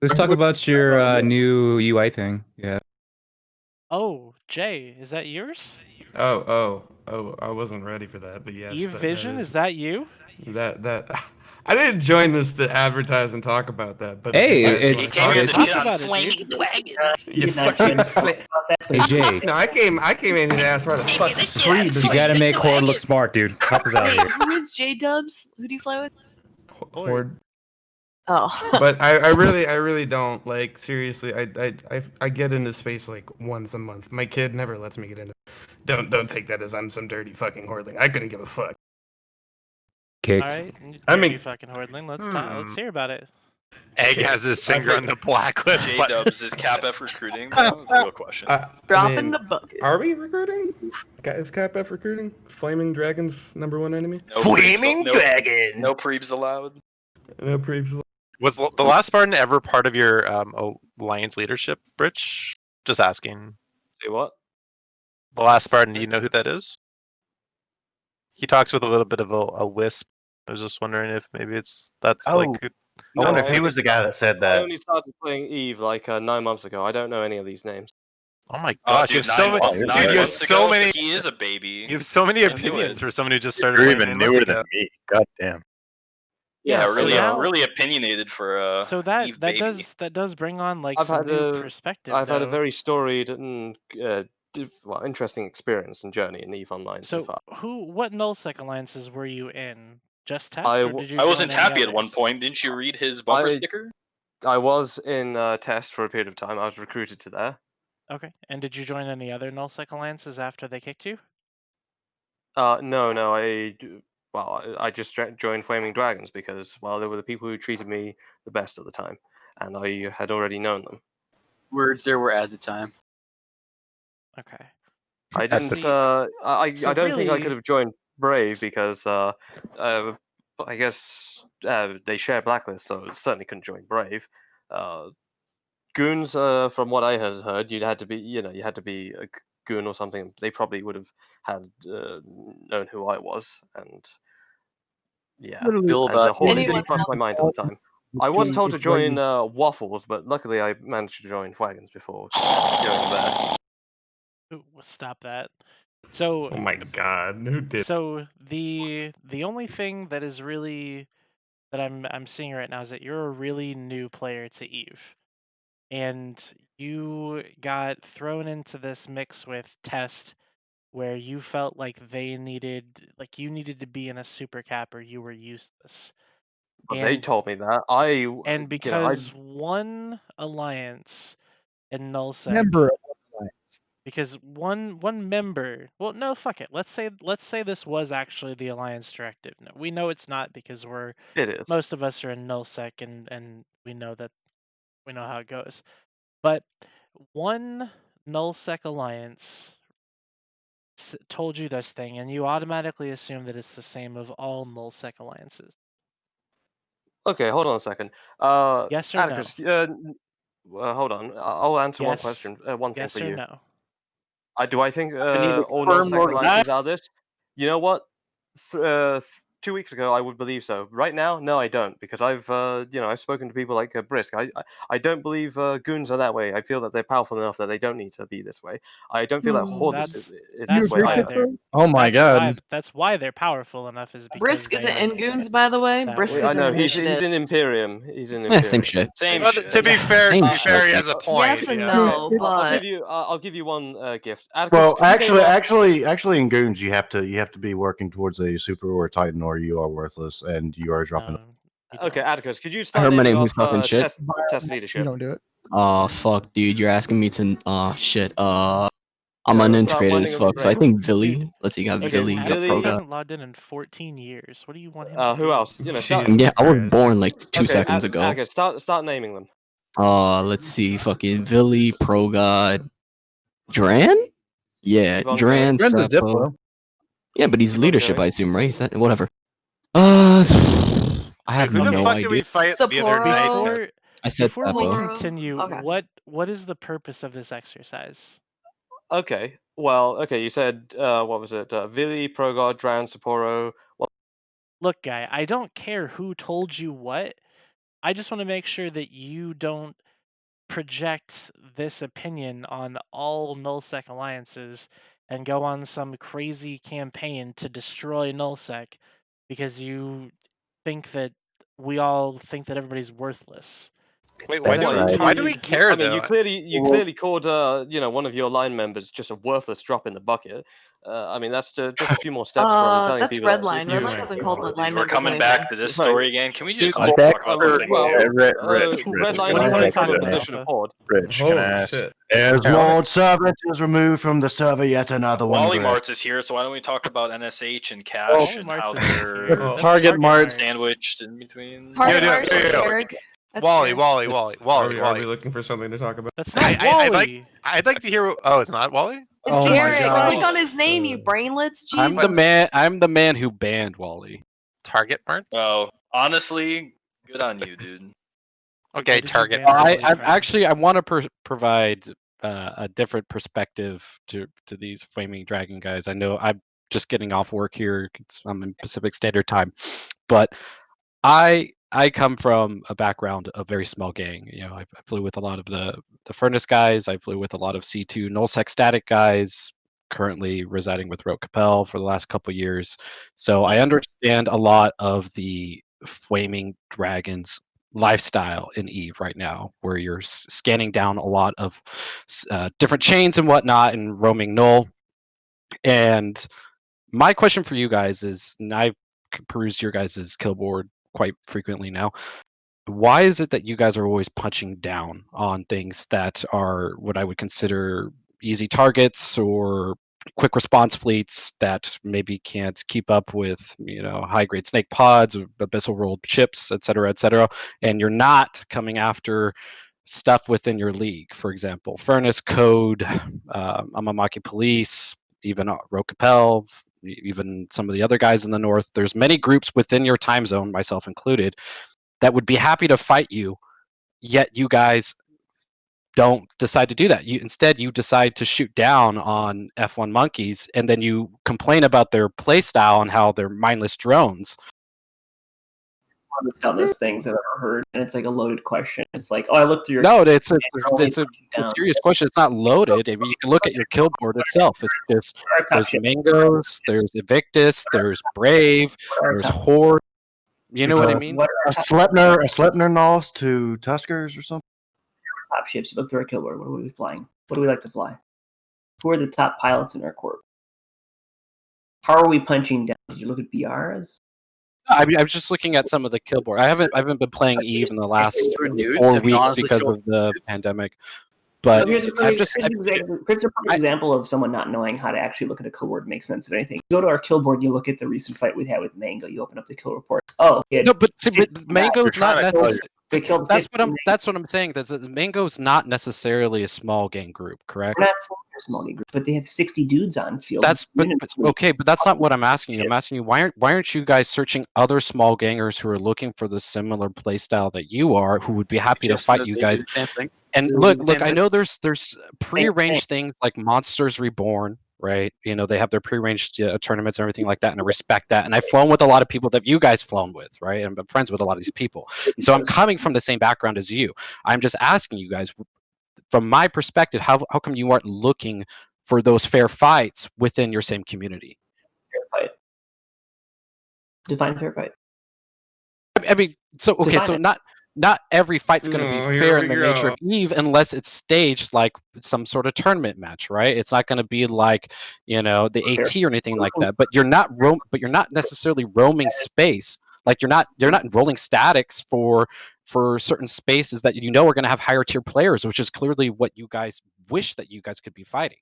let's talk about your new UI thing. Yeah. Oh, Jay, is that yours? Oh, I wasn't ready for that, but yes. Eve that Vision, is that you? That I didn't join this to advertise and talk about that, but Hey, if you guys it's- wanna it's- talk Talk about about it, Flaming Dragon. you fucking Hey, Jay. No, I came in here to ask why the fuck SCRIM You gotta make Horde look smart, dude. Help us out Wait, here. who is J Dubs? Who do you fly with? Horde. Oh. But I really don't like, seriously. I get into space like once a month. My kid never lets me get into. Don't take that as I'm some dirty fucking hordling. I couldn't give a fuck. All right, I mean- you fucking hordling. Let's hear about it. Egg has his finger on the blacklist. J Dubs is CapF recruiting. Bro? Real question. Dropping the bucket. Are we recruiting? Is CapF recruiting? Flaming Dragons #1 enemy? No Flaming preebs, Dragon! No preebs allowed. No preebs. Was the last Spartan ever part of your alliance leadership, Britch? Just asking. Say what? The last Spartan, do you know who that is? He talks with a little bit of a wisp. I was just wondering if maybe that's like. I wonder if he was the guy that said I that. only started playing Eve like 9 months ago. I don't know any of these names. Oh my Oh, gosh, dude, you have so many. Dude, nine you have months so ago, many. He is a baby. You have so many Can't do opinions it. for someone who just started. You're playing even 9 months newer ago. than me. God damn. Yeah, so really, now- really opinionated for So Eve baby. that does bring on like I've some had new a perspective. I've had a though. very storied and interesting experience and journey in Eve Online so So far. what nullsec alliances were you in? Just test, I or w- did you? I wasn't join any happy at one others? point. Didn't you read his bumper I- sticker? I was in test for a period of time. I was recruited to there. Okay. And did you join any other nullsec alliances after they kicked you? No. I just joined Flaming Dragons because, well, they were the people who treated me the best at the time, and I had already known them. Words there were at the time. Okay. I didn't. See, I so don't think I really- could have joined Brave because I guess they share blacklist, so certainly couldn't join Brave. Goons, from what I had heard, you had to be a goon or something. They probably would have had known who I was, and yeah, Bill, and Horde anyone didn't cross my mind at the time. I was told to join Waffles, but luckily I managed to join Wagons before going there. Ooh, stop that. So. Oh my god, who did? So the only thing that is really that I'm seeing right now is that you're a really new player to Eve, and you got thrown into this mix with Test, where you felt like you needed to be in a super cap or you were useless. But they told me that and because one alliance in nullsec Member of one because one member, well, no, fuck it, let's say this was actually the alliance directive. No, we know it's not because It is. most of us are in nullsec and we know how it goes. But one nullsec alliance told you this thing, and you automatically assume that it's the same of all nullsec alliances. Okay, hold on a second. Yes or Atticus, hold on. I'll answer one Yes. question. One thing Yes for or you. no? Do I think neither all confirm nor nullsec alliances deny. are this? You know what? 2 weeks ago, I would believe so. Right now, no, I don't, because I've spoken to people like Brisk. I don't believe goons are that way. I feel that they're powerful enough that they don't need to be this way. I don't feel that Horde is this way either. Oh my god. That's why they're powerful enough is because Brisk isn't they in Goons, by the way. Brisk I is know in he's Initiative. in Imperium. He's in Yeah, Imperium. same shit. Same Well, shit. to be fair, he has a point. Yes and yeah. no, I'll but give you one gift. Atticus, Well, could you name off- actually, in Goons, you have to be working towards a super or a Titan, or you are worthless, and you are dropping. Okay, Atticus, could you I start heard my naming name who's off talking shit. test leadership? You don't do it. Oh fuck, dude, you're asking me to. Oh shit. I'm Yeah, let's start unintegrated winding as up fuck, so I Brave. think Villy. Let's see, you got Okay, Villy, you got Atticus Proga. hasn't logged in 14 years. What do you want him to do? Who else? Start. Yeah, I was born like 2 Okay, seconds ago. Atticus, start naming them. Let's see, fucking Villy, Progod, Dran? Yeah, Von Dran, Dran's a Seppo. Diplo. Yeah, but he's Von leadership, Joey. I assume, right? He's not, whatever. I have Who the no fuck idea. did we fight the other night? Before, I said before we Seppo. continue, Okay. what is the purpose of this exercise? Okay, well, okay, you said, what was it? Vili, Progod, Dran, Sapporo. Look, guy, I don't care who told you what. I just want to make sure that you don't project this opinion on all nullsec alliances and go on some crazy campaign to destroy nullsec because you think that we all think that everybody's worthless. Wait, why do we care I mean, though? you clearly called one of your line members just a worthless drop in the bucket. I mean, that's just a few more steps from telling that's people. Redline. Redline hasn't called the line We're members coming anything. back to this story again. Can we just Well, talk about something Well, new? Redline What do you want to has talk come in about, position of Alpha? Horde. Rich, Holy can I ask? shit. As Lord Servant is removed from the server, yet another one. Wally Greg. Martz is here, so why don't we talk about NSH and Cash and how they're That's Target Mart. sandwiched in between? Target Yo, Mart, yo, yo, yo. Eric. That's Wally, fair. Wally. Are we looking for something to talk about? That's not I'd Wally. I'd like to hear. Oh, it's not Wally. It's Oh my Eric. God. Click on his name, you brainlets. Jesus. I'm the man who banned Wally. Target Marts. Well, honestly, good on you, dude. Okay, Target. I want to provide a different perspective to these flaming dragon guys. I know I'm just getting off work here. I'm in Pacific Standard Time, but I come from a background of very small gang. You know, I flew with a lot of the Furnace guys. I flew with a lot of C2 nullsec static guys. Currently residing with Rote Capel for the last couple years, so I understand a lot of the flaming dragons lifestyle in Eve right now, where you're scanning down a lot of different chains and whatnot and roaming null. And my question for you guys is, and I've perused your guys' kill board quite frequently now. why is it that you guys are always punching down on things that are what I would consider easy targets or quick response fleets that maybe can't keep up with, high grade snake pods, or abyssal rolled ships, et cetera, and you're not coming after stuff within your league? For example, Furnace Code, Amamaki Police, even Rogue Capel, even some of the other guys in the north. There's many groups within your time zone, myself included, that would be happy to fight you, yet you guys don't decide to do that. Instead you decide to shoot down on F1 monkeys, and then you complain about their play style and how they're mindless drones. One of the dumbest things I've ever heard, and it's like a loaded question. It's like, oh, I looked through your. No, it's a serious question. It's not loaded. I mean, you can look at your kill board itself. There's Mangoes, there's Evictus, there's Brave, there's Horde. You know what I mean? A Sleipnir lost to Tuskers or something. Top ships. You look through our kill board. What are we flying? What do we like to fly? Who are the top pilots in our corp? How are we punching down? Did you look at BRs? I mean, I was just looking at some of the kill board. I haven't been playing Eve in the last 4 weeks because of the pandemic. But here's a perfect example of someone not knowing how to actually look at a kill board and make sense of anything. You go to our kill board, you look at the recent fight we had with Mango. You open up the kill report. Oh, no, but Mango's not necessarily. That's what I'm saying. Mango's not necessarily a small gang group, correct? We're not saying they're a small gang group, but they have 60 dudes on field. Okay, but that's not what I'm asking you. I'm asking you why aren't you guys searching other small gangers who are looking for the similar play style that you are, who would be happy to fight you guys? Same thing. And look, I know there's prearranged things like Monsters Reborn, right? They have their prearranged tournaments and everything like that, and I respect that. And I've flown with a lot of people that you guys flown with, right? And I'm friends with a lot of these people, and so I'm coming from the same background as you. I'm just asking you guys, from my perspective, how come you aren't looking for those fair fights within your same community? Fair fight. Define fair fight. I mean, so not every fight's going to be fair in the nature of Eve unless it's staged like some sort of tournament match, right? It's not going to be like the AT or anything like that. But you're not necessarily roaming space. Like you're not rolling statics for certain spaces that are going to have higher tier players, which is clearly what you guys wish that you guys could be fighting.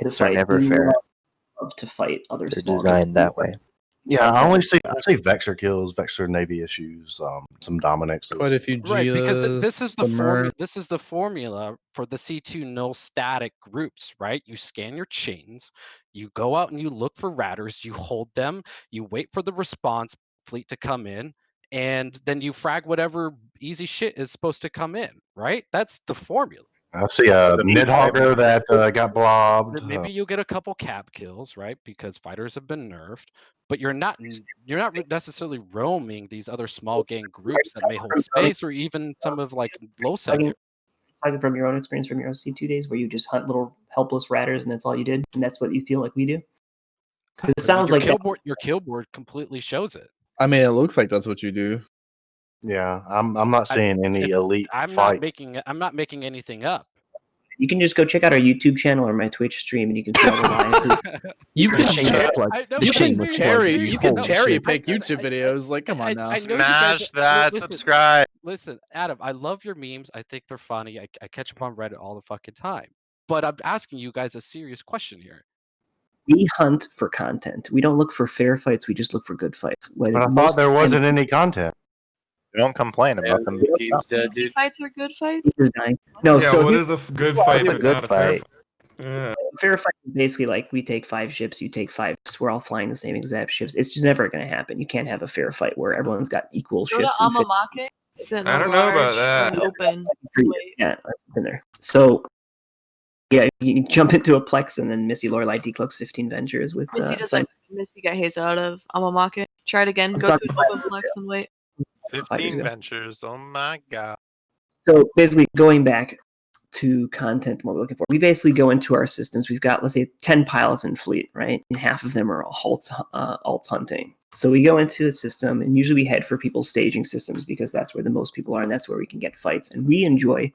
Fights are never fair. Love to fight other. They're designed that way. Yeah, I say Vexor kills, Vexor Navy issues, some Dominics. Quite a few Right, because this is the Mer. This is the formula for the C2 null static groups, right? You scan your chains, you go out and you look for ratters, you hold them, you wait for the response fleet to come in, and then you frag whatever easy shit is supposed to come in, right? That's the formula. I see a Nidhogger that got blobbed. Maybe you'll get a couple cap kills, right? Because fighters have been nerfed, but you're not necessarily roaming these other small gang groups that may hold space, or even some of like low second. Talking from your own experience from your OC2 days, where you just hunt little helpless ratters and that's all you did, and that's what you feel like we do. Because it sounds like your kill board completely shows it. I mean, it looks like that's what you do. Yeah, I'm not seeing any elite fight. I'm not making anything up. You can just go check out our YouTube channel or my Twitch stream, and you can see all the live. You can cherry pick YouTube videos. Like, come on now. Smash that subscribe. Listen, Adam, I love your memes. I think they're funny. I catch up on Reddit all the fucking time. But I'm asking you guys a serious question here. We hunt for content. We don't look for fair fights. We just look for good fights. But I thought there wasn't any content. Don't complain about them. Game's dead, dude. Fights are good fights. No, Yeah, so what is a good fight? What's a good fight? Yeah. Fair fight is basically like we take 5 ships, you take 5 ships. We're all flying the same exact ships. It's just never going to happen. You can't have a fair fight where everyone's got equal Go to ships. Amamake. I don't know about that. Open. Yeah, I've been there. So, yeah, you can jump into a Plex and then Missy Lorelei decloaks 15 Ventures with. Missy got haze out of Amamake. Try it again. Go to an open Plex and wait. 15 ventures. Oh my god. So basically, going back to content, what we're looking for, we basically go into our systems. We've got, let's say, 10 pilots in fleet, right? And half of them are alt hunting. So we go into a system, and usually we head for people's staging systems because that's where the most people are, and that's where we can get fights. And we enjoy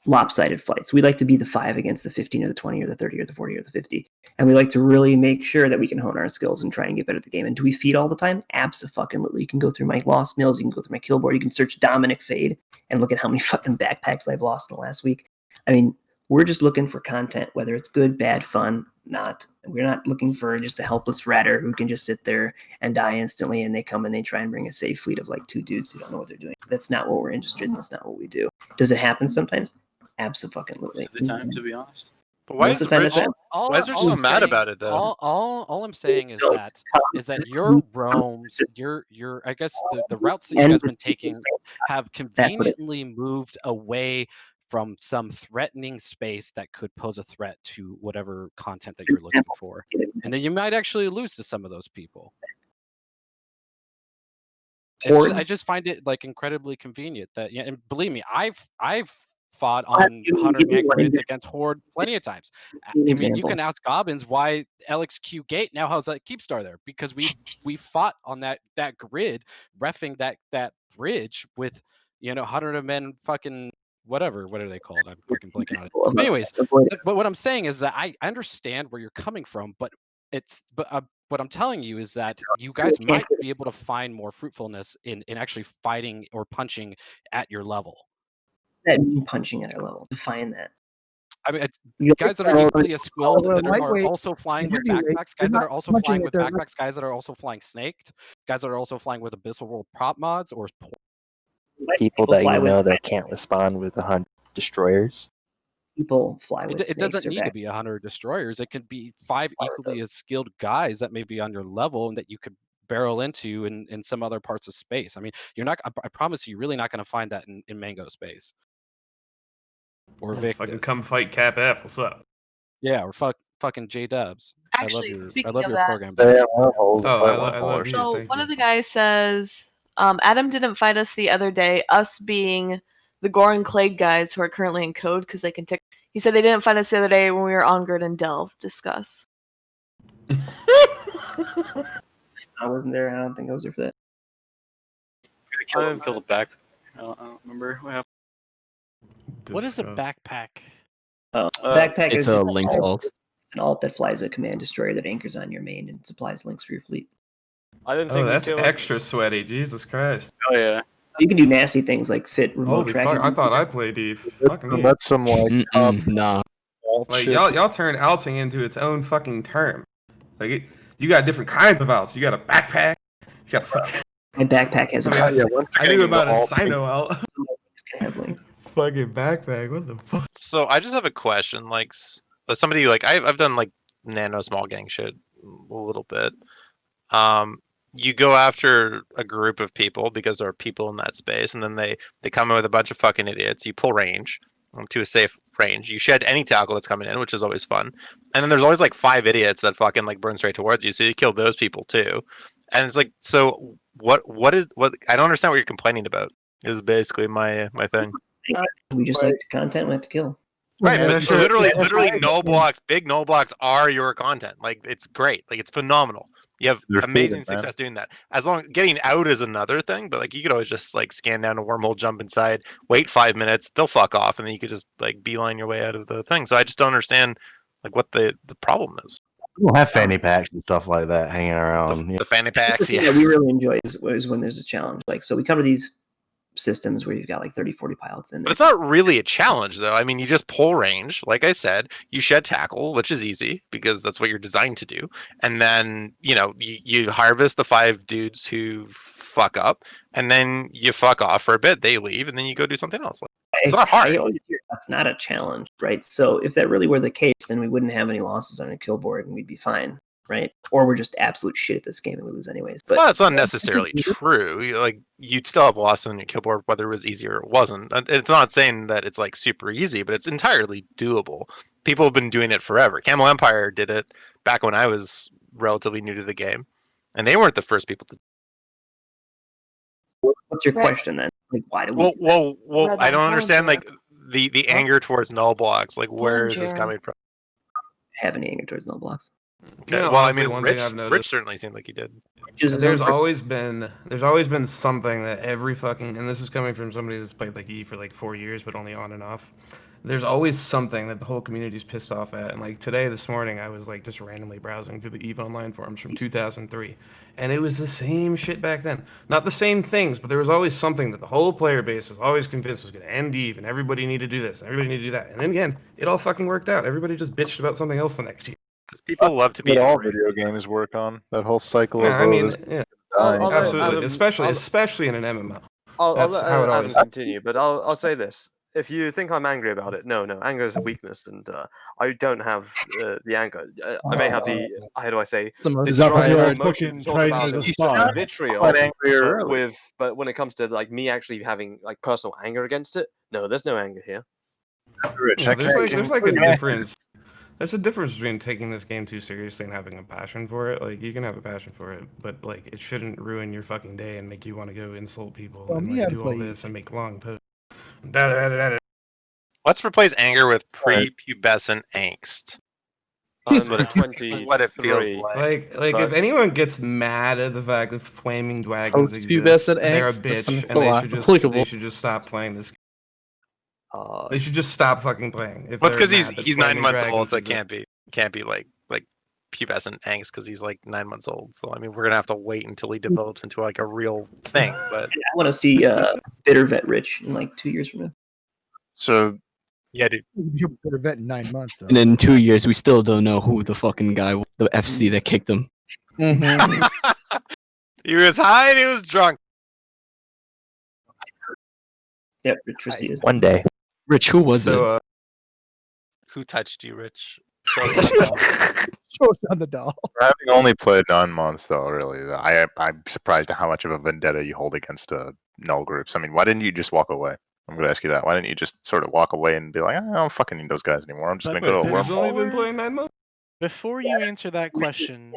lopsided fights. We like to be the 5 against the 15 or the 20 or the 30 or the 40 or the 50. And we like to really make sure that we can hone our skills and try and get better at the game. And do we feed all the time? Abso-fucking-lutely. You can go through my lost mills, you can go through my kill board, you can search Dominic Fade and look at how many fucking backpacks I've lost in the last week. I mean, we're just looking for content, whether it's good, bad, fun, not. We're not looking for just a helpless ratter who can just sit there and die instantly, and they come and they try and bring a safe fleet of like 2 dudes who don't know what they're doing. That's not what we're interested in. That's not what we do. Does it happen sometimes? Absolutely. Most of the time, to be honest. But why Most is of the time Rich, it's why is Rich so mad about it though? All I'm saying is that your roams, your I guess the routes that you guys have been taking have conveniently moved away from some threatening space that could pose a threat to whatever content that you're looking for, and then you might actually lose to some of those people. I just find it like incredibly convenient that, yeah, and believe me, I've fought on 100-man grids against Horde plenty of times. I mean, you can ask Gobbins why LXQ Gate now has a Keepstar there, because we fought on that grid, reffing that bridge with 100-men fucking whatever. What are they called? I'm fucking blanking on it. But anyways, but what I'm saying is that I understand where you're coming from, but what I'm telling you is that you guys might be able to find more fruitfulness in actually fighting or punching at your level. That mean punching at our level. Define that. I mean, guys that are equally as skilled, that are also flying with backpacks, guys that are also flying with backpacks, guys that are also flying snaked, guys that are also flying with Abyssal World prop mods, or people that you know that can't respond with 100 destroyers. People fly with it doesn't need to be 100 destroyers. It could be 5 equally as skilled guys that may be on your level and that you could barrel into in some other parts of space. I mean, you're not. I promise you're really not going to find that in Mango space. Or Vic. Fucking come fight Cap F. What's up? Yeah, or fucking J Dubs. Actually, I love your program. I love you. So Thank one you. of the guys says, Adam didn't fight us the other day, us being the Goran Clade guys who are currently in code because they can tick. He said they didn't fight us the other day when we were on grid and Delve. Discuss. I wasn't there. I don't think I was there for that. I didn't kill the back. I don't remember what happened. What is a backpack? Backpack It's is a just Lynx alt. It's an alt that flies a command destroyer that anchors on your main and supplies links for your fleet. I didn't Oh, think that's extra sweaty. Jesus Christ. Oh yeah. You can do nasty things like fit remote Holy tracking. fuck! I thought I played Eve. Fucking me. That's some like nah. Like y'all turned alting into its own fucking term. Like you got different kinds of alts. You got a backpack. You got fucking. My backpack has. I knew about a alt. Sino alt. Can have links. Fucking backpack. What the fuck? So I just have a question. Like somebody like I've done like nano small gang shit a little bit. You go after a group of people because there are people in that space, and then they come in with a bunch of fucking idiots. You pull range to a safe range. You shed any tackle that's coming in, which is always fun. And then there's always like 5 idiots that fucking like burn straight towards you. So you kill those people too. And it's like, so what I don't understand what you're complaining about. Is basically my thing. We just like content we have to kill. Right, Yeah, but that's literally right. null blocks, big null blocks are your content. Like it's great. Like it's phenomenal. You have They're amazing feeding, man. success doing that. As long getting out is another thing, but like you could always just like scan down a wormhole, jump inside, wait 5 minutes, they'll fuck off, and then you could just like beeline your way out of the thing. So I just don't understand like what the problem is. We don't have fanny packs and stuff like that hanging around. The fanny packs, The thing that we really enjoy is when there's a challenge. Like, so we cover these systems where you've got like 30, 40 pilots in there. But it's not really a challenge, though. I mean, you just pull range, like I said. You shed tackle, which is easy because that's what you're designed to do. And then, you harvest the 5 dudes who fuck up, and then you fuck off for a bit. They leave, and then you go do something else. It's not hard. I always hear that's not a challenge, right? So if that really were the case, then we wouldn't have any losses on a kill board, and we'd be fine, right? Or we're just absolute shit at this game and we lose anyways. But Well, it's not necessarily true. You'd still have lost on your kill board whether it was easy or it wasn't. It's not saying that it's like super easy, but it's entirely doable. People have been doing it forever. Camel Empire did it back when I was relatively new to the game, and they weren't the first people to. What's your question then? Like, why do we? Well, Red I don't Line understand Challenger. like the anger towards null blocks. Like, where is this coming from? Have any anger towards null blocks? Okay. No, Well, I honestly, mean, one thing Rich, I've Rich noticed- certainly seemed like he did. There's always been something that every fucking, and this is coming from somebody that's played like E for like 4 years but only on and off. there's always something that the whole community's pissed off at. And like today, this morning, I was like just randomly browsing through the EVE Online forums from 2003, and it was the same shit back then. Not the same things, but there was always something that the whole player base was always convinced was going to end EVE, and everybody needed to do this, and everybody needed to do that. And then again, it all fucking worked out. Everybody just bitched about something else the next year. Because people love to be. That all video games work on that whole cycle Yeah, of I mean, this yeah, dying. absolutely, especially in an MMO. I'll That's let how it Adam always. continue, but I'll say this: if you think I'm angry about it, no, anger is a weakness, and I don't have the anger. I may have the how do I say the Is that from drive your and emotion fucking to talk training about as a it, spy? vitriol Quite angry early. with, but when it comes to like me actually having like personal anger against it, no, there's no anger here. Rich, Yeah, there's like a difference. There's a difference between taking this game too seriously and having a passion for it. Like you can have a passion for it, but like it shouldn't ruin your fucking day and make you want to go insult people Well, and me, like I'd do all play this and make long posts. Let's replace anger with prepubescent angst. I'm That's what it feels 23. like. Like if But- anyone gets mad at the fact that flaming dragons exist, Post-pubescent they're a angst, that's bitch, still and they not should just applicable. stop playing this. Uh, They should just stop fucking playing. If Well, it's they're because mad that he's 9 flaming months dragons old, so it exist. can't be like pubescent angst because he's like 9 months old. So I mean, we're gonna have to wait until he develops into like a real thing. But I want to see Bitter Vet Rich in like 2 years from now. So yeah, dude. You're a better vet in 9 months, though. And in 2 years, we still don't know who the fucking guy, the FC that kicked him. He was high and he was drunk. Yeah, Rich receives. One day. Rich, who was it? Who touched you, Rich? Show us on the doll. For having only played 9 months, though, really, I'm surprised at how much of a vendetta you hold against null groups. I mean, why didn't you just walk away? I'm going to ask you that. Why didn't you just sort of walk away and be like, I don't fucking need those guys anymore. I'm just going to go to a He's wormhole. only been playing 9 months. Before you answer that question,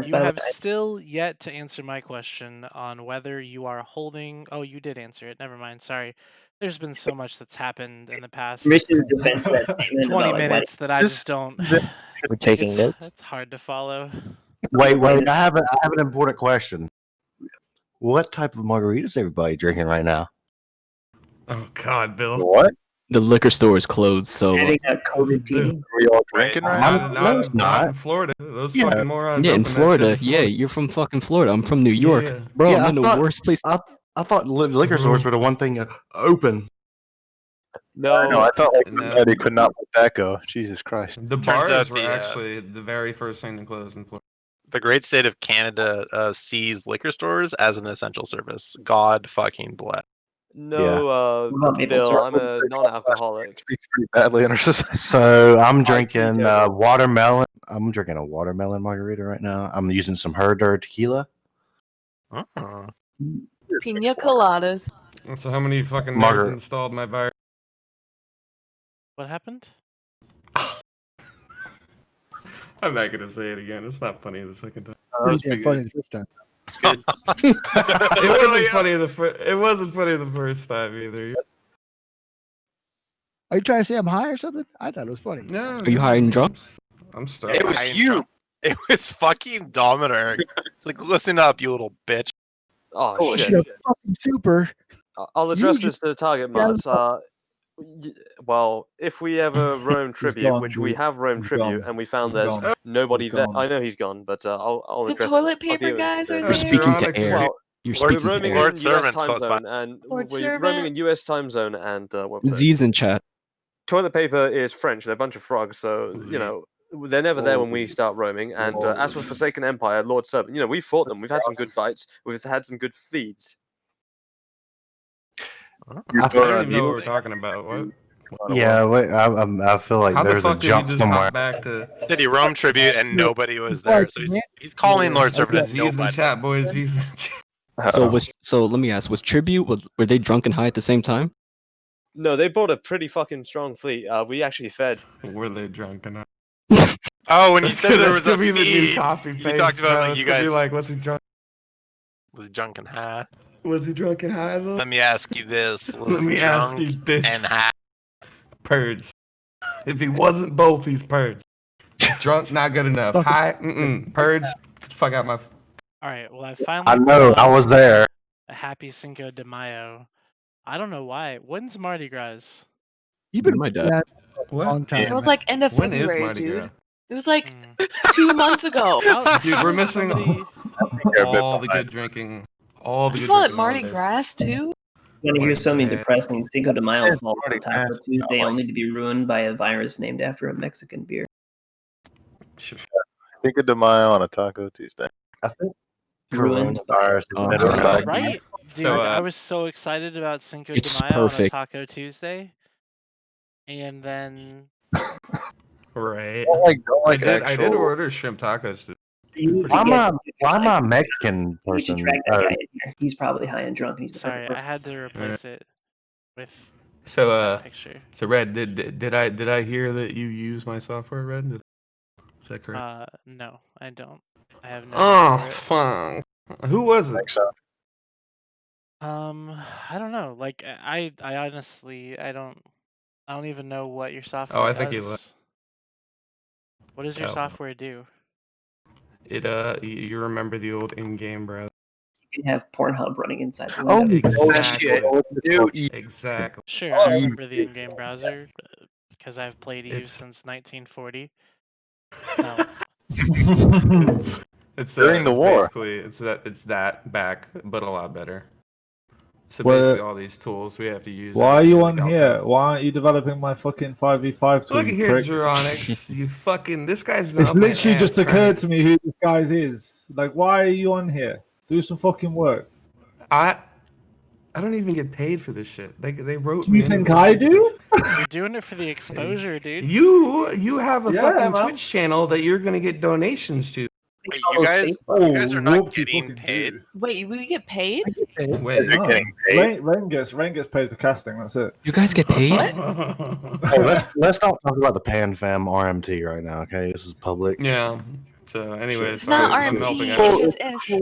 you have still yet to answer my question on whether you are holding. Oh, you did answer it. Never mind. Sorry. There's been so much that's happened in the past Rich's defense to that statement 20 about, like, minutes that I just don't. We're taking notes. It's hard to follow. Wait, I have an important question. What type of margarita is everybody drinking right now? Oh God, Bill. What? The liquor store is closed, so Adding a COVID team. Are we all drinking right now? No, it's not. in Florida. Those Yeah. fucking morons. yeah, in opened that shit Florida. this Yeah, morning. you're from fucking Florida. I'm from New York, Yeah. bro. Yeah, I'm in the worst place. I thought liquor stores were the one thing open. No, I thought like No. everybody could not let that go. Jesus Christ. The Turns bars out were the, actually the very first thing to close in Florida. The great state of Canada sees liquor stores as an essential service. God fucking bless. No, What about maple Bill, syrup? I'm a non-alcoholic. Speaks pretty badly in our society. So I'm drinking teetotal. watermelon. I'm drinking a watermelon margarita right now. I'm using some Herder tequila. Oh. Pina coladas. So how many fucking nerds Margaret. installed my virus? What happened? I'm not gonna say it again. It's not funny the second time. Pretty damn funny the first time. It's good. It wasn't funny it wasn't funny the first time either. Are you trying to say I'm high or something? I thought it was funny. No. Are you high and drunk? I'm stuck. It was you. It was fucking Dominic. It's like, listen up, you little bitch. Oh, shit. You're fucking super. I'll address You this to the target mods. Well, if we ever roam tribute, gone, which we dude. have roamed He's tribute, gone. and we found He's there's gone. nobody He's there. gone. I know he's gone, but I'll The address toilet it. I'll paper deal with guys it. are You're speaking to Onyx, air. Well, You're we're speaking to roaming air. Lord in US Servant's time close by. zone, and Lord we're roaming Servant. in US time zone, and what was it? Z's in chat. Toilet paper is French. They're a bunch of frogs, so you know they're never there when we start roaming. And as for Forsaken Empire, Lord Servant, you know we've fought them. We've had some good fights. We've had some good feeds. I don't even know what we're talking about. What? Yeah, wait, I feel like How the there's a fuck did he jump just somewhere. hop back to? Did he roam tribute and nobody was there? So he's calling Lord Servant as He's in nobody. chat, boys. He's in chat. So let me ask: was Tribute were they drunk and high at the same time? No, they brought a pretty fucking strong fleet. We actually fed. Were they drunk enough? Oh, when you That's said gonna- there that's was a gonna be the new feed, copy you paste, talked about bro. like It's you gonna be guys. like, was he drunk? Was he drunk and high? Was he drunk and high? Though? Let me ask you this. Was Let he me ask drunk you this. and high? Purged. If he wasn't both, he's purged. Drunk, not good enough. Fuck. High, purged. Get the fuck out my. All right. Well, I finally. I know, I was there. A happy Cinco de Mayo. I don't know why. When's Mardi Gras? You've been my dad. that for a What? long time. It was like end of When is February, Mardi dude. Gras? It was like 2 months ago. Dude, we're missing Somebody... all the good drinking. All the You good call it drinking Mardi holidays. Gras too? You want to hear something Yeah. depressing? Cinco de Mayo Yeah, falls Mardi on Taco Gras, Tuesday, like- only to be ruined by a virus named after a Mexican beer. Cinco de Mayo on a Taco Tuesday. I think Ruined by coronavirus is Oh, better God. about Right? Dude, So, I was so excited about Cinco de It's Mayo on a perfect. Taco Tuesday. And then... Right. Don't like I did actual- order shrimp tacos. You need Why to am get. I a Mexican You need to person? track that guy in here. He's probably high and drunk, and he's the Sorry, perfect I had to replace it with So that picture. so Red, did I hear that you use my software, Red? Is that correct? No, I don't. I have no Oh, need for it. fuck. Who was it? I don't know. Like I honestly I don't even know what your software Oh, I does. think he left. What does your Oh. software do? It you remember the old in-game browser? You can have Pornhub running inside the Oh, window. Exactly. Exactly. Sure, I remember the in-game browser because I've played EU It's- since 1940. No. It's During the it's war. Basically, it's that back, but a lot better. So Well, basically, all these tools we have to use. Why are you on Delta. here? Why aren't you developing my fucking 5v5 tool? Look at you here, prick? Geronix. You fucking. This guy's been It's up my literally ass just trying occurred to me who this guy is. Like, why are you on here? Do some fucking work. I don't even get paid for this shit. They wrote Do me. you into think this I shit do? You're doing it for the exposure, dude. You have a Yeah, fucking man. Twitch channel that you're gonna get donations to. Wait, All you those guys, Facebook- you guys are not whoop, you getting fucking paid. do. Wait, we get paid? Wait, No. getting paid? Rain gets paid for casting. That's it. You guys get paid? Hey, let's not talk about the PanFam RMT right now, okay? This is public. Yeah. So, anyways, It's not I'm RMT. helping out. It's ish.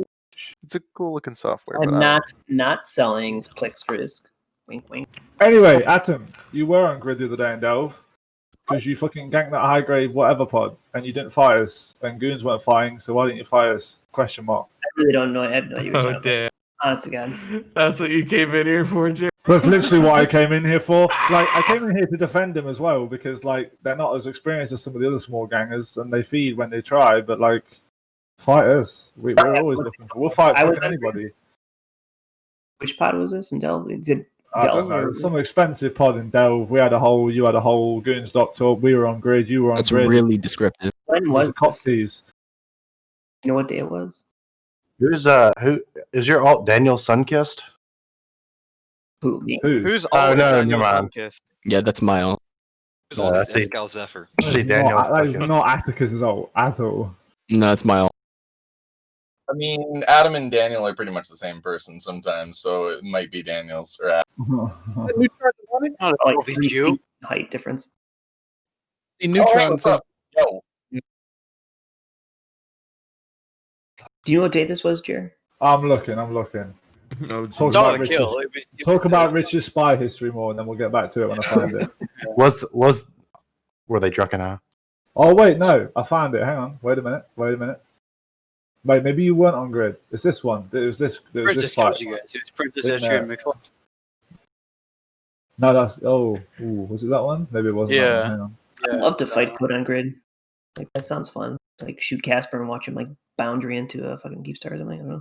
It's a cool looking software, I'm but not selling clicks for this. Wink, wink. Anyway, Atom, you were on grid the other day in Delve because you fucking ganked that high grade whatever pod and you didn't fire us and goons weren't firing, so why didn't you fire us? Question mark. I really don't know. I have no idea what you're Oh talking damn. about. Honest to God. That's what you came in here for, Jay. That's literally what I came in here for. Like, I came in here to defend them as well because, like, they're not as experienced as some of the other small gangers and they feed when they try, but, like, fight us. We're always looking for. We'll fight fucking anybody. Which pod was this in Delve? Is it I don't Delve know. or Some expensive pod in Delve. We had a whole, you had a whole goons docked up. We were on grid. You were on That's grid. really descriptive. when It was was a cop this? tease. You know what day it was? Who is your alt Daniel Sunkist? Who? Me? Who's Oh, all no, Daniel never mind. Sunkist? Yeah, that's my own. Who's No, all that's the- Escal Zephyr? See Daniel That is Sunkist. not Atticus's alt at all. No, that's my own. I mean, Adam and Daniel are pretty much the same person sometimes, so it might be Daniel's or Adam. Like 3 feet height difference. See, Neutron what's says, up? Yo, Do you know what day this was, Jer? I'm looking. No, Talk It's not about a kill. Rich's, It was talk about Rich's spy history more, and then we'll get back to it when I find it. Were they drunk now? Oh wait, no, I found it. Hang on. Wait a minute. Wait, maybe you weren't on grid. It's this one. There was this Princess fight. killed you guys. It was Princess Didn't Etria and McFly. No, that's was it that one? Maybe it wasn't. That Yeah. one. Hang on. I'd love to fight code on grid. Like that sounds fun. Like shoot Casper and watch him like boundary into a fucking Keep Star or something. I don't know.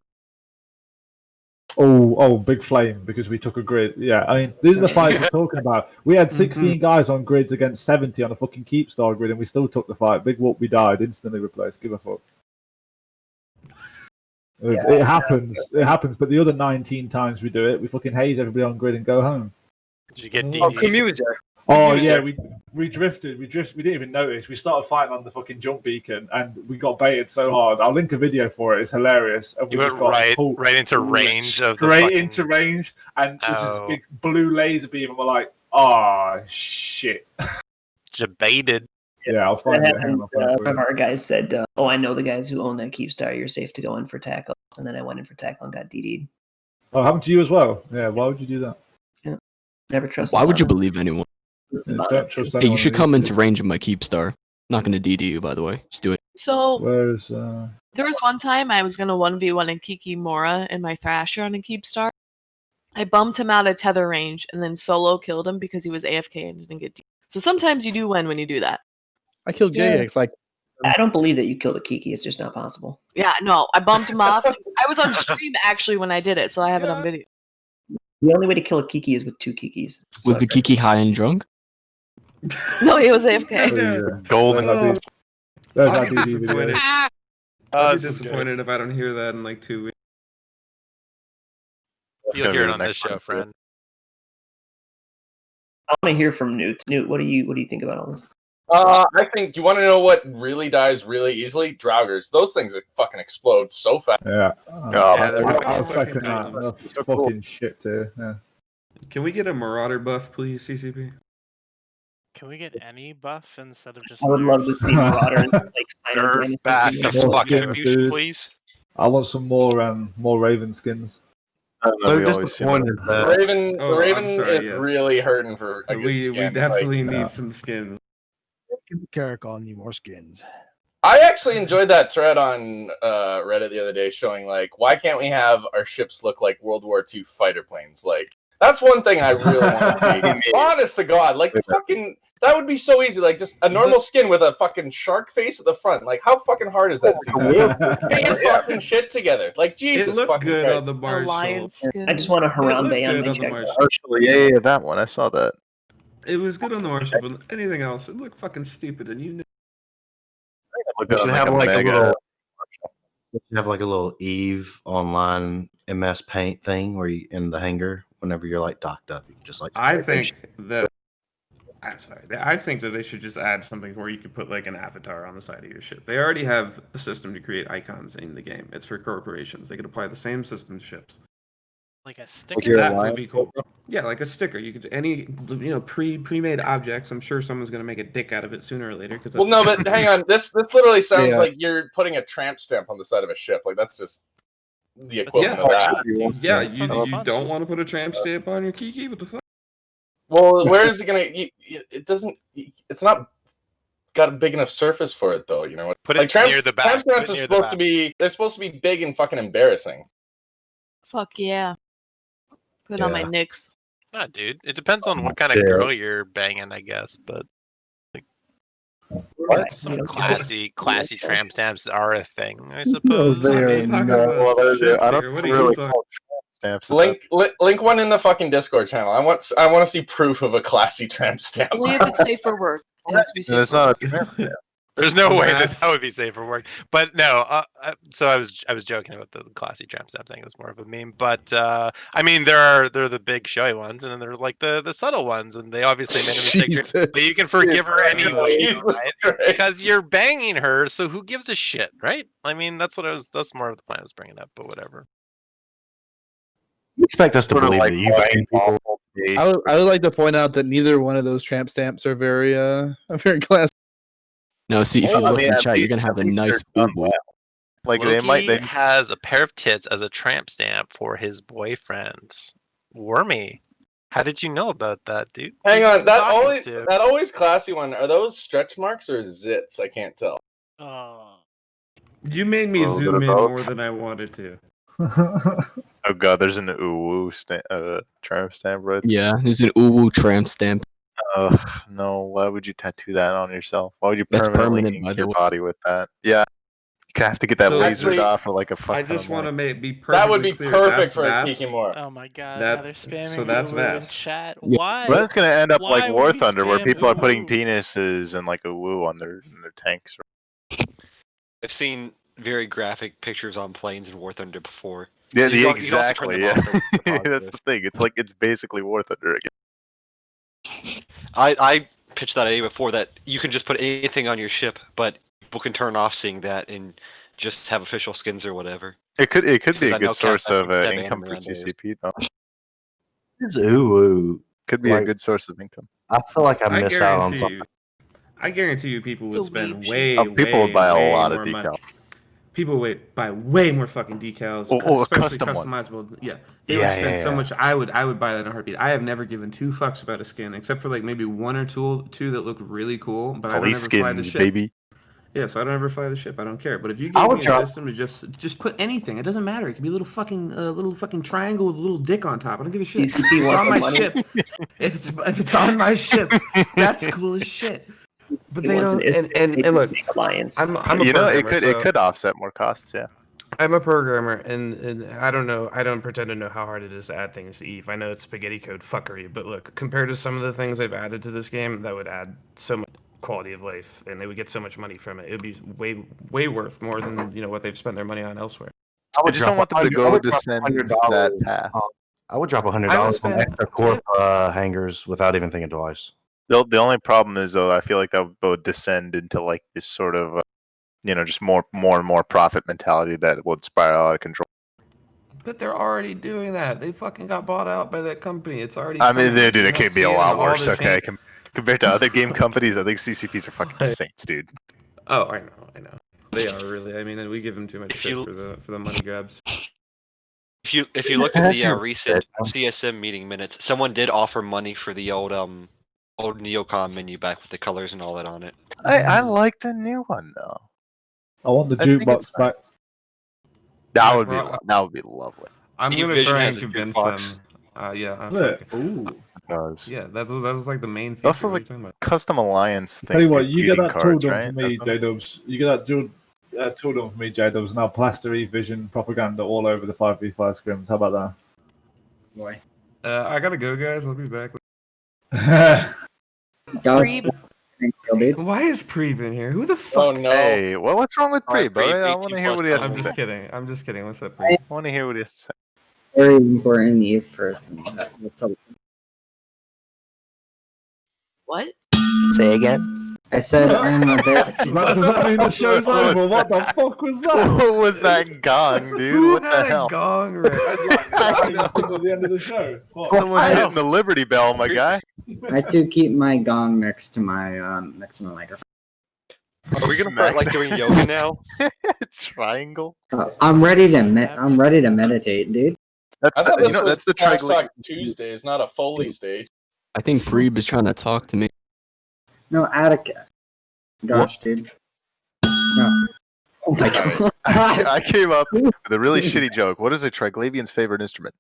Oh, big flame because we took a grid. Yeah, I mean, these are the fights we're talking about. We had 16 guys on grids against 70 on a fucking Keep Star grid, and we still took the fight. Big whoop, we died, instantly replaced. Give a fuck. It happens. It happens. But the other 19 times we do it, we fucking haze everybody on grid and go home. Did you get Oh, DD? Kumu was there. Oh Kumu was yeah, there. we drifted. We didn't even notice. We started fighting on the fucking jump beacon, and we got baited so hard. I'll link a video for it. It's hilarious. And we You went just got pulled right into range of the straight fucking... into range, and there's this Oh. big blue laser beam, and we're like, "Ah, shit." Debated. Yeah, I'll find That it. Hang on, happened. I'll find it for One of you. our guys said, "Oh, I know the guys who own that Keep Star. You're safe to go in for tackle." And then I went in for tackle and got DD'd. Oh, happened to you as well? Yeah. Why would you do that? Never trust. Why would you someone. believe anyone? Yeah, don't trust Hey, anyone. you should come into range of my Keep Star. Not gonna DD you, by the way. Just do it. So Where's there was one time I was gonna 1v1 in Kiki Mora in my Thrasher on a Keep Star. I bumped him out of tether range and then solo killed him because he was AFK and didn't get. So sometimes you do win when you do that. I killed JX. Like, I don't believe that you killed a Kiki. It's just not possible. Yeah, no, I bumped him off. I was on stream actually when I did it, so I have it on video. The only way to kill a Kiki is with 2 Kikis. Was the Kiki high and drunk? No, he was AFK. Golden. I'll be disappointed. I'll be disappointed if I don't hear that in like 2 weeks. You'll hear it on this show, friend. I want to hear from Newt. Newt, what do you think about all this? I think you want to know what really dies really easily? Draugrs. Those things fucking explode so fast. Yeah. I'll second that. That's fucking shit too. Yeah. Can we get a Marauder buff, please, CCP? Can we get any buff instead of just? I would love to see Marauder and like Nerf back the More fucking skins, dude. please. I want some more Raven skins. So disappointed The Raven, Oh, the Raven I'm sorry, is yes. really hurting for a good We skin. definitely like, need some skins. Carrick need more skins. I actually enjoyed that thread on Reddit the other day showing like, why can't we have our ships look like World War II fighter planes? Like, that's one thing I really want to see. Honest to God, like fucking, that would be so easy. Like just a normal skin with a fucking shark face at the front. Like, how fucking hard is that? Get your fucking shit together. Like, Jesus, It looked fucking good Christ. on the Marshall. I just want a Harambe on my the check. Marshall. Actually, yeah, that one. I saw that. It was good on the Marshall, but anything else, it looked fucking stupid, and you knew. We should have like a Mega. little. We should have like a little Eve online MS Paint thing where you in the hangar whenever you're like docked up, you can just like. I think that. I'm sorry. I think that they should just add something where you could put like an avatar on the side of your ship. They already have a system to create icons in the game. It's for corporations. They could apply the same system to ships. Like a sticker. That would be cool. Yeah, like a sticker. You could pre-made objects. I'm sure someone's gonna make a dick out of it sooner or later. Well, no, but hang on. This literally sounds like you're putting a tramp stamp on the side of a ship. Like that's just the equivalent of that. Yeah, you don't want to put a tramp stamp on your Kiki? What the fuck? Well, where is it gonna? It doesn't. It's not got a big enough surface for it, though. You know, Put like it tramp near the back. Tramp stamps Put it are near the supposed to back. be. They're supposed to be big and fucking embarrassing. Fuck yeah. Put it on my Yeah. nicks. Nah, dude. It depends on what kind of girl you're banging, I guess. But like, some classy tramp stamps are a thing, I suppose. I don't really call stamps. Link one in the fucking Discord channel. I want to see proof of a classy tramp stamp. Only if it's safe for work. It has to be safe It's for not work. a tramp stamp. There's no way that would be safe for work. But no, so I was joking about the classy tramp stamp thing. It was more of a meme. But I mean, they're the big showy ones, and then there's like the subtle ones, and they obviously made a mistake. But you can forgive her anyway, right? Because you're banging her, so who gives a shit, right? I mean, that's more of the point I was bringing up. But whatever. You expect us to believe that you bang people. I would like to point out that neither one of those tramp stamps are very classy. No, see, if you Well, I look mean, in at chat, you're least- gonna have a at least nice they're done boo-boo. Like Loki they has a pair of tits as a tramp stamp for his boyfriend. Wormy. How did you know about that, dude? Hang Who on, you that talking to? always classy one. Are those stretch marks or zits? I can't tell. You made me A little bit zoom of in both. more than I wanted to. Oh god, there's an tramp stamp right there. Yeah, there's an uwu tramp stamp. No, why would you tattoo that on yourself? Why would you That's permanently permanent, ink by the your way. body with that? Yeah, you have to get that So- lasered Actually, off for like a fuck I ton just of want to money. be perfectly That would be clear. perfect That's for a Vass. Kikimora. Oh my god, That- now they're spamming so that's Uwu in Vass. chat. Yeah. Why? Well, that's gonna end up like Why War would we Thunder, where spam people are putting Uwu? penises and like a woo on their tanks. I've seen very graphic pictures on planes in War Thunder before. Yeah, You can also turn exactly. them Yeah, off for that's positive. the thing. It's like it's basically War Thunder again. I pitched that idea before that you can just put anything on your ship, but people can turn off seeing that and just have official skins or whatever. It could be Because a I know good source Cap of has some income anime for on theirs. CCP though. It's uwu. Could be a Like, good source of income. I feel like I I missed out on guarantee something. you. I guarantee you, people would It's a spend weeb way, Oh, people way, would buy a way lot of more money. decals. People would buy way more fucking decals, Or especially custom ones. customizable. Yeah, they would Yeah, spend yeah, so yeah. much. I would buy that in a heartbeat. I have never given 2 fucks about a skin, except for like maybe one or two that look really cool, but I don't Police ever fly the skins, ship. baby. Yeah, so I don't ever fly the ship. I don't care. But if you I gave would me a drop- system to just put anything, it doesn't matter. It could be a little fucking triangle with a little dick on top. I don't give a shit. CCP If it's wants on the my money. ship, if it's on my ship, that's cool as shit. But He they wants an don't. instant And papers look, make alliance. I'm a You know, programmer, it so could offset more costs. Yeah. I'm a programmer, and I don't know. I don't pretend to know how hard it is to add things to Eve. I know it's spaghetti code fuckery, but look, compared to some of the things they've added to this game, that would add so much quality of life, and they would get so much money from it. It would be way worth more than what they've spent their money on elsewhere. I just don't want them to go descend that path. I would drop $100 I would on spend- extra corp hangers without even thinking twice. The only problem is though, I feel like that would descend into like this sort of, just more and more profit mentality that would spiral out of control. But they're already doing that. They fucking got bought out by that company. It's already. I mean, coming. dude, You it don't could be see a it in lot all worse. the Okay, change- compared to other game companies, I think CCPs are fucking saints, dude. Oh, I know. They are really. I mean, and we give them too much shit for the money grabs. If you look at the recent CSM meeting minutes, someone did offer money for the old Neocom menu back with the colors and all that on it. I like the new one though. I want the I think jukebox it's back. That would be lovely. I'm gonna Vision try has and a convince jukebox. them. Yeah. Is it? Ooh. Yeah, that was like the main feature. That's What are you like talking about? custom alliance thing. Tell you what, for you get greeting that tool cards, done right? for me, J-Dubs. You get that tool done for me, J-Dubs, and I'll plaster E-Vision propaganda all over the 5v5 scrims. How about Boy. I gotta go, guys. I'll be back. that? Why is Preeb in here? Who the fuck? Oh no. Hey, what's wrong with Pre, bro? Pre, I want to hear what he has I'm to say. just kidding. I'm just kidding. What's up, Preeb? I want to hear what he has to say. Very important the first. What? Say again. I said I'm a very. Does that mean the show's over? What the fuck was that? What was that gong, dude? Who What the had a hell? gong, Rick? Until the end of the show. What? Someone's hitting the Liberty Bell, my guy. I do keep my gong next to my microphone. Are we gonna start like doing yoga now? Triangle. I'm ready to meditate, dude. I thought this was that's the Trash triangle. Talk Tuesdays, not a Foley stage. I think Preeb is trying to talk to me. No, Attica. Gosh, dude. No. Oh my god. I came up with a really shitty joke. What is a Triglavian's favorite instrument?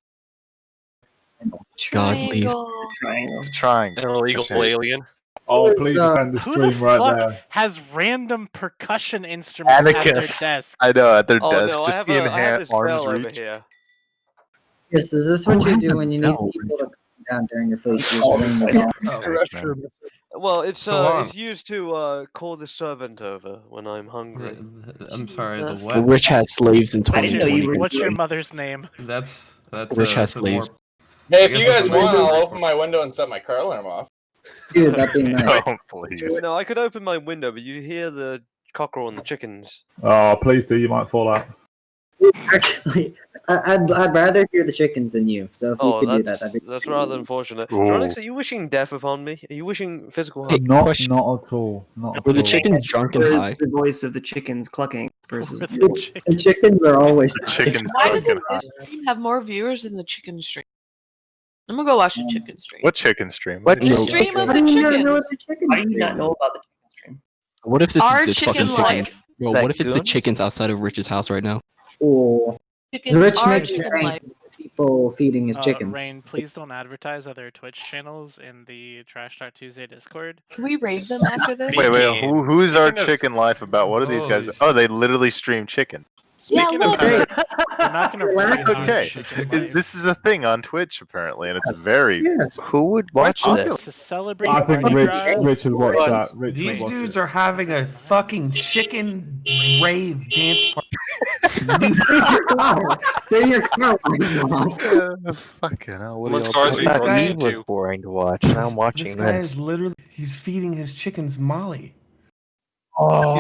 God leave. It's a triangle. An illegal Okay. alien. Oh, please defend the Who the stream right fuck there. has random percussion instruments at their Atticus. desk? I know, at their Oh desk, no, just I in have this arm's bell over reach. here. Yes, is this what Oh, you I do when you need know. people to come down during your fleet? You just ring the bell. Well, it's So long. it's used to call the servant over when I'm hungry. I'm sorry. The The what? Rich had slaves in I didn't know 2020. you were. What's your mother's name? That's Rich has that's a more. slaves. Hey, if I you guess guys that's want, what I'll we- open my window and set my car alarm off. Dude, that'd be nice. Don't please. No, I could open my window, but you hear the cockerel and the chickens. Oh, please do. You might fall out. Actually, I'd rather hear the chickens than you. So if Oh, we could do that, that's that'd be that's rather unfortunate. Ooh. Dronix, are you wishing death upon me? Are you wishing physical harm? Hey, Not question. at all. Not at Were the all. chickens drunk and Where's high? the voice of the chickens clucking versus Or the The chickens are always. The chicken's Why doesn't fucking this hot. stream have more viewers than the chicken stream? I'm gonna go watch the chicken stream. What chicken stream? What The No. stream of How the do you not know chickens. what the chickens How do you not know about the chicken stream? What if this Our is the chicken fucking chicken? life. Bro, Is that what if it's the goons? chickens outside of Rich's house right now? Oh, Chickens Rich are makes chicken prank life. people feeding his chickens. Rain, please don't advertise other Twitch channels in the Trash Talk Tuesday Discord. Can we raid them after this? Wait, who's our Speaking of- chicken life about? What are these guys? Holy Oh, they literally stream chicken. Yeah, Speaking look. of We're not gonna Relax. raid on Okay. Chicken Life. This is a thing on Twitch apparently, and it's very. Yes. Who would watch To this? celebrate I think Mardi Rich Gras, would watch Rich- that. Rich would These watch dudes it. are having a fucking chicken rave dance party. Turn your car off. Fucking hell! What Someone's are car's y'all being I doing? thought guy- Eve was boring to watch. Now I'm watching This guy this. is literally he's feeding his chickens Molly.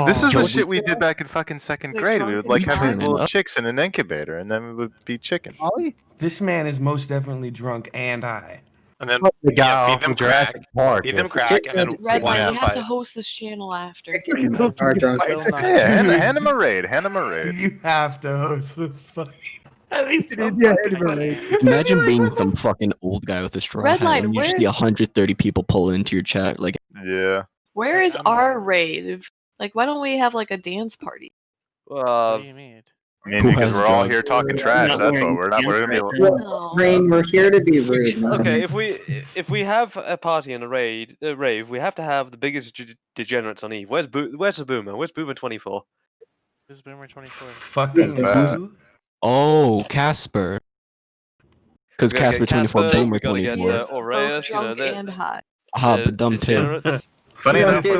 This is Yo, the shit we did back in fucking second They're grade. We would like have these drunk. little chicks in an incubator, and then we would be chicken. Ollie? This man is most definitely drunk and high. And then The guy yeah, off feed them of Jurassic crack, Park. feed them crack, and then Red watch Light, them you have to fight. host this channel after. Chickens are drunk. Will not. Yeah, hand him a raid. Hand him a raid. You have to host this fucking. I mean, Yeah, anyway. Imagine being some fucking old guy with a straw Red hat light, and you just where's- see 130 people pull into your chat. Like, Yeah. Where is our raid? Like, why don't we have like a dance party? What do you mean? I mean, Who because has we're all drugs? here talking trash. That's why we're not. We're gonna be. Rain, we're here to be rude. Okay, if we have a party and a rave, we have to have the biggest degenerates on Eve. Where's the Boomer? Where's Boomer 24? Who's Boomer 24? Fucking who? Oh, Casper. Because We're gonna Casper get 24, Casper, Boomer we're gonna get 24. Aureus, you know, Drunk and high. Ah, the but dumb too. degenerates. Funny Yeah, enough, dude.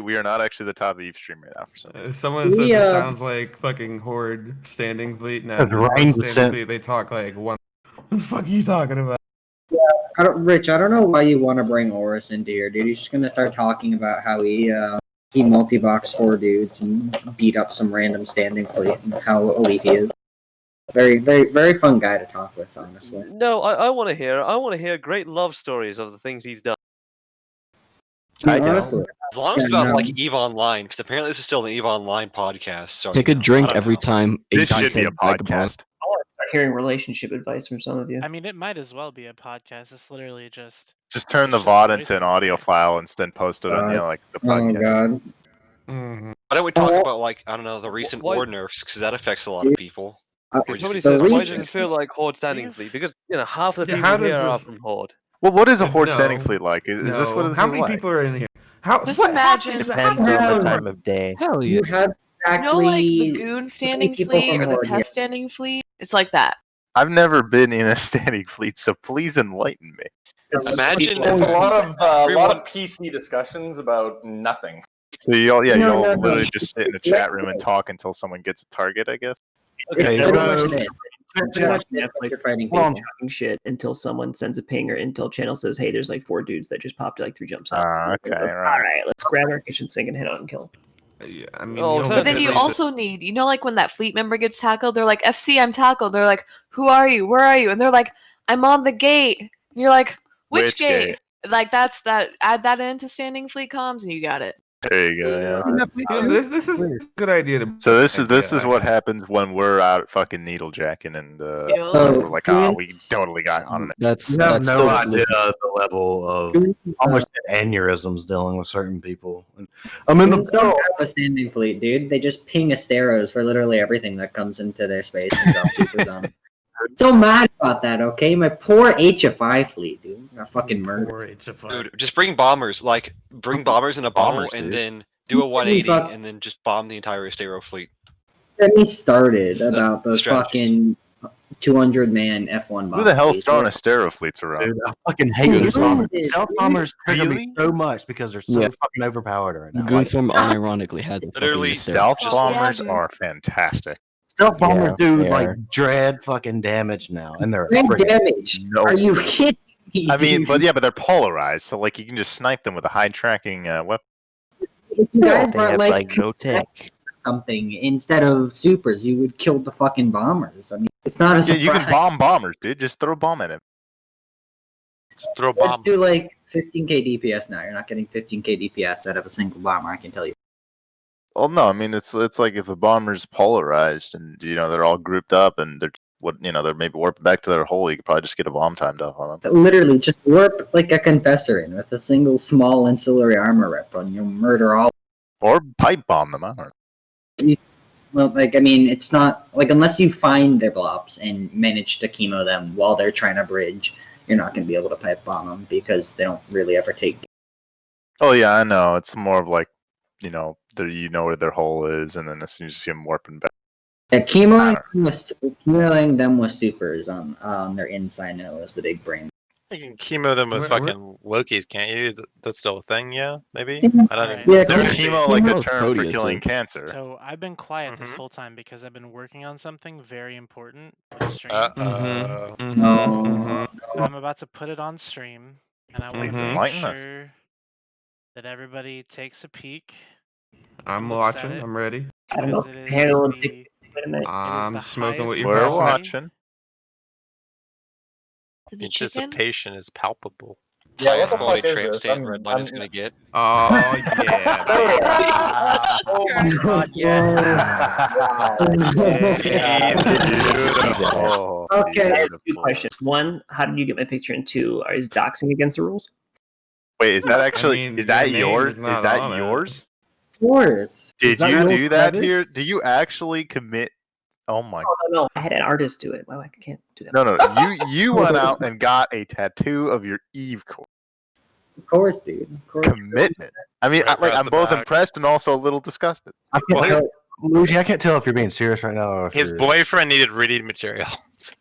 we are not actually the top Eve stream right now for some reason. Someone said this sounds like fucking Horde Standing Fleet. No, That's Horde Ryan Standing sent- Fleet, they talk like one. What the fuck are you talking about? Rich, I don't know why you want to bring Oris into here, dude. He's just gonna start talking about how he multi-box 4 dudes and beat up some random standing fleet and how elite he is. Very, very, very fun guy to talk with, honestly. No, I want to hear great love stories of the things he's done. Honestly, As long as it's Yeah, about no. like EVE Online, because apparently this is still an EVE Online podcast. So Take you a know, drink I don't every know. time This guy should be says a vagabond. podcast. I want to start hearing relationship advice from some of you. I mean, it might as well be a podcast. It's literally just. Just turn the It's just VOD voice into an and audio file and then post it on like the podcast. God. Why don't we talk about like I don't know the recent ward nerfs because that affects a lot of people. Because nobody says, why does it feel like Horde Standing Fleet? Because, you know, half the Yeah, people how here does are this- from Horde. Well, what is a Yeah, Horde no. standing fleet like? Is this what this How is many like? people are in here? How? Just what? imagine. Depends on the time of day. Hell yeah. You have You know, like the exactly goon standing people fleet from or the Horde, yeah. test standing fleet. It's like that. I've never been in a standing fleet, so please enlighten me. Imagine It's a lot everyone- of PC discussions about nothing. So you all No, literally just sit in the chat room and talk until someone gets a target, I guess. Okay, Pretty so- much this. Pretty much this, Hold like, you're fighting people people. talking shit until someone sends a ping or Intel channel says, "Hey, there's like 4 dudes that just popped like 3 jumps out." Okay, All right, let's grab our kitchen sink and head out and kill them. Yeah, I mean, Oh, the so only But then you difference- also need, you know, like when that fleet member gets tackled, they're like, FC, I'm tackled. They're like, who are you? Where are you? And they're like, I'm on the gate. And you're like, which gate? Like that's that. Add that into standing fleet comms, and you got it. There you go. Yeah. This is a good idea to. So this is what happens when we're out fucking needlejacking and we're like, oh, we totally got on it. You have no idea the level of almost aneurysms dealing with certain people. And, I mean, Goons don't have a standing fleet, dude. They just ping Asteros for literally everything that comes into their space and drop supers on them. So mad about that, okay? My poor HFI fleet, dude. Got fucking murdered. Dude, just bring bombers. Like, bring bombers in a bubble Bombers, and dude. then do a 180 Fuck. and then just bomb the entire Astero fleet. Get me started That's about the those strategy. fucking 200-man F1 bombers. Who the hell's throwing Astero fleets around? Dude, I fucking hate Who these bombers. is it, Stealth dude? bombers trigger Really? me so much because they're so Yeah. fucking overpowered right now. Goonstorm unironically had the Literally, fucking stealth hysterical. bombers dude. are fantastic. Stealth bombers Yeah, do they like are. dread fucking damage now, and they're Great friggin' damage. No. Are you kidding me? I mean, dude? but they're polarized, so like you can just snipe them with a high tracking weapon. If you guys They brought have like like no tank. something instead of supers, you would kill the fucking bombers. I mean, it's not a Yeah, surprise. you can bomb bombers, dude. Just throw a bomb at him. Just throw a Let's bomb. do like 15k DPS now. You're not getting 15k DPS out of a single bomber, I can tell you. Well, no, I mean it's like if a bomber's polarized and they're all grouped up and they're maybe warping back to their hole, you could probably just get a bomb timed off on them. Literally, just warp like a confessor in with a single small ancillary armor rep and you'll murder all. Or pipe bomb them. I don't know. Well, like, I mean, it's not like unless you find their blobs and manage to chemo them while they're trying to bridge, you're not going to be able to pipe bomb them because they don't really ever take. Oh yeah, I know. It's more of like where their hole is, and then as soon as you see them warping back. Yeah, chemoing them with supers on their inside node is the big brain. You can chemo them with Where- fucking Lokis, can't you? That's still a thing, yeah? Maybe? Yeah. I don't even Yeah, There's chemo like a Chemo's term for proteus, killing too. cancer. So I've been quiet this Mhm. whole time because I've been working on something very important for the stream. Uh-oh. I'm about to put it on stream, and I want to make Enlighten us. sure that everybody takes a peek. I'm looks at watching. it, I'm ready. I don't know. because it is Handle and the- take. Wait a minute. I'm the smoking what highest you're We're passing. watching. The chicken? Anticipation is palpable. Yeah, Highest what the quality fuck is tramp this? state Red Line is going to get. Oh yeah. Oh my god, Beautiful. Okay. I have 2 Beautiful. questions. 1, how did you get my picture? And 2, is doxing against the rules? Wait, is that actually mean, is that your name yours? is Is not that on it. yours? course. Did that you your do that crevice? here? Do you actually commit? Oh my! No. I had an artist do it. Well, I can't do that. No. You went out and got a tattoo of your Eve core. Of course, dude. Of course. Commitment. I mean, Right across I'm the both back. impressed and also a little disgusted. I can't tell, Luigi, I can't tell if you're being serious right now or if His you're... boyfriend needed reading material. So.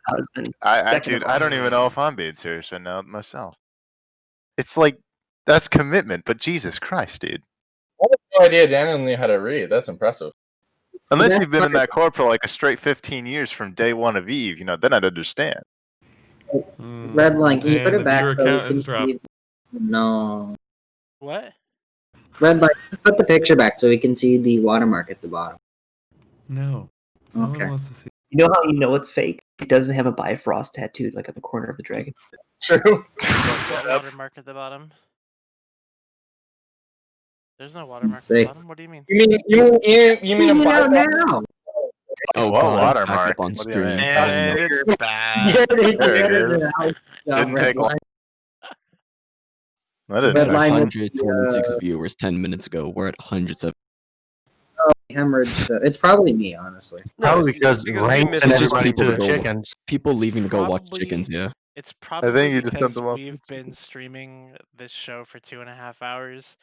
Husband. Dude, I don't even know if I'm being serious right now myself. It's like that's commitment, but Jesus Christ, dude. I had no idea Daniel knew how to read. That's impressive. Unless you've been in that corp for like a straight 15 years from day one of Eve, then I'd understand. Red line, can you put And it the back viewer so we count can is dropped. see? No. What? Red line, put the picture back so we can see the watermark at the bottom. No. No Okay. one wants to see. You know how you know it's fake? It doesn't have a Bifrost tattooed like at the corner of the dragon. True. What watermark at the bottom? There's no watermark at the Sick. bottom. What do you mean? You mean a now? Oh Whoa, god, it's back watermark. up on What do you stream. mean? And it's bad. Yeah, they There it edited is. it out. Didn't Red take long. line. I didn't Red know. line. 126 viewers 10 minutes ago. We're at 107. Hemorrhaged. It's probably me, honestly. Probably because because Rain we sent missed just everybody people to to the go- chickens. People leaving to go watch Probably- chickens, yeah. It's probably think you just because sent them up. we've been streaming this show for 2.5 hours,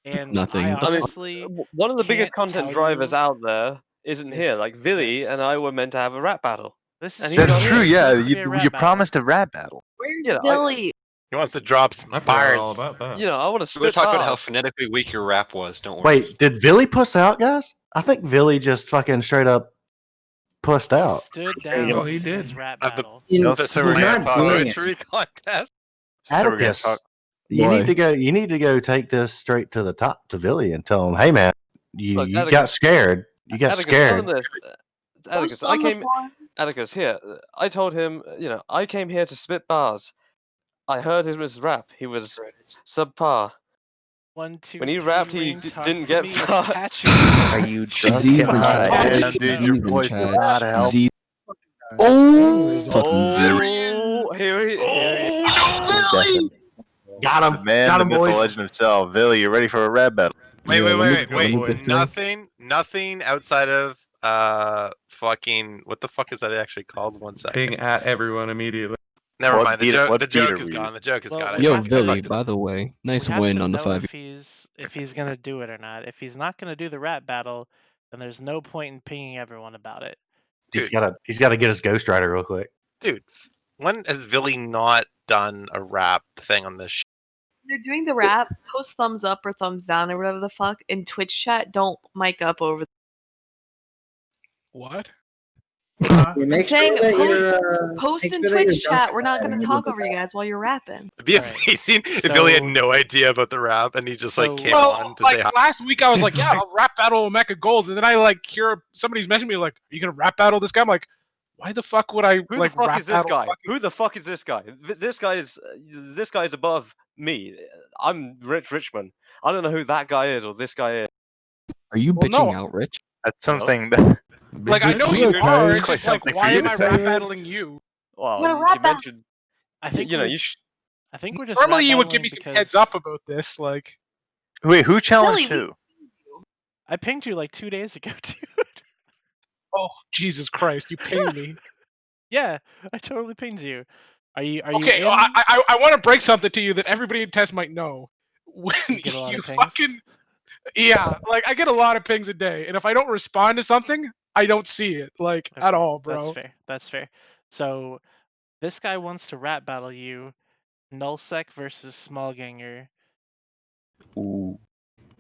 and Nothing. I The fuck? honestly One of the biggest can't content tell drivers you out there isn't here. this- Like Villy this- and I were meant to have a rap battle. This is And he's true. not That's true, here. yeah. Supposed to be a rap You battle. promised a rap battle. Where's You know, Billy? He wants to drop some I forgot bars. all about that. I want to We're spit talking about how bars. phonetically weak your rap was. Don't worry. Wait, did Villy puss out, guys? I think Villy just fucking straight up pussed He out. stood down Oh, he in did. his rap At the- battle. You know, So he's we're gonna not talk doing it. Poetry contest. So we're gonna Atticus, talk. you Why? need to go. You need to go take this straight to the top to Villy and tell him, "Hey, man, you Look, you got Atticus- scared. You got Atticus, scared." tell him this. Atticus, I came. Atticus, here. I told him, I came here to spit bars. I heard his rap. He was subpar. 1, 2, When he 3, rapped, he Rain, talk didn't to get me, it's far. catchy. Are you drunk Z's and in high? chat. Damn, dude, your Z's in voice does chat. not help. Z. Anyways, Fucking Z. Oh, here he Definitely. Got The him. man, Got the him, myth, the boys. legend himself. Villy, you ready for a rap battle? Wait, Yeah, wait, let me- wait, let me wait. just say- Nothing outside of fucking what the fuck is that actually called? One second. Being at everyone immediately. Never What mind. beat- The what joke beat are is we gone. using? The joke is Well, gone. we Yo, have to- Villy, by the way, nice We have win to on the know 5. if he's gonna do it or not. If he's not gonna do the rap battle, then there's no point in pinging everyone about it. He's got to get his Ghost Rider real quick. Dude, when has Villy not done a rap thing on this? They're doing the rap. Post thumbs up or thumbs down or whatever the fuck in Twitch chat. Don't mic up over. What? Make saying sure that post- you're, Post make in sure that Twitch you're chat. We're not drunk gonna and talk you're over you guys while you're rapping. It'd be Right. amazing if Billy had So- no idea about the rap and he just like came Well, on to like say hi. last week, I was like, "Yeah, I'll rap battle Mecha Gold," and then I like hear somebody's messaging me like, "Are you gonna rap battle this guy?" I'm like, "Why the fuck would I Who like the fuck rap is this battle?" guy? Who the fuck is this guy? This guy is above me. I'm Rich Richmond. I don't know who that guy is or this guy is. Are you Well, bitching no. out, Rich? That's something that. Like I know Bitch, you okay. are. It's It's quite just like, something for why you am to I say. rap battling you? Well, Wanna you rap battle? mentioned. I think You know, we're, you. I think we're just Normally, rap you would give battling me some because heads up about this. Like, Wait, who challenged Billy, who? I pinged you like 2 days ago, dude. oh Jesus Christ, you pinged me. Yeah, I totally pinged you. Are you Okay, in? well, I want to break something to you that everybody in test might know. When You get a lot you of pings? fucking yeah, like I get a lot of pings a day, and if I don't respond to something, I don't see it like at Okay, all, bro. That's fair. That's fair. So this guy wants to rap battle you, Nullsec versus Smallganger. Ooh.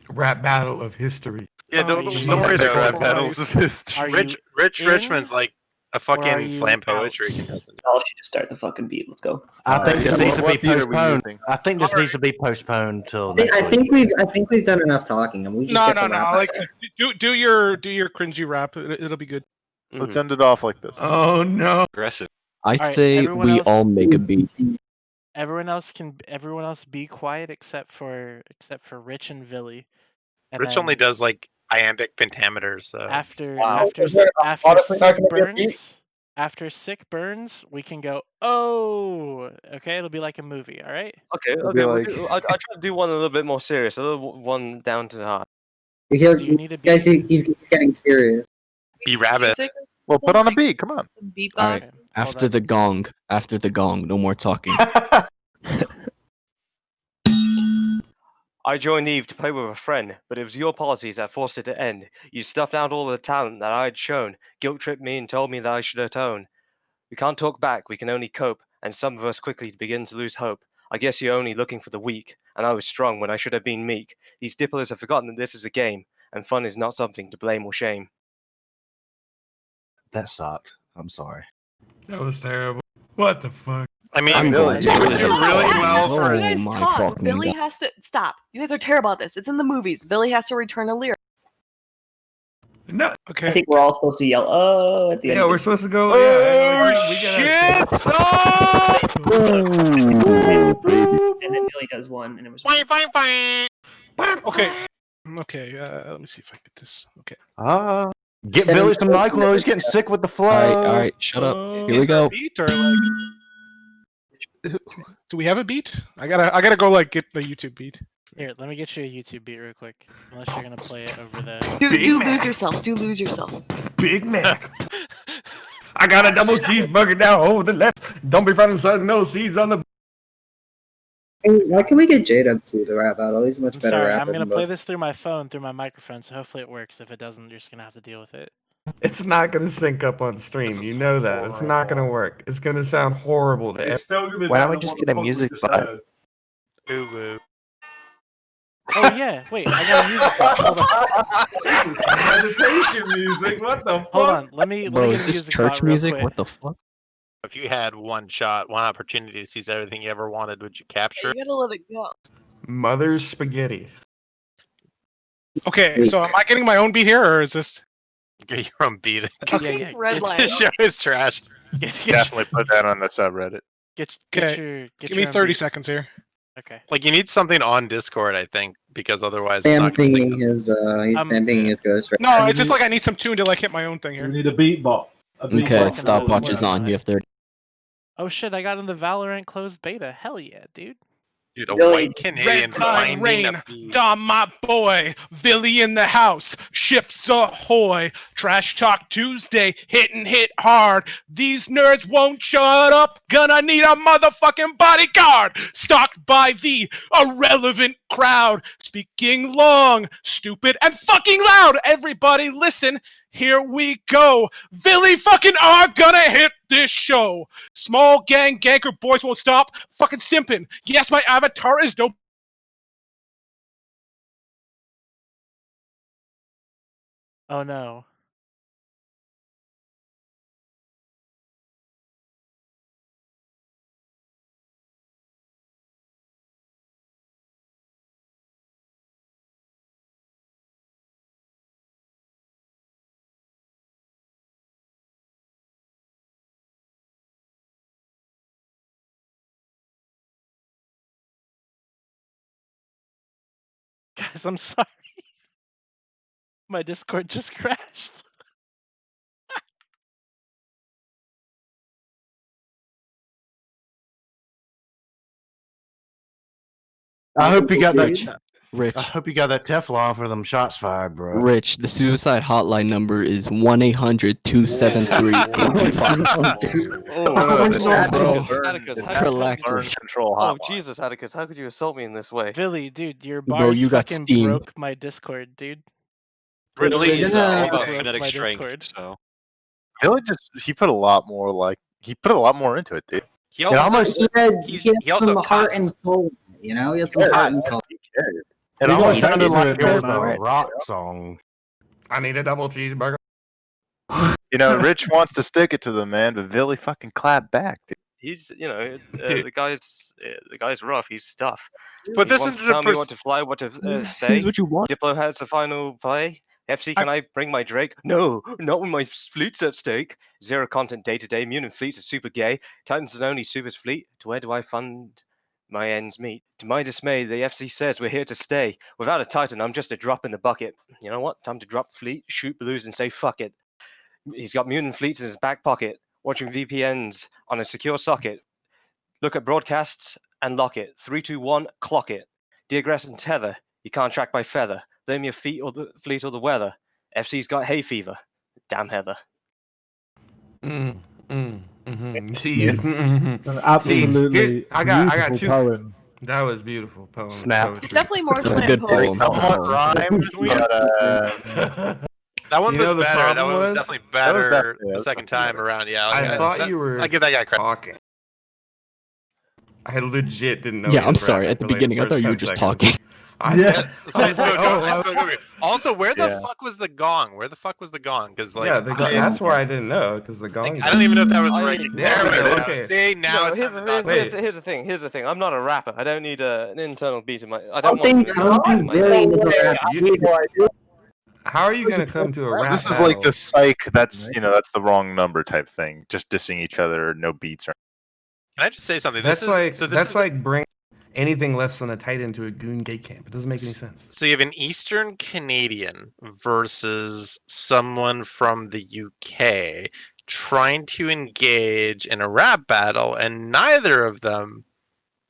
Rap battle of history. Yeah, Are don't you worry in? though. Rap It's battles of history. Are you Rich in, Richmond's like a or are fucking you slam out? poetry contestant. I'll just start the fucking beat. Let's go. I think this yeah, needs to be what beat are we postponed. using? I think this needs to be postponed till I next week. think we've done enough talking, and we just No, get no, the no. rap out Like there. do your cringy rap. It'll be good. Let's end it off like this. Oh no. Aggressive. I right, say everyone we else- all make a beat. Everyone else be quiet except for Rich and Villy. And Rich then only does like iambic pentameters. So after Wow. after Is there after honestly not Sid gonna be a beat? burns, After sick burns, we can go, oh, okay, it'll be like a movie, all right? Okay, It'll be okay. like- I'll try to do one a little bit more serious, a little one down to heart. You hear, Do you need a guys, beat? he's getting serious. Be rabbit. Well, put on a beat. Come on. Beatbox. All right. After the gong. After the gong. No more talking. I joined Eve to play with a friend, but it was your policies that forced it to end. You stuffed out all the talent that I had shown, guilt-tripped me and told me that I should atone. We can't talk back, we can only cope, and some of us quickly begin to lose hope. I guess you're only looking for the weak, and I was strong when I should have been meek. These dipplers have forgotten that this is a game, and fun is not something to blame or shame. That sucked. I'm sorry. That was terrible. What the fuck? I mean, I'm you going do really well for You Oh guys my talk. fucking Billy God. has to stop. You guys are terrible at this. It's in the movies. Billy has to return a lyric. No. I think we're all supposed to yell "oh" at the end. Yeah, of we're it. supposed to go. And then Billy does one, and it was. Okay. Okay. Let me see if I get this. Okay. Get Billy some NyQuil. He's getting sick with the flow. All right. Shut up. Here we Is there a go. beat or like? Do we have a beat? I gotta go like get the YouTube beat. Here, let me get you a YouTube beat real quick. Unless you're gonna play it over the. Do lose yourself. Do lose yourself. Big Mac. I got a double cheeseburger now over the left. Don't be finding inside no seeds on the. Hey, why can we get J-Dub to the rap battle? He's much I'm better sorry, rapper I'm gonna than play both. this through my phone, through my microphone, so hopefully it works. If it doesn't, you're just gonna have to deal with it. It's not gonna sync up on stream. You know that. It's not gonna work. It's gonna sound horrible to everyone. Why don't we just get a music bot? Ooh. Oh yeah, wait, I got a music box. Hold on. Meditation music. What the fuck? Hold on, let me Bro, get is a this music church bot real music? quick. What the fuck? If you had one shot, one opportunity to seize everything you ever wanted, would you capture You it? gotta let it go. Mother's spaghetti. Okay, so am I getting my own beat here, or is this? Get your own beat. Yeah. Red line. This show is trash. Definitely put that on the subreddit. Get Okay, your Give me your own 30 beat. seconds here. Okay. Like you need something on Discord, I think, because otherwise it's Sam not gonna sync pinging up. his, he's Sam pinging his ghost right No, now. it's just like I need some tune to like hit my own thing We here. need a beat bot. A beat Okay, bot. stopwatch is on. You have 30. Oh shit, I got in the Valorant closed beta. Hell yeah, dude. Dude, a Billy, white Canadian Red Tide finding Rain, a beat. Dom, my boy, Billy in the house, ships ahoy, Trash Talk Tuesday, hitting hit hard. These nerds won't shut up, gonna need a motherfucking bodyguard. Stalked by the irrelevant crowd, speaking long, stupid, and fucking loud. Everybody listen, here we go. Billy fucking are gonna hit this show. Small gang ganker boys won't stop fucking simping. Yes, my avatar is dope. Oh no. Guys, I'm sorry. My Discord just crashed. I hope you got Rich. that. Rich. I hope you got that Teflon for them shots fired, bro. Rich, the suicide hotline number is 1-800-273-85. Atticus, Relax. Burn control Oh hotline. Jesus, Atticus, how could you assault me in this way? Billy, dude, your Bro, bars you got fucking steam. broke my Discord, dude. Billy is all about Broke phonetic my strength, Discord. so. Billy he put a lot more into it, dude. He It almost he had he also some heart cuts. and soul. You know, he had some heart and soul. It We almost got sounded back like to it it was now. a rock song. I need a double cheeseburger. You know, Rich wants to stick it to the man, but Billy fucking clapped back, dude. He's, you know, the guy's rough. He's tough. But He this wants is to the tell me what to fly, what to say. Here's what you want. Diplo has the final play. FC, can I bring my Drake? No, not when my fleet's at stake. Zero content day to day. Mutant fleets are super gay. Titans are only super's fleet. To where do I fund my ends meet? To my dismay, the FC says we're here to stay. Without a Titan, I'm just a drop in the bucket. You know what? Time to drop fleet, shoot blues, and say fuck it. He's got mutant fleets in his back pocket. watching VPNs on a secure socket. Look at broadcasts and lock it. 3, 2, 1, clock it. Degress and tether. You can't track by feather. Blame your fleet or the weather. FC's got hay fever. Damn Heather. You see, Yeah. An absolutely I got beautiful two. poem. That was beautiful poem. Snap. Poetry. It's definitely more That's a slam good poetry. poem. Somewhat rhymed, That one You was know the better. That problem one was was? definitely That was better definitely- the that was second definitely time around. Yeah, I thought you were I give that guy credit. talking. I legit didn't know. Yeah, he I'm was sorry. rapping At the for, like, beginning, I first thought you 10 were just seconds. talking. Yeah. So I spoke. Oh, I spoke over. Also, where the Yeah. fuck was the gong? Where the fuck was the gong? Because like, yeah, the gong, that's why I didn't know because the gong. I don't even know if that was I- ringing. Yeah, There we no, go. okay. See, now No, it's here's, time to here's, talk. here's, Wait. here's the thing. Here's the thing. I'm not a rapper. I don't need an internal beat in my. I I don't don't want think an I don't internal beat in think my Billy head. is a rap. You- How are you gonna come to a rap This is battle? like the psych. That's that's the wrong number type thing. Just dissing each other, no beats or. Can I just say something? That's This like is so. This that's is like bring anything less than a tight into a goon gate camp. It doesn't make any sense. So you have an Eastern Canadian versus someone from the UK trying to engage in a rap battle, and neither of them.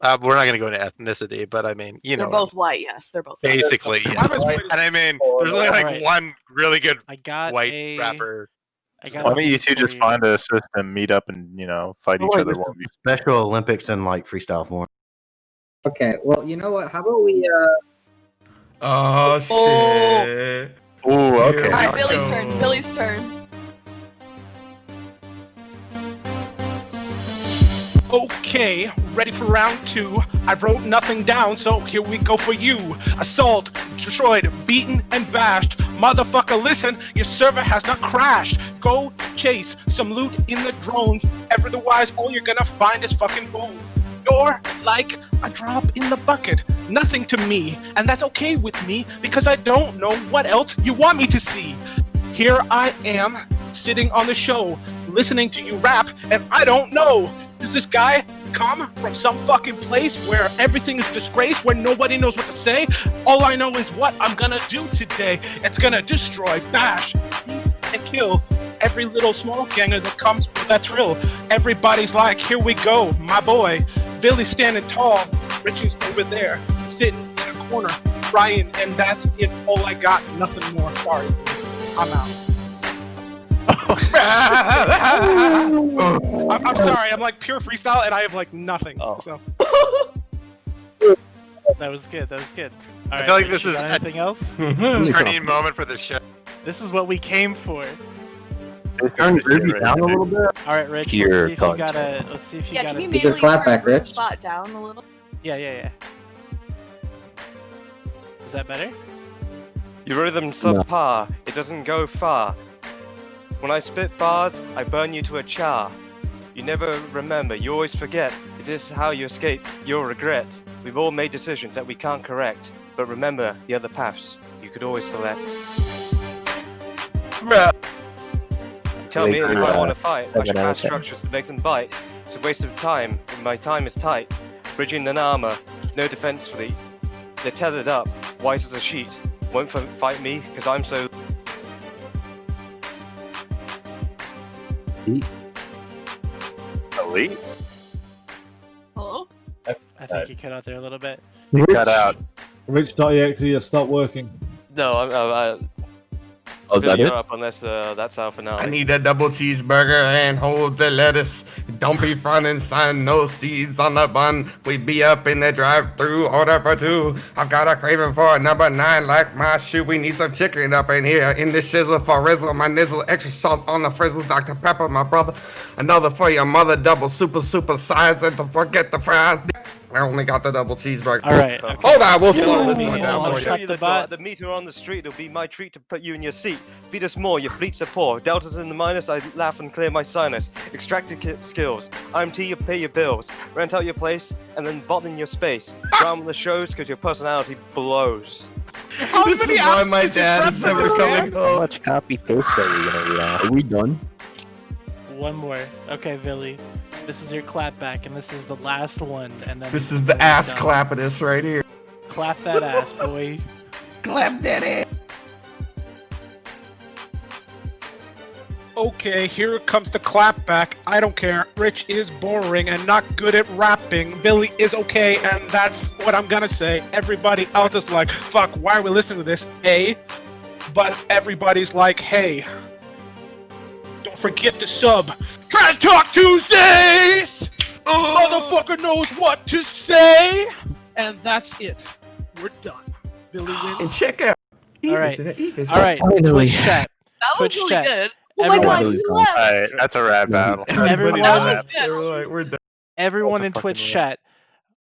We're not going to go into ethnicity, but I mean, you They're know, both white. Yes, they're both white. basically, yes. And I mean, there's only like Alright. one really good I got white a. rapper. I got Why a don't you beat two for just you. find a system, meet up, and fight each Like other? this While is the Special Olympics in like freestyle form. Okay, well, you know what? How about we Oh shit! Oh, okay. Here Alright, we Billy's go. turn. Billy's turn. Okay, ready for round 2. I wrote nothing down, so here we go for you. Assault, destroyed, beaten, and bashed. Motherfucker, listen, your server has not crashed. Go chase some loot in the drones. Otherwise, all you're gonna find is fucking bones. You're like a drop in the bucket, nothing to me, and that's okay with me because I don't know what else you want me to see. Here I am, sitting on the show, listening to you rap, and I don't know. Does this guy come from some fucking place where everything is disgraced, where nobody knows what to say? All I know is what I'm gonna do today. It's gonna destroy, bash, and kill every little small ganger that comes with that thrill. Everybody's like, here we go, my boy. Billy's standing tall, Richie's over there, sitting in a corner, crying, and that's it. All I got, nothing more. Sorry, I'm out. I'm sorry, I'm like pure freestyle and I have like nothing. So That was good. That was good. All I right, feel like Rich, this you is got a anything else? turning moment for the show. This is what we came for. Turn Ruby down a little bit. All right, Rich. Pure Let's see if you got a. Let's see if you Yeah, got can you a. Is your manually clap turn back, Ruby's Rich? spot down a little? Yeah, yeah, yeah. Is that better? Your rhythm subpar, it doesn't go far. When I spit bars, I burn you to a char. You never remember, you always forget. Is this how you escape your regret? We've all made decisions that we can't correct, but remember the other paths you could always select. Tell me if I want to fight, I should have structures to make them bite. It's a waste of time, and my time is tight. Bridging an armor, no defense fleet. They're tethered up, white as a sheet. Won't fight me, cause I'm so... Elite? Hello? I think you cut out there a little bit. You cut out. Rich.exe has stopped working. No, I Oh, is that Billy, it? you're up unless that's our finale. I need a double cheeseburger and hold the lettuce. Don't be frontin', son, no seeds on the bun. We be up in the drive-thru, order for two. I've got a craving for a number 9 like my shoe. We need some chicken up in here. In this shizzle for rizzle, my nizzle, extra salt on the frizzle. Dr. Pepper, my brother. Another for your mother, double super size. And don't forget the fries. I only got the double cheeseburger. All right. Okay. Hold on, we'll Yeah, slow I'll this show one you- down I'll for show you. you the meter on the street. It'll be my treat to put you in your seat. Feed us more, your fleets are poor. Deltas in the minus, I laugh and clear my sinus. Extracted skills. I'm T, you pay your bills. Rent out your place, and then bottom your space. Drown the shows, because your personality blows. This is why my dad is never coming How home. much copy paste are we gonna do? Are we done? One more. Okay, Billy. This is your clap back, and this is the last one. And then This is the ass clapidus right here. Clap that ass, boy. Clap that ass. okay, here comes the clapback. I don't care. Rich is boring and not good at rapping. Billy is okay, and that's what I'm gonna say. Everybody else is like, fuck, why are we listening to this? Hey. But everybody's like, hey, don't forget to sub. Trash Talk Tuesdays! Motherfucker knows what to say! And that's it. We're done. Billy wins. And check out. All right. Evis. All right. Finally. Twitch chat. That was Twitch really chat. good. Oh my Everyone- god, you left. Alright, that's a rap battle. Everybody Everyone- laughed. They were like, we're done. Everyone That's a in fucking Twitch win. chat,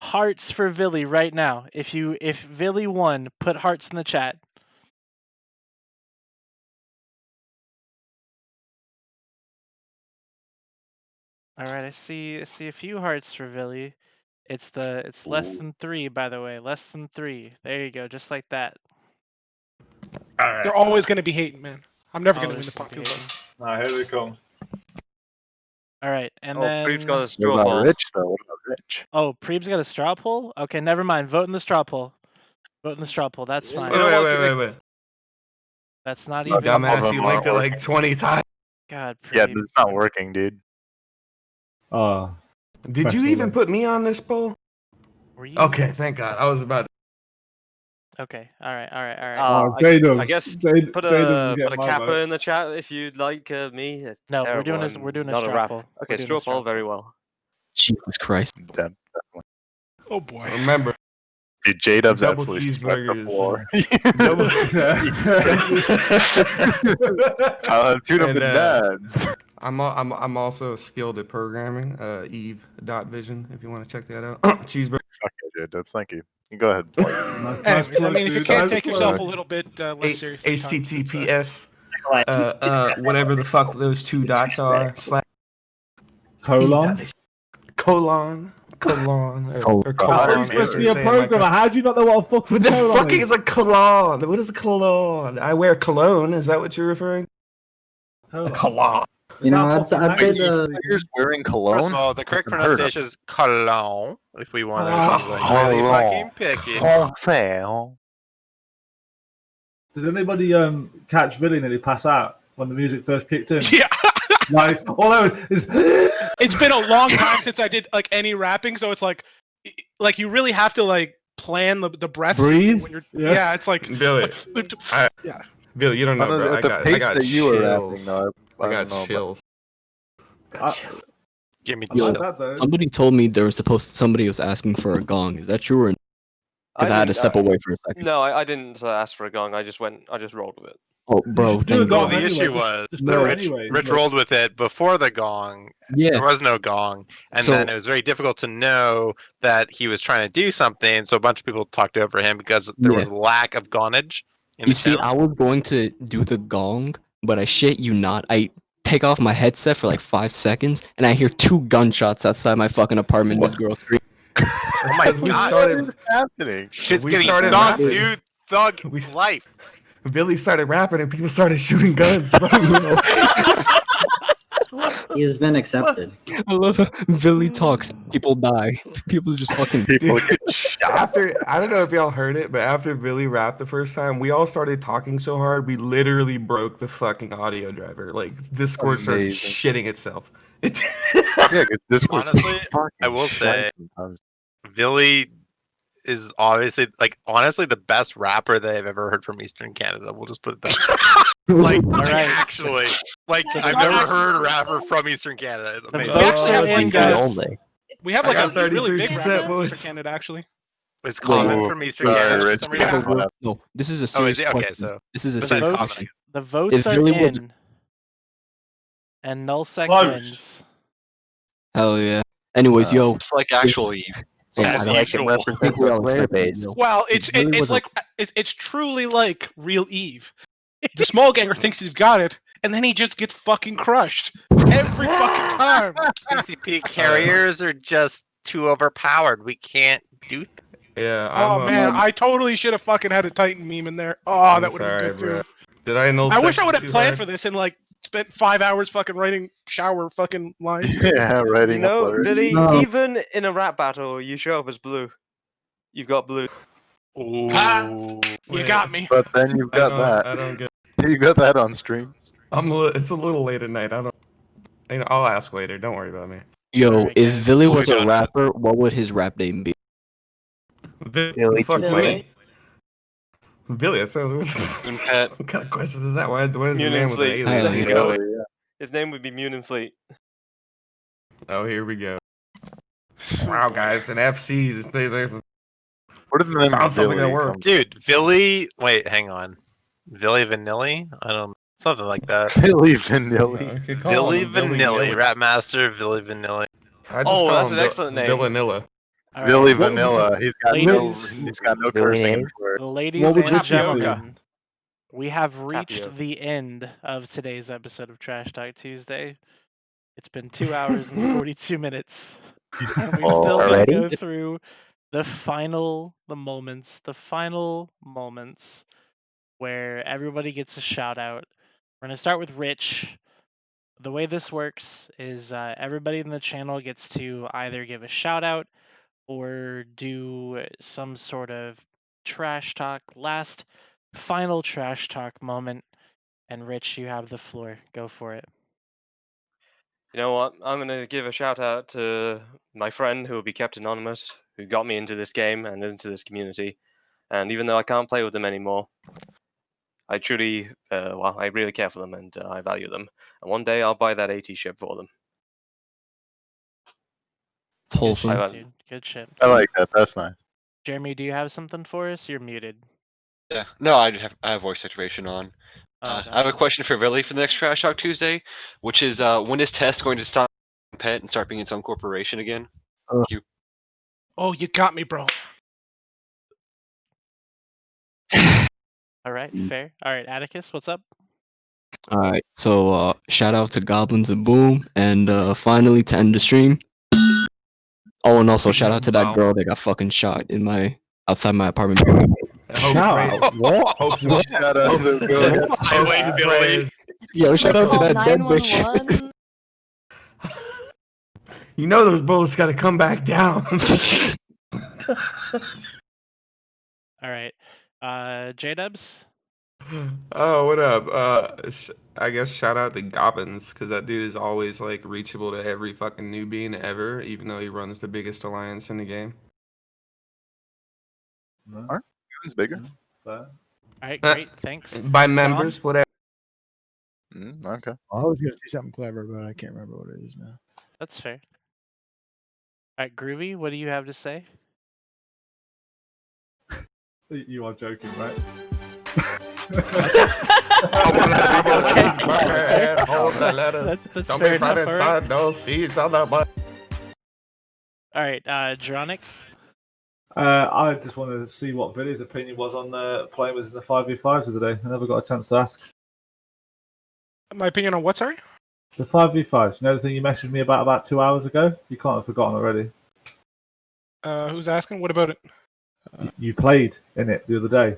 hearts for Villy right now. If Villy won, put hearts in the chat. All right, I see a few hearts for Villy. It's less than 3, by the way, less than 3. There you go, just like that. All right. They're always gonna be hating, man. I'm never gonna win Always the gonna be popular vote. hating. Here they come. All right, and Oh, then Preeb's got a What straw about poll. Rich though? What about Rich? oh, Preeb's got a straw poll. Okay, never mind. Vote in the straw poll. Vote in the straw poll. That's fine. Wait. That's not You even. dumbass, you linked it like 20 times. God, Yeah, Preeb. it's not working, dude. Oh. Did you even put me on this poll? Were you? Okay, thank God. I was about to. Okay. All right. Jadubs. I guess Jadubs put is a getting my kappa vote. in the chat if you'd like me. It's No, we're terrible doing a and not straw rap. poll. Okay, We're doing straw a straw poll, very well. Jesus Christ. Definitely. Oh boy. Remember, Dude, J-Dub's double absolutely swept the cheeseburgers. floor. Double- I'll have tuna And, bananas. I'm also skilled at programming. Eve.vision, if you want to check that out. Cheeseburger. Fuck yeah, J-Dubs, thank you. You go ahead. Anyways, I mean, if you can't take yourself a plug. little bit less seriously. HTTPS. Whatever the fuck those 2 dots are. Colon? Colon. Or Oh, colon. he's supposed to be a programmer. How do you not know what a fucking What the colon fuck is a cologne? What is a cologne? I wear cologne. Is that what you're referring? A cologne. You know, I'd say the You're wearing cologne? First of all, the correct I've heard of pronunciation is cologne. If we want to be like really fucking picky. Did anybody catch Billy nearly pass out when the music first kicked in? Yeah. Like, although It's been a long time since I did like any rapping, so it's like you really have to like plan the breaths. Breathe? When you're, Yeah. it's like Billy. yeah. Billy, you don't know, bro. At the I pace got that you were chills. rapping, though, I got don't know, but- chills. Give me Yo, chills. somebody told me somebody was asking for a gong. Is that true or? Because I had to didn't, step away for a second. No, I didn't ask for a gong. I just rolled with it. Oh, bro. thank Well, you. the issue was No. Rich rolled with it before the gong. Yeah. There was no gong, and So- then it was very difficult to know that he was trying to do something. So a bunch of people talked over him because there was lack of gongage. In You the see, town. I was going to do the gong, but I shit you not. I take off my headset for like 5 seconds, and I hear 2 gunshots outside my fucking apartment. This girl scream. Oh my we god! started- What is happening? Shit's we getting started thug, rapping. dude. Thug life. Billy started rapping and people started shooting guns, bro. He has been accepted. I love how Billy talks. People die. People just fucking. People get shot. After, I don't know if y'all heard it, but after Billy rapped the first time, we all started talking so hard, we literally broke the fucking audio driver. Like, Discord started Amazing. shitting itself. Yeah, 'cause Discord's Honestly, fucking I will say, shite sometimes. Billy is obviously, like, honestly the best rapper that I've ever heard from Eastern Canada. We'll just put it that way. Like, actually, like, So I've the never votes- heard a rapper from Eastern Canada. It's The amazing. votes are in, Lincoln guys. only. We have I like a got really big 33% rapper from votes. Eastern Canada, actually. It's common Whoa, from Eastern sorry, Canada for Rich. some We have reason. one up. No, this is a Oh, serious is it? Okay, question. so This is a besides serious comedy. question. The votes If are Billy was- in, and nullsec Close. wins. Hell yeah. Anyways, yo. It's like actual Eve. Hey, As I like usual. it. I think we all expect it, yo. Well, If Billy it's was a- like it's truly like real Eve. The small ganger thinks he's got it, and then he just gets fucking crushed every fucking time. PCP carriers are just too overpowered. We can't do that. Yeah, Oh I'm man, I totally should have fucking had a Titan meme in there. Oh, I'm that would have been good sorry, too. bro. Did I know? I wish I would have planned for this and like spent 5 hours fucking writing shower fucking lines. Yeah, You writing up know, lyrics. Billy, No. even in a rap battle, you show up as blue. You've got blue. You got me. But then you've got that. I don't get. You got that on stream. It's a little late at night. I don't. I'll ask later. Don't worry about me. Yo, Alright, if guys. Billy What we was a talking about? rapper, what would his rap name be? Billy Fuck Too you Billy. mean? Billy, that sounds. Moon Pet. What kind of question is that? Why is a Munin man with an Fleet. alien? Hell name? yeah. Billy, yeah. His name would be Munin Fleet. Oh, here we go. Wow, guys, and FCs. They Where did the name found something that Billy worked. come Dude, Billy. Wait, hang on. Billy Vanilli? I don't. Something like that. Billy You Vanilli. know, if you call Billy him Billy Vanilli, Nilly, Rap Master Billy Vanilli. I just Oh, call that's him an excellent name. Villanilla. Alright. Billy What- Vanilla. He's got Ladies- no Billy cursing in Nays? his word. Ladies What would and you choose? gentlemen, we have reached Tapio. the end of today's episode of Trash Talk Tuesday. It's been 2 hours and 42 minutes. And we've still got to Already? go through the final moments where everybody gets a shout out. We're going to start with Rich. The way this works is everybody in the channel gets to either give a shout out or do some sort of trash talk, last final trash talk moment. And Rich, you have the floor. Go for it. You know what? I'm gonna give a shout out to my friend who will be kept anonymous, who got me into this game and into this community. And even though I can't play with them anymore, I truly, I really care for them and I value them. And one day I'll buy that AT ship for them. It's wholesome. I- Dude, good shit. I like that. That's nice. Jeremy, do you have something for us? You're muted. Yeah, no, I have voice activation on. Oh, I have a gotcha. question for Billy for the next Trash Talk Tuesday, which is when is Test going to stop Pet and start being its own corporation again? Thank you. Oh, you got me, bro. All right, fair. All right, Atticus, what's up? All right, so shout out to Goblins and Boom, and finally to end the stream. Oh, and also shout out to that Wow. girl that got fucking shot outside my apartment building. Shout out. What? Hopes and Shout out to the girl. Highway Billy. Yo, shout out to Call that dead bitch. 911. You know those bullets got to come back down. All right, J-Dubs. Oh, what up? I guess shout out to Gobbins because that dude is always like reachable to every fucking newbie ever, even though he runs the biggest alliance in the game. Aren't humans bigger? All right, great, thanks. By members, whatever. Okay. I was gonna say something clever, but I can't remember what it is now. That's fair. All right, Groovy, what do you have to say? You are joking, right? Hold the letters. That's Don't fair be right enough, all inside. right. No seats on the butt. All right, Dronix. I just wanted to see what Billy's opinion was on playing with in the 5v5s of the day. I never got a chance to ask. My opinion on what? Sorry. The 5v5s, you know the thing you messaged me about 2 hours ago? You can't have forgotten already. Who's asking? What about it? You played in it the other day.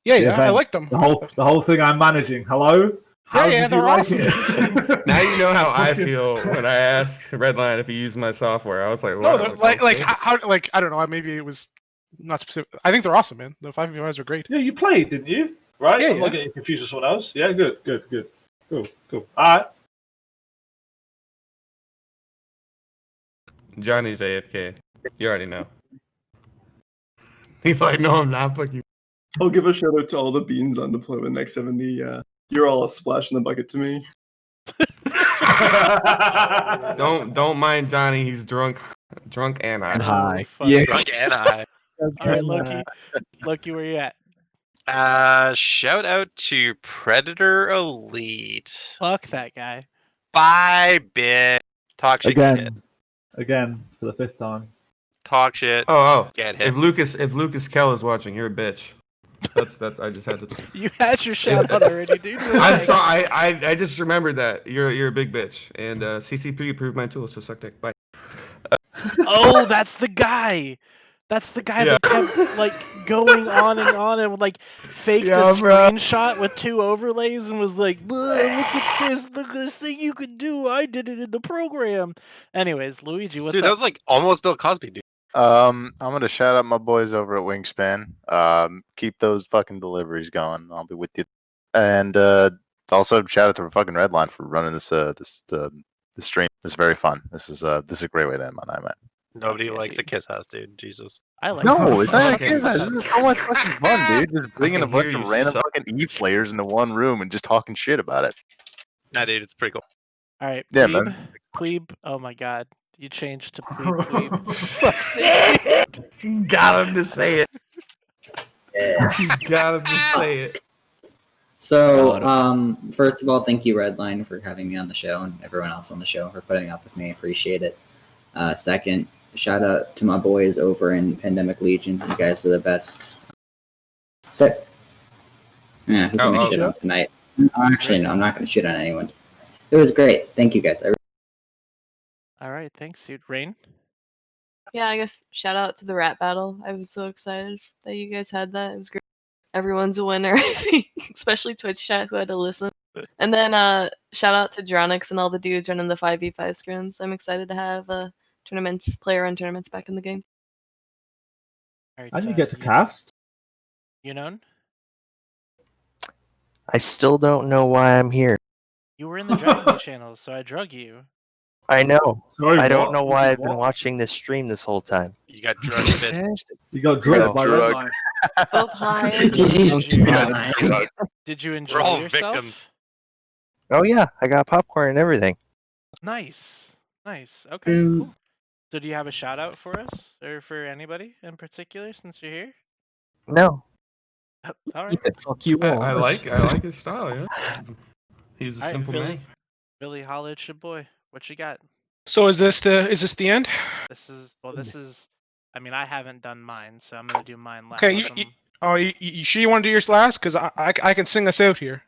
Yeah, The yeah, I event. liked them. The whole thing I'm managing. Hello? How Yeah, did they're you like awesome. it? Now you know how I feel when I asked Redline if he used my software. I was like, No, wow, they're okay. like how like I don't know. Maybe it was not specific. I think they're awesome, man. The 5v5s are great. Yeah, you played, didn't you? Right? Yeah, I'm not yeah. getting confused with someone else. Yeah, good. Cool. Alright. Johnny's AFK. You already know. He's like, no, I'm not. Fuck you. I'll give a shout out to all the beans on deployment next 70. You're all a splash in the bucket to me. Don't mind Johnny. He's drunk and high. And high. fuck. Yeah. Drunk and high. All right, Loki. Loki, where you at? Shout out to Predator Elite. Fuck that guy. Bye, bitch. Talk shit. Again, for the 5th time. Talk shit. Oh. Get If hit. Lucas Kell is watching, you're a bitch. That's. I just had to. You had your shout out already, dude. I'm sorry. I just remembered that you're a big bitch, and CCP approved my tool, so suck dick. Bye. Oh, that's the guy. That's the guy that kept like going on and would like faked Yeah, a bro. screenshot with 2 overlays and was like, look at this, look at this thing you could do. I did it in the program. Anyways, Luigi, what's Dude, up? that was like almost Bill Cosby, dude. I'm gonna shout out my boys over at Wingspan. Keep those fucking deliveries going. I'll be with you. And Also, shout out to fucking Redline for running this stream. This is very fun. This is a great way to end my night, man. Nobody likes a kiss house, dude. Jesus. I like. No, it's not Fucking- this is so much fucking fun, dude. Just bringing a Fucking bunch hear of you random suck. fucking E players into one room and just talking shit about it. Nah, dude, it's pretty cool. All right, Yeah, plebe, man. plebe. Oh my god, you changed to plebe, plebe. For fuck's sake, dude. Got him to say it. You got him to say it. So, first of all, thank you, Redline, for having me on the show, and everyone else on the show for putting up with me. I appreciate it. Second, shout out to my boys over in Pandemic Legion. You guys are the best. So, yeah, who's gonna shit on tonight? Actually, no, I'm not gonna shit on anyone. It was great. Thank you, guys. All right, thanks, dude. Rain. Yeah, I guess shout out to the rap battle. I was so excited that you guys had that. It was great. Everyone's a winner, I think, especially Twitch chat who had to listen. And then shout out to Dronix and all the dudes running the 5v5 scrims. I'm excited to have tournaments, player-run tournaments back in the game. All right, And you get to cast. You know, I still don't know why I'm here. you were in the Dragon Me channels, so I drug you. I know. Sorry, I don't what? know why I've been watching this stream this whole time. You got drugged, bitch. You got drugged by Redline. Both high. Did you enjoy We're all yourself? victims. Oh yeah, I got popcorn and everything. Nice, nice. Okay, cool. So, do you have a shout out for us, or for anybody in particular, since you're here? No. All right. Fuck you all. I like his style. Yeah, he's a All right, simple Billy. man. Billy, holla at your boy. What you got? So is this the end? This is. I mean, I haven't done mine, so I'm gonna do mine last. Okay, you sure you want to do yours last? Because I can sing us out here.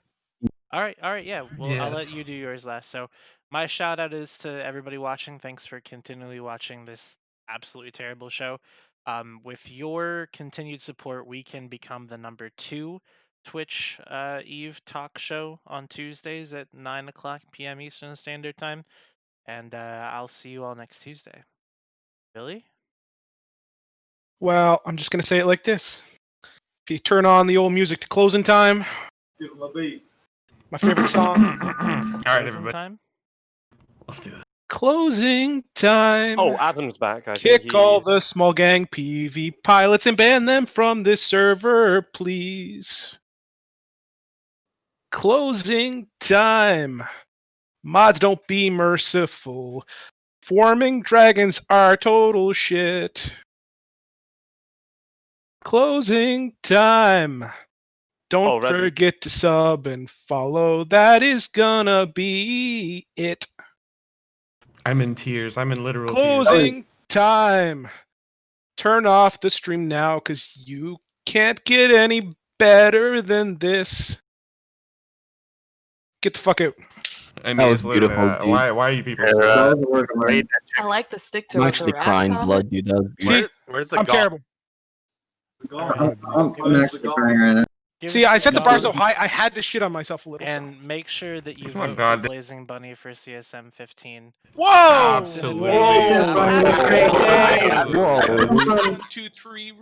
All right, yeah. Well, I'll let Yes. you do yours last. So, my shout out is to everybody watching. Thanks for continually watching this absolutely terrible show. With your continued support, we can become the #2 Twitch Eve talk show on Tuesdays at 9:00 p.m. Eastern Standard Time, and I'll see you all next Tuesday. Billy? Well, I'm just gonna say it like this: if you turn on the old music to closing time, Give him a beat. my favorite song. All right, everybody. Time? Let's do it. Closing time. Oh, Adam's back. I think Kick he... all the small gang PV pilots and ban them from this server, please. Closing time. Mods, don't be merciful. Forming dragons are total shit. Closing time. Don't Red- forget to sub and follow. That is gonna be it. I'm in tears. I'm in literal tears. Closing time. Turn off the stream now, because you can't get any better than this. Get the fuck out. I mean, That it's was literally beautiful, that. dude. Why are you people? I like the stick to I'm it. actually crying blood, dude. That was beautiful. Where's the I'm golf? terrible. I'm actually crying right now. See, I set the bar so high, I had to shit on myself a little. And make sure that you Oh my vote God. for Blazing Bunny for CSM 15. Whoa! Absolutely. Whoa! 1, 2, 3.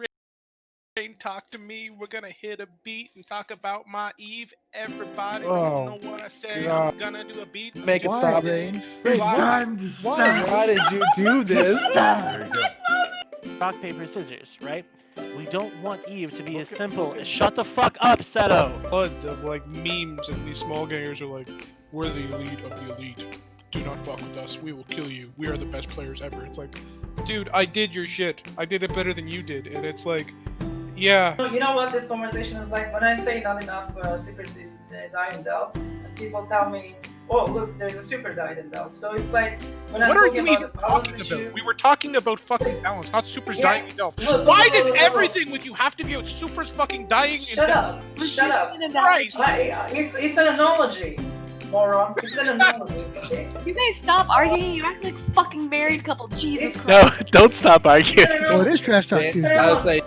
Rain, talk to me. We're gonna hit a beat and talk about my Eve. Everybody don't know what I say. I'm gonna do a beat. Make it stop, Rain. It's time to stop. Why did you do this? There you go. Rock, paper, scissors, right? We don't want Eve to be as simple as shut the fuck up, Seto! Floods of like memes, and these small gangers are like, "We're the elite of the elite. Do not fuck with us. We will kill you. We are the best players ever." It's like, dude, I did your shit. I did it better than you did, and it's like, yeah. You know what this conversation is like? When I say not enough supers die in Delve, and people tell me, "Oh, look, there's a super died in Delve." So it's like when What I'm are talking you about even the balance talking issue. about? We were talking about fucking balance, not supers Yeah. dying in Delph. Look, Why look, does look, look, everything with you have to be about supers fucking dying in Shut Delph? up! Shut up! Christ! It's an analogy, moron. It's an analogy. Okay? You guys stop arguing. You act like fucking married couple. Jesus Christ. No, don't stop arguing. Well, it is trash talk It's too. an analogy.